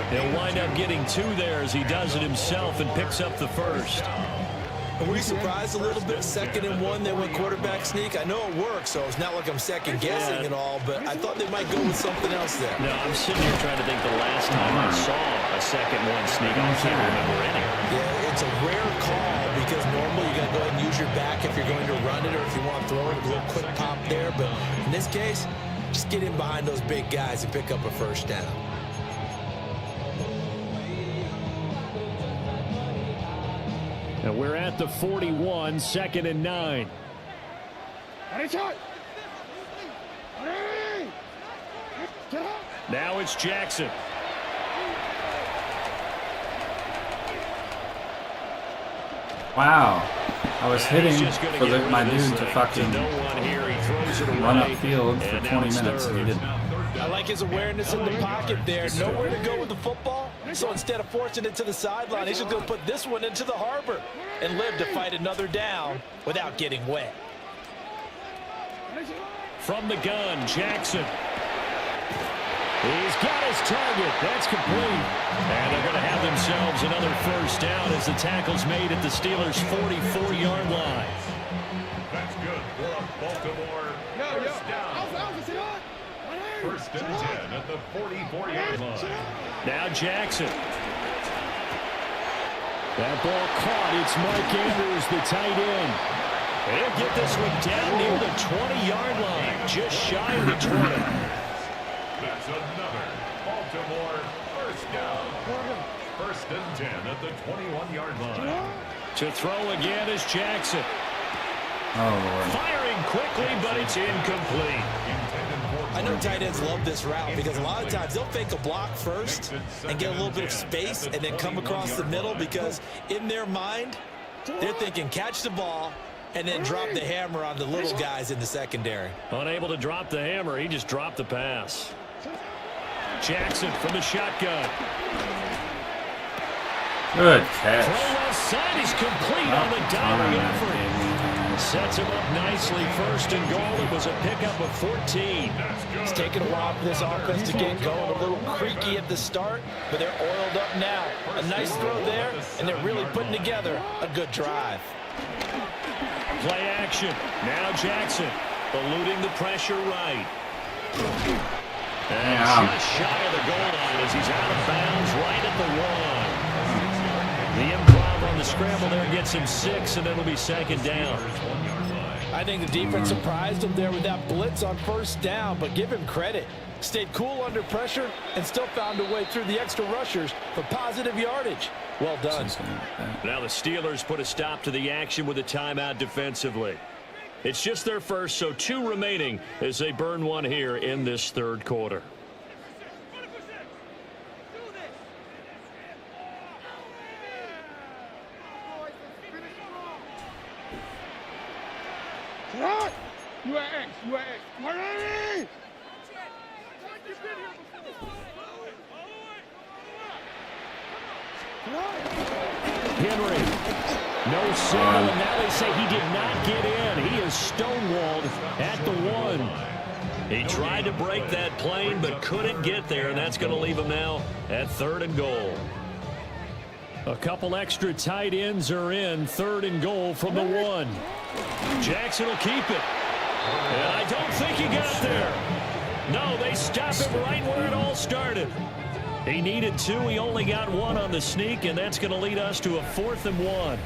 He'll wind up getting 2 there as he does it himself and picks up the first. Are we surprised a little bit? 2nd and 1, they went quarterback sneak. I know it works, so it's not like I'm second-guessing at all, but I thought they might go with something else there. No, I'm sitting here trying to think the last time I saw a 2nd-1 sneak. I can't remember any. Yeah, it's a rare call because normally you're going to go ahead and use your back if you're going to run it or if you want to throw it, a little quick pop there. But in this case, just get in behind those big guys and pick up a first down. And we're at the 41, 2nd and 9. Now it's Jackson. Wow. I was hitting for my dude to fucking run upfield for 20 minutes and he didn't. I like his awareness in the pocket there. Nowhere to go with the football. So instead of forcing it to the sideline, he's just going to put this one into the harbor and live to fight another down without getting wet. From the gun, Jackson. He's got his target. That's complete. And they're going to have themselves another first down as the tackle's made at the Steelers' 44-yard line. That's good for a Baltimore first down. First and 10 at the 44-yard line. Now Jackson. That ball caught. It's Mark Andrews, the tight end. He'll get this one down near the 20-yard line, just shy of the 20. That's another Baltimore first down. First and 10 at the 21-yard line. To throw again is Jackson. Oh, Lord. Firing quickly, but it's incomplete. I know tight ends love this route because a lot of times they'll fake a block first and get a little bit of space and then come across the middle because in their mind, they're thinking catch the ball and then drop the hammer on the little guys in the secondary. Unable to drop the hammer, he just dropped the pass. Jackson from the shotgun. Good catch. Throw left side, he's complete on the diving effort. Sets him up nicely, first and goal. It was a pickup of 14. It's taken a while for this offense to get going. A little creaky at the start, but they're oiled up now. A nice throw there, and they're really putting together a good drive. Play action. Now Jackson eluding the pressure right. And just shy of the goal line as he's out of bounds right at the 1. The improv on the scramble there gets him 6, and it'll be second down. I think the defense surprised him there with that blitz on first down, but give him credit. Stayed cool under pressure and still found a way through the extra rushers for positive yardage. Well done. Now the Steelers put a stop to the action with a timeout defensively. It's just their first, so 2 remaining as they burn one here in this third quarter. Henry, no signal, and now they say he did not get in. He is stonewalled at the 1. He tried to break that plane, but couldn't get there, and that's going to leave him now at 3rd and goal. A couple extra tight ends are in, 3rd and goal from the 1. Jackson will keep it. And I don't think he got there. No, they stop him right where it all started. He needed 2. He only got 1 on the sneak, and that's going to lead us to a 4th and 1.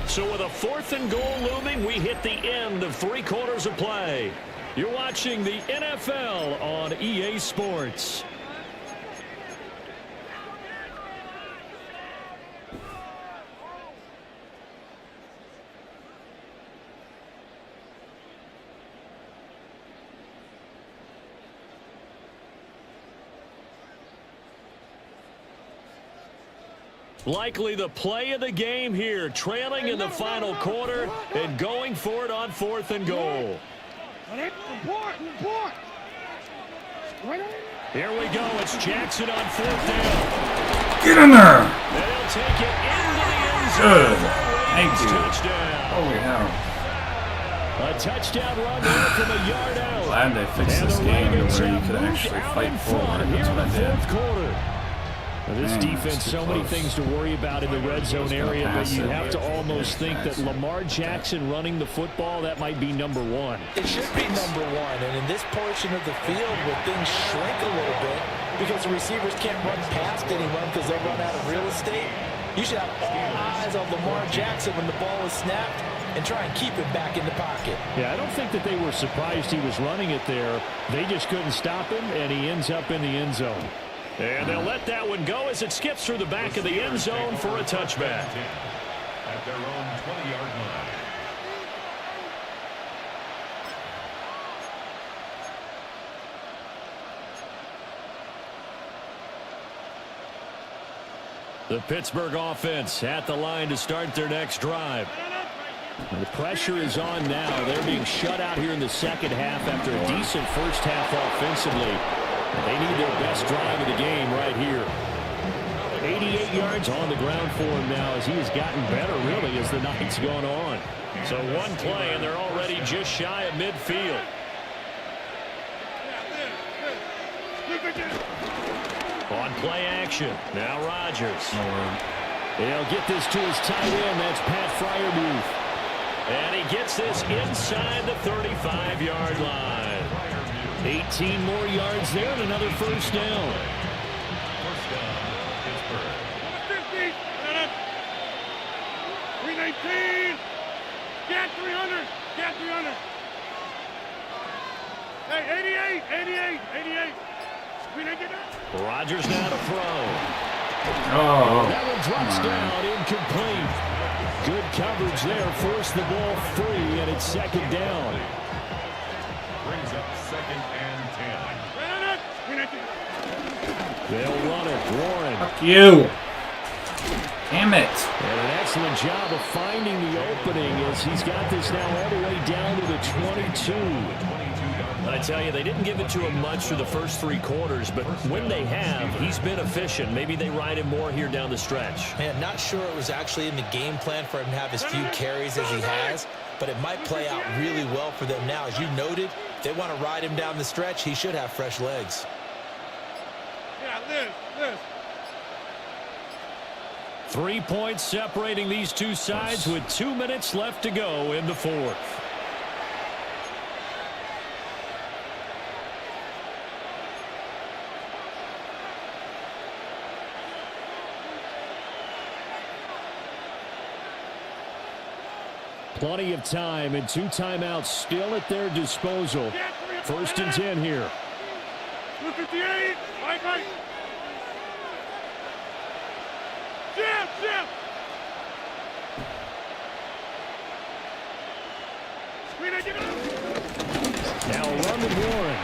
So with a 4th and goal looming, we hit the end of 3 quarters of play. You're watching the NFL on EA Sports. Likely the play of the game here, trailing in the final quarter and going for it on 4th and goal. Here we go. It's Jackson on 4th down. Get in there. They'll take it into the end zone. Good. Thank you. Touchdown. Holy hell. A touchdown run there from a yard out. Glad they fixed this game to where you could actually fight forward. That's what I did. This defense, so many things to worry about in the red zone area, but you have to almost think that Lamar Jackson running the football, that might be number one. It should be number one, and in this portion of the field where things shrink a little bit because the receivers can't run past anyone because they'll run out of real estate, you should have all eyes on Lamar Jackson when the ball is snapped and try and keep it back in the pocket. Yeah, I don't think that they were surprised he was running it there. They just couldn't stop him, and he ends up in the end zone. And they'll let that one go as it skips through the back of the end zone for a touchback. At their own 20-yard line. The Pittsburgh offense at the line to start their next drive. The pressure is on now. They're being shut out here in the second half after a decent first half offensively. They need their best drive of the game right here. 88 yards on the ground for him now as he has gotten better, really, as the night's gone on. So one play, and they're already just shy of midfield. On play action, now Rodgers. He'll get this to his tight end. That's Pat Freiermuth. And he gets this inside the 35-yard line. 18 more yards there and another first down. First down, Pittsburgh. 50. 319. Get 300. Get 300. Hey, 88. 88. 88. Rodgers now to throw. Oh, that one drops down, incomplete. Good coverage there, forced the ball free, and it's second down. Brings up 2nd and 10. They'll run it. Warren. fuck you. Damn it. And an excellent job of finding the opening as he's got this now all the way down to the 22. I tell you, they didn't give it to him much through the first 3 quarters, but when they have, he's been efficient. Maybe they ride him more here down the stretch. Man, not sure it was actually in the game plan for him to have as few carries as he has, but it might play out really well for them now. As you noted, if they want to ride him down the stretch, he should have fresh legs. Yeah, Liz. 3 points separating these two sides with 2 minutes left to go in the fourth. Plenty of time and 2 timeouts still at their disposal. 1st and 10 here. 258. Right. Jim. Now run to Warren.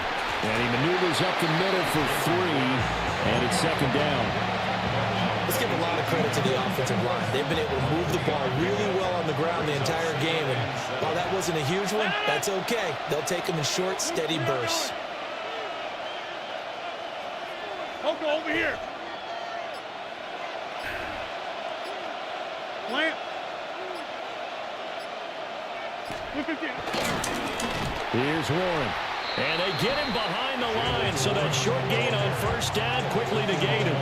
And he maneuvers up the middle for 3. And it's second down. Let's give a lot of credit to the offensive line. They've been able to move the ball really well on the ground the entire game. And while that wasn't a huge one, that's okay. They'll take them in short, steady bursts. Go over here. Plant. Here's Warren. And they get him behind the line, so that short gain on first down quickly negated.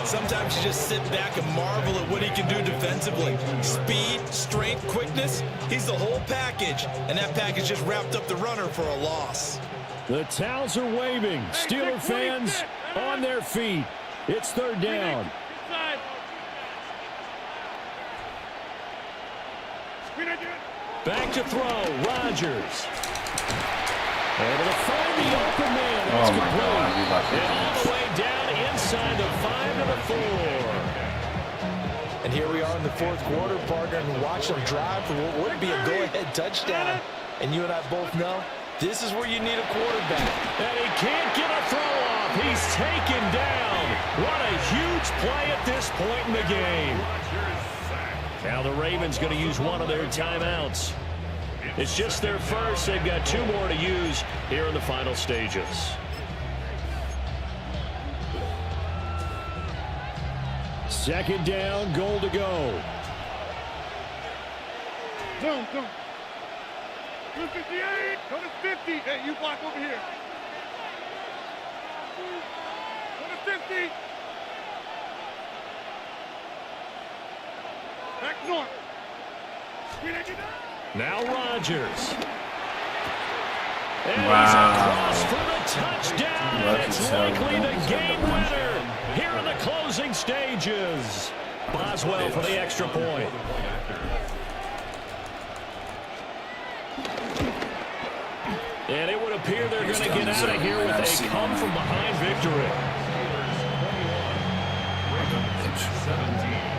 Sometimes you just sit back and marvel at what he can do defensively. Speed, strength, quickness, he's the whole package. And that package just wrapped up the runner for a loss. The towels are waving. Steeler fans on their feet. It's third down. Back to throw, Rodgers. Able to find the open man. That's complete. And all the way down inside the 5 to the 4. And here we are in the fourth quarter, partner, and watch them drive for what would be a go-ahead touchdown. And you and I both know this is where you need a quarterback. And he can't get a throw off. He's taken down. What a huge play at this point in the game. Now the Ravens going to use one of their timeouts. It's just their first. They've got 2 more to use here in the final stages. Second down, goal to go. Zone. Go to 58. Go to 50. Hey, you block over here. Go to 50. Back north. Now Rodgers. And wow. He's across for the touchdown. And it's likely the game winner here in the closing stages. Boswell for the extra point. And it would appear they're going to get out of here with a come-from-behind victory.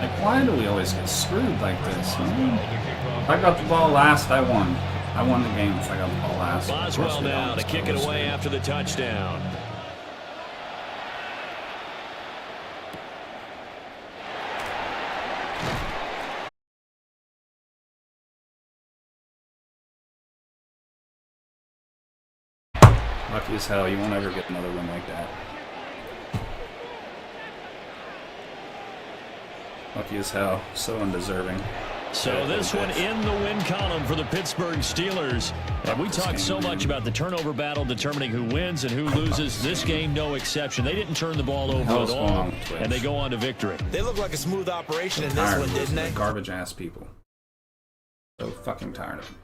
Like, why do we always get screwed like this? If I got the ball last, I won. I won the game if I got the ball last. Boswell now to kick it away after the touchdown. Lucky as hell, you won't ever get another win like that. Lucky as hell, so undeserving. So this one in the win column for the Pittsburgh Steelers. And we talked so much about the turnover battle determining who wins and who loses. This game, no exception. They didn't turn the ball over at all, and they go on to victory. They look like a smooth operation in this one, didn't they? Garbage-ass people. So fucking tired of them.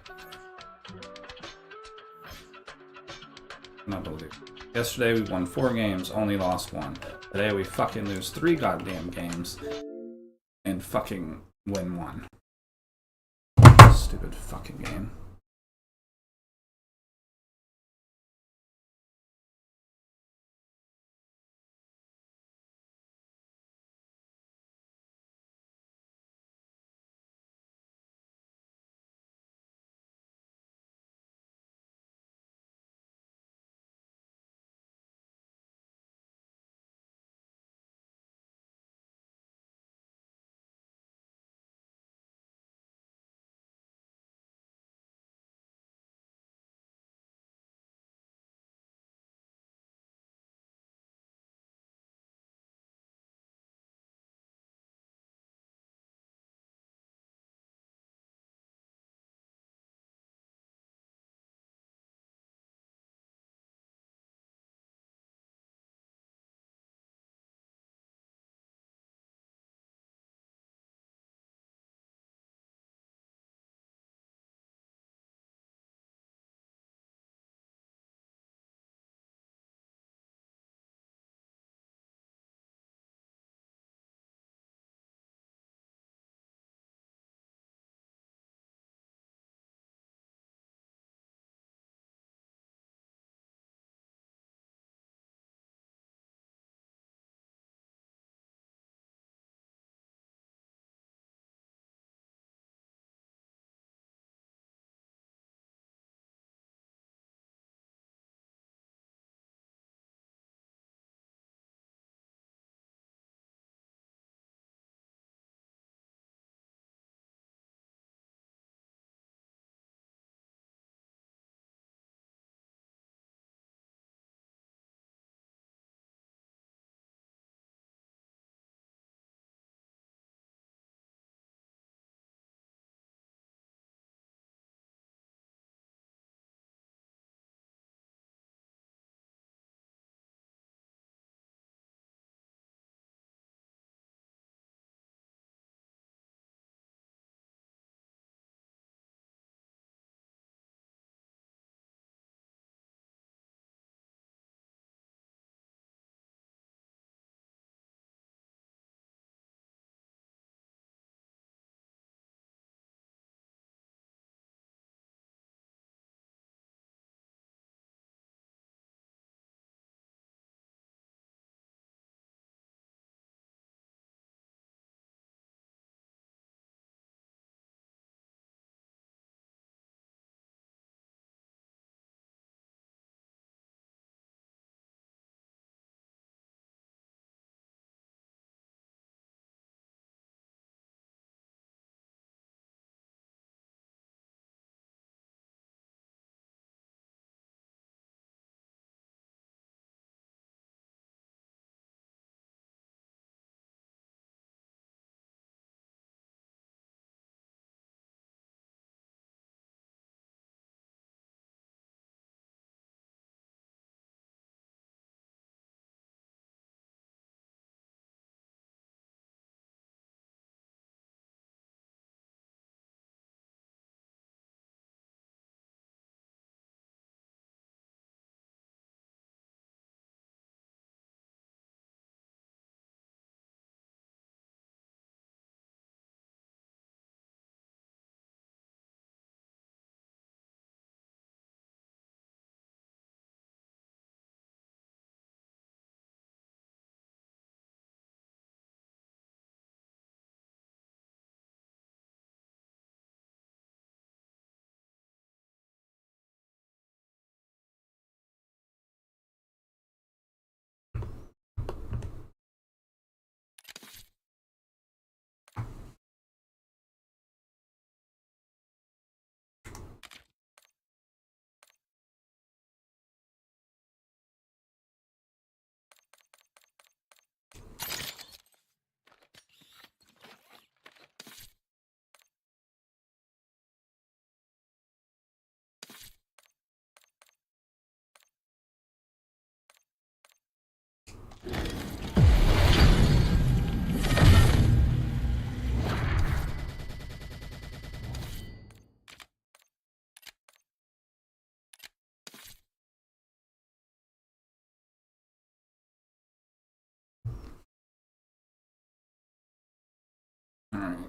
Not believe. Yesterday we won 4 games, only lost 1. Today we fucking lose 3 goddamn games and fucking win 1. Stupid fucking game.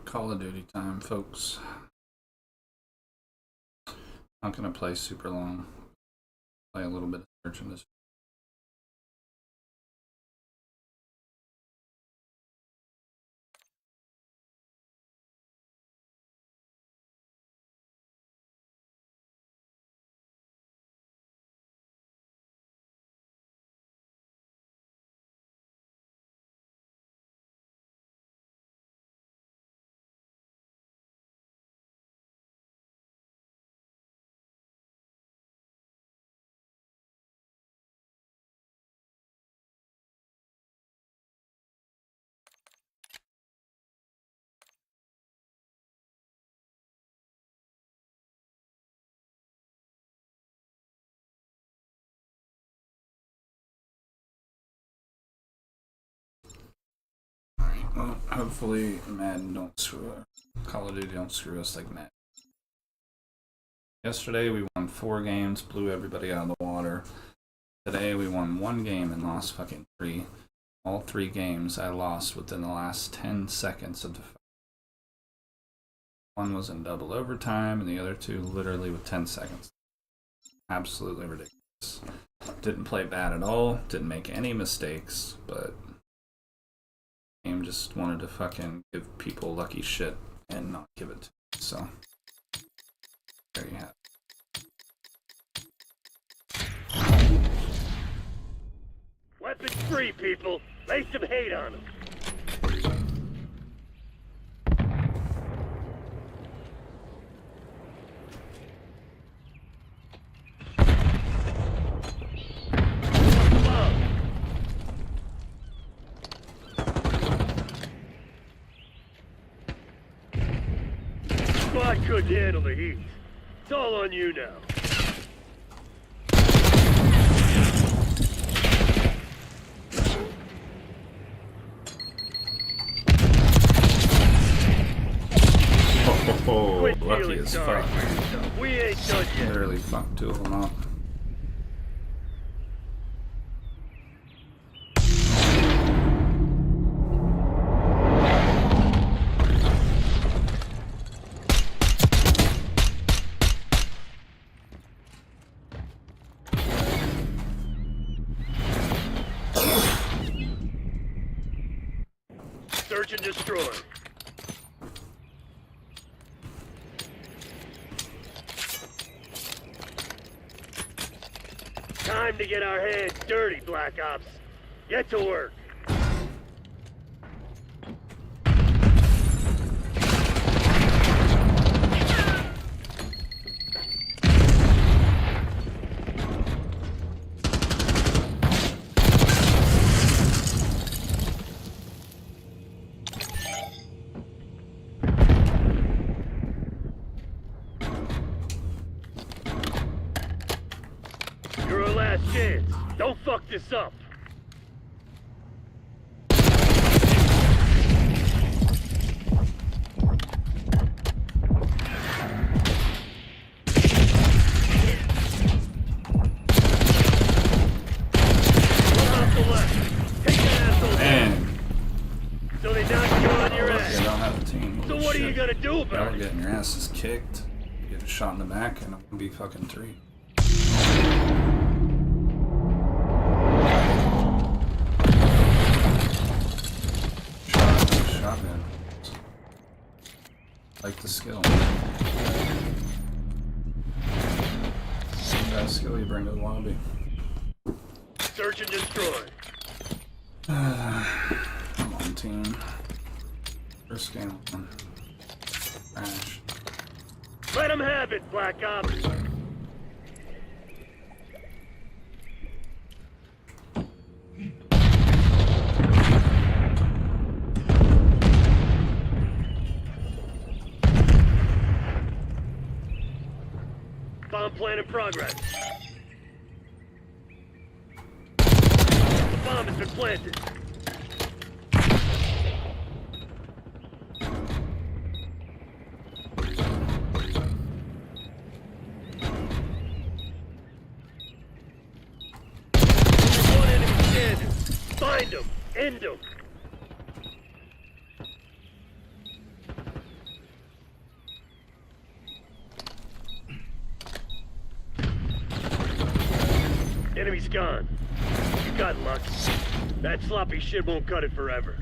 Call of Duty time, folks. Not gonna play super long. Play a little bit of Search and Destroy. Well, hopefully Madden don't screw us. Call of Duty don't screw us like Madden. Yesterday we won 4 games, blew everybody out of the water. Today we won 1 game and lost fucking 3. All 3 games I lost within the last 10 seconds of the fight. One was in double overtime and the other 2 literally with 10 seconds. Absolutely ridiculous. Didn't play bad at all, didn't make any mistakes, but game just wanted to fucking give people lucky shit and not give it to me. So there you have it. Weapons free, people. Lay some hate on them. Squad couldn't handle the heat. It's all on you now. Oh, lucky as fuck. We ain't done yet. Literally fucked 2 of them up. Search and destroy. Time to get our hands dirty, Black Ops. Get to work. You're our last chance. Don't fuck this up. Man. So they knock you on your ass. I don't have a team. So what are you gonna do about Y'all it? getting your asses kicked. You get a shot in the back and it'll be fucking 3. Shotgun. Like the skill. That skill you bring to the lobby. Search and destroy. Come on, team. First game one. Crash. Let them have it, Black Ops. Bomb plan in progress. The bomb has been planted. One enemy standing. Find him. End him. gone. You got lucky. That sloppy shit won't cut it forever.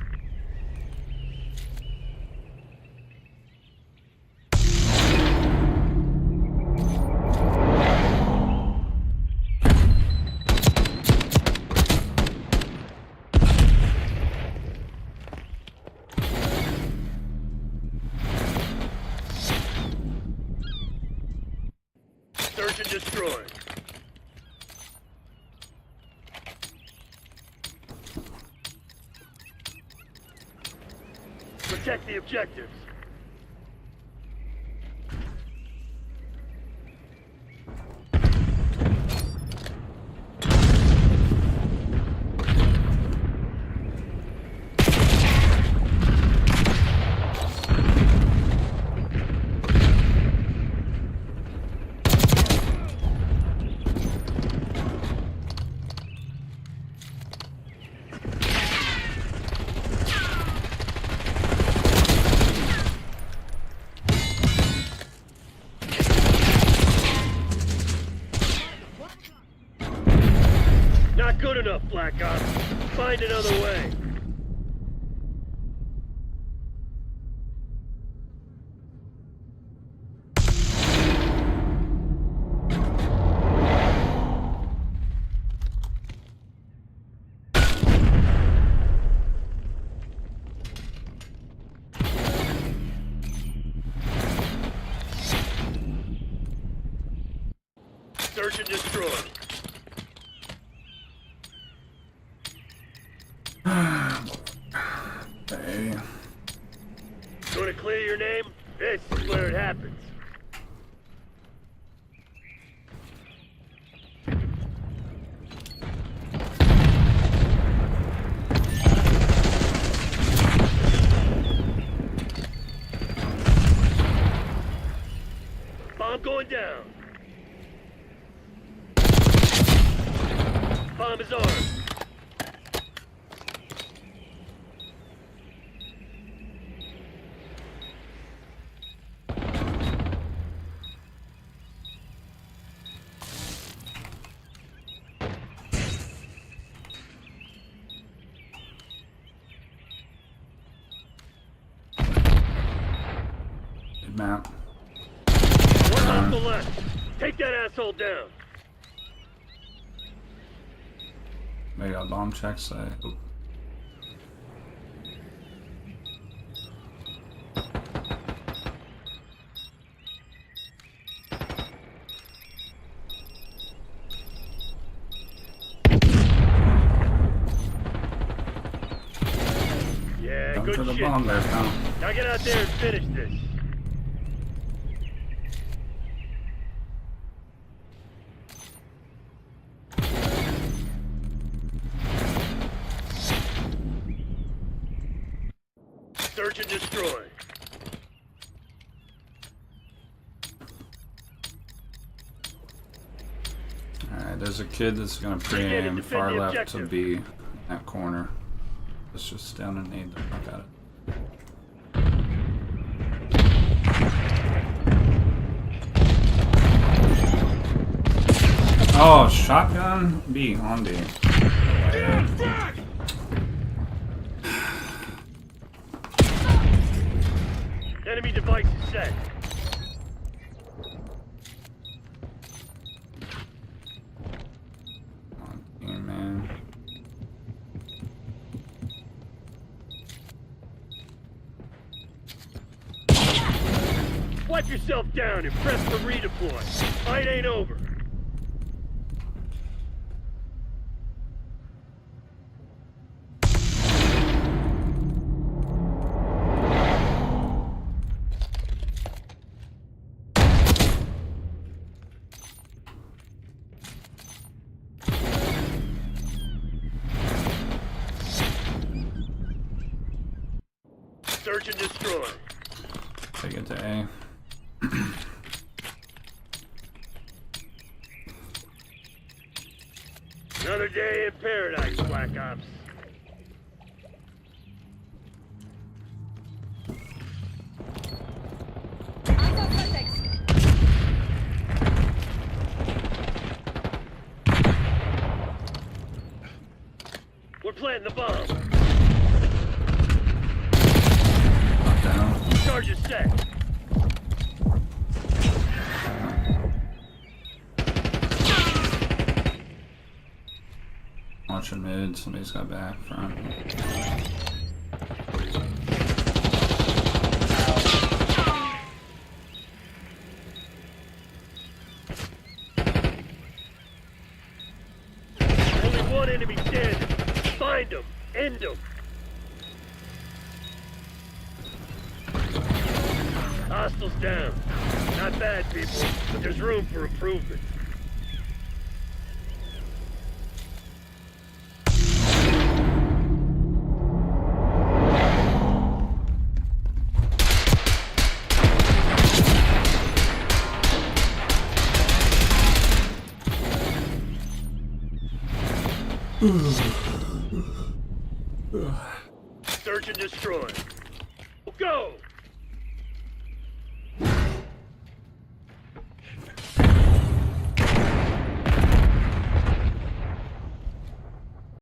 Search and destroy. Protect the objectives. Not good enough, Black Ops. Find another way. Search and destroy. Okay. You want to clear your name? This is where it happens. Bomb going down. Bomb is armed. Good map. One off the left. Take that asshole down. Maybe got bomb checks. Oop. Yeah, Come good to the shit. bomb there, pal. Now get out there and finish this. Search and destroy. Alright, there's a kid that's gonna pre-aim far left to be in that corner. Let's just stand and aid the fuck at it. Oh, shotgun B on D. Enemy device is set. Come on, team, man. Wipe yourself down and press for redeploy. Fight ain't over. Search and destroy. Take it to A. Another day in paradise, Black Ops. planting the bomb. Down. Charge is set. Watching mid, somebody's got back front. Only one enemy standing. Find him. End him. Hostiles down. Not bad, people, but there's room for improvement. Search and destroy. Go!